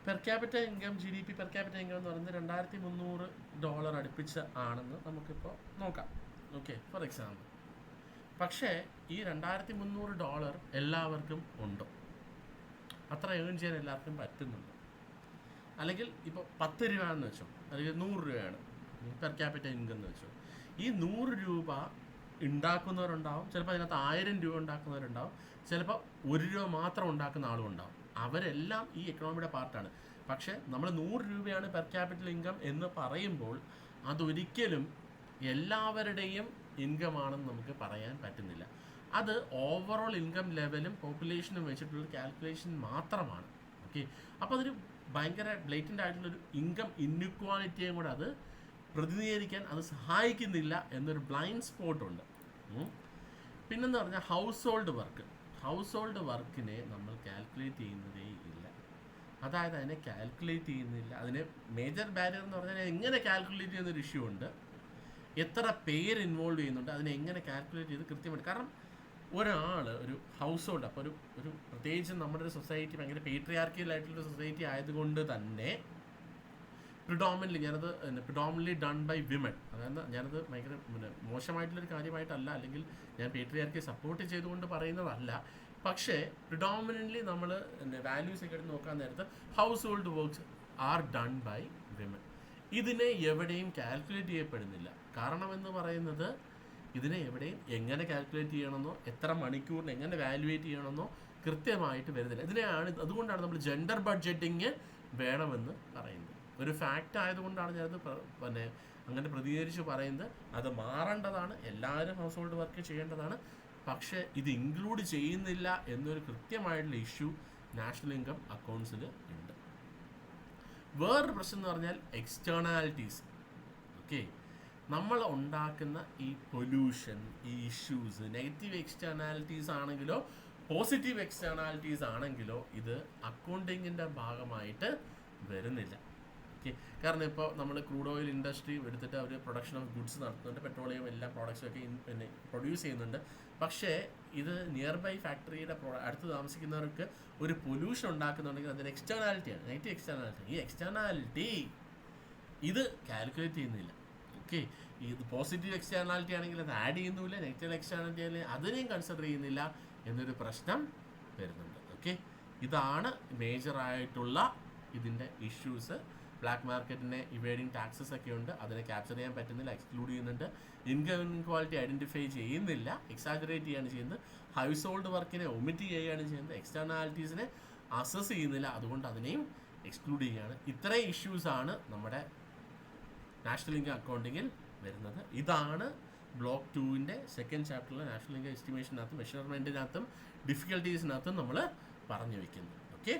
Per capita income, GDP per capita income എന്ന് പറയുന്നത് $2300 അടുപ്പിച്ച് ആണെന്ന് നമുക്കിപ്പോൾ നോക്കാം. Okay, for example. പക്ഷേ ഈ $2300 എല്ലാവർക്കും ഉണ്ടോ? അത്ര ഏൺ ചെയ്യാൻ എല്ലാവർക്കും പറ്റുന്നുണ്ടോ? അല്ലെങ്കിൽ ഇപ്പോൾ 10 രൂപയാണെന്ന് വെച്ചോ, അല്ലെങ്കിൽ 100 രൂപയാണ് പെർ ക്യാപിറ്റ ഇൻകം എന്ന് വെച്ചോ. ഈ 100 രൂപ ഉണ്ടാക്കുന്നവരുണ്ടാവും, ചിലപ്പോൾ അതിനകത്ത് 1000 രൂപ ഉണ്ടാക്കുന്നവരുണ്ടാവും, ചിലപ്പോൾ 1 രൂപ മാത്രം ഉണ്ടാക്കുന്ന ആളും ഉണ്ടാവും. അവരെല്ലാം ഈ എക്കണോമിയുടെ പാർട്ടാണ്. പക്ഷേ നമ്മൾ 100 രൂപയാണ് പെർ ക്യാപിറ്റൽ ഇൻകം എന്ന് പറയുമ്പോൾ അതൊരിക്കലും എല്ലാവരുടെയും ഇൻകം ആണെന്ന് നമുക്ക് പറയാൻ പറ്റുന്നില്ല. അത് ഓവറോൾ ഇൻകം ലെവലും പോപ്പുലേഷനും വെച്ചിട്ടുള്ള കാൽക്കുലേഷൻ മാത്രമാണ്. ഓക്കെ, അപ്പോൾ അതൊരു ഭയങ്കര ബ്ലേറ്റൻ്റ് ആയിട്ടുള്ളൊരു ഇൻകം ഇൻഇക്വാലിറ്റിയും കൂടെ അത് പ്രതിനിധീകരിക്കാൻ അത് സഹായിക്കുന്നില്ല എന്നൊരു ബ്ലൈൻഡ് സ്പോട്ടുണ്ട്. പിന്നെന്ന് പറഞ്ഞാൽ ഹൗസ് ഹോൾഡ് വർക്കിനെ നമ്മൾ കാൽക്കുലേറ്റ് ചെയ്യുന്നതേ ഇല്ല. അതായത് അതിനെ കാൽക്കുലേറ്റ് ചെയ്യുന്നില്ല. അതിന് മേജർ ബാരിയർ എന്ന് പറഞ്ഞാൽ എങ്ങനെ കാൽക്കുലേറ്റ് ചെയ്യുന്നൊരു ഇഷ്യൂ ഉണ്ട്, എത്ര പേര് ഇൻവോൾവ് ചെയ്യുന്നുണ്ട്, അതിനെ എങ്ങനെ കാൽക്കുലേറ്റ് ചെയ്ത് കൃത്യമായിട്ട്. കാരണം ഒരാൾ ഒരു ഹൗസ് ഹോൾഡ്, അപ്പോൾ ഒരു പ്രത്യേകിച്ച് നമ്മുടെ ഒരു സൊസൈറ്റി ഭയങ്കര പേട്രിയാർക്കിയലായിട്ടുള്ളൊരു സൊസൈറ്റി ആയതുകൊണ്ട് തന്നെ പ്രിഡോമിനൻ്റ്ലി ഡൺ ബൈ വിമൻ. അതായത് ഞാനത് ഭയങ്കര മോശമായിട്ടുള്ളൊരു കാര്യമായിട്ടല്ല, അല്ലെങ്കിൽ ഞാൻ പേട്രിയാർക്കിയെ സപ്പോർട്ട് ചെയ്തുകൊണ്ട് പറയുന്നതല്ല. പക്ഷേ പ്രിഡോമിനൻ്റ്ലി നമ്മൾ വാല്യൂസ് ഒക്കെ എടുത്ത് നോക്കാൻ നേരത്ത് household works are done by women. ഇതിനെ എവിടെയും കാൽക്കുലേറ്റ് ചെയ്യപ്പെടുന്നില്ല. കാരണമെന്ന് പറയുന്നത് ഇതിനെ എവിടെയും എങ്ങനെ കാൽക്കുലേറ്റ് ചെയ്യണമെന്നോ എത്ര മണിക്കൂറിന് എങ്ങനെ വാല്യുവേറ്റ് ചെയ്യണമെന്നോ കൃത്യമായിട്ട് വരുന്നില്ല. അതുകൊണ്ടാണ് നമ്മൾ ജെൻഡർ ബഡ്ജറ്റിങ് വേണമെന്ന് പറയുന്നത്. ഒരു ഫാക്റ്റ് ആയതുകൊണ്ടാണ് ഞാനത് അങ്ങനെ പ്രതികരിച്ച് പറയുന്നത്. അത് മാറേണ്ടതാണ്, എല്ലാവരും ഹൗസ് ഹോൾഡ് വർക്ക് ചെയ്യേണ്ടതാണ്. പക്ഷേ ഇത് ഇൻക്ലൂഡ് ചെയ്യുന്നില്ല എന്നൊരു കൃത്യമായിട്ടുള്ള ഇഷ്യൂ നാഷണൽ ഇൻകം അക്കൗണ്ട്സിൽ ഉണ്ട്. വേറൊരു പ്രശ്നം എന്ന് പറഞ്ഞാൽ എക്സ്റ്റേണാലിറ്റീസ്. ഓക്കെ, നമ്മൾ ഉണ്ടാക്കുന്ന ഈ പൊല്യൂഷൻ, ഈ ഇഷ്യൂസ്, നെഗറ്റീവ് എക്സ്റ്റേണാലിറ്റീസ് ആണെങ്കിലോ പോസിറ്റീവ് എക്സ്റ്റേണാലിറ്റീസ് ആണെങ്കിലോ ഇത് അക്കൗണ്ടിങ്ങിൻ്റെ ഭാഗമായിട്ട് വരുന്നില്ല. ഓക്കെ, കാരണം ഇപ്പോൾ നമ്മൾ ക്രൂഡ് ഓയിൽ ഇൻഡസ്ട്രി എടുത്തിട്ട് അവർ പ്രൊഡക്ഷൻ ഓഫ് ഗുഡ്സ് നടത്തുന്നുണ്ട്, പെട്രോളിയം എല്ലാ പ്രോഡക്ട്സും ഒക്കെ പ്രൊഡ്യൂസ് ചെയ്യുന്നുണ്ട്. പക്ഷേ ഇത് നിയർ ബൈ ഫാക്ടറിയുടെ അടുത്ത് താമസിക്കുന്നവർക്ക് ഒരു പൊല്യൂഷൻ ഉണ്ടാക്കുന്നുണ്ടെങ്കിൽ അതൊരു എക്സ്റ്റേണാലിറ്റിയാണ്, നെഗറ്റീവ് എക്സ്റ്റേണാലിറ്റി. ഈ എക്സ്റ്റേണാലിറ്റി ഇത് കാൽക്കുലേറ്റ് ചെയ്യുന്നില്ല. ഓക്കെ, ഇത് പോസിറ്റീവ് എക്സ്റ്റേണാലിറ്റി ആണെങ്കിൽ അത് ആഡ് ചെയ്യുന്നില്ല, നെഗറ്റീവ് എക്സ്റ്റേണാലിറ്റി ആണെങ്കിൽ അതിനെയും കൺസിഡർ ചെയ്യുന്നില്ല എന്നൊരു പ്രശ്നം വരുന്നുണ്ട്. ഓക്കെ, ഇതാണ് മേജറായിട്ടുള്ള ഇതിൻ്റെ ഇഷ്യൂസ്. ബ്ലാക്ക് മാർക്കറ്റിനെ ഇവേഡിങ് ടാക്സസ് ഒക്കെ ഉണ്ട്, അതിനെ ക്യാപ്ചർ ചെയ്യാൻ പറ്റുന്നില്ല, എക്സ്ക്ലൂഡ് ചെയ്യുന്നുണ്ട്. ഇൻകം ഇൻക്വാളിറ്റി ഐഡൻറ്റിഫൈ ചെയ്യുന്നില്ല, എക്സാജറേറ്റ് ചെയ്യുകയാണ് ചെയ്യുന്നത്. ഹൗസ് ഹോൾഡ് വർക്കിനെ ഒമിറ്റ് ചെയ്യുകയാണ് ചെയ്യുന്നത്, എക്സ്റ്റേണാലിറ്റീസിനെ അസസ് ചെയ്യുന്നില്ല, അതുകൊണ്ട് അതിനെയും എക്സ്ക്ലൂഡ് ചെയ്യുകയാണ്. ഇത്രയും ഇഷ്യൂസാണ് നമ്മുടെ നാഷണൽ ഇൻകം അക്കൗണ്ടിങ്ങിൽ വരുന്നത്. ഇതാണ് ബ്ലോക്ക് 2-ൻ്റെ സെക്കൻഡ് ചാപ്റ്ററിലെ നാഷണൽ ഇൻകം എസ്റ്റിമേഷനകത്തും മെഷർമെൻറ്റിനകത്തും ഡിഫിക്കൽട്ടീസിനകത്തും നമ്മൾ പറഞ്ഞു വയ്ക്കുന്നത്. ഓക്കെ.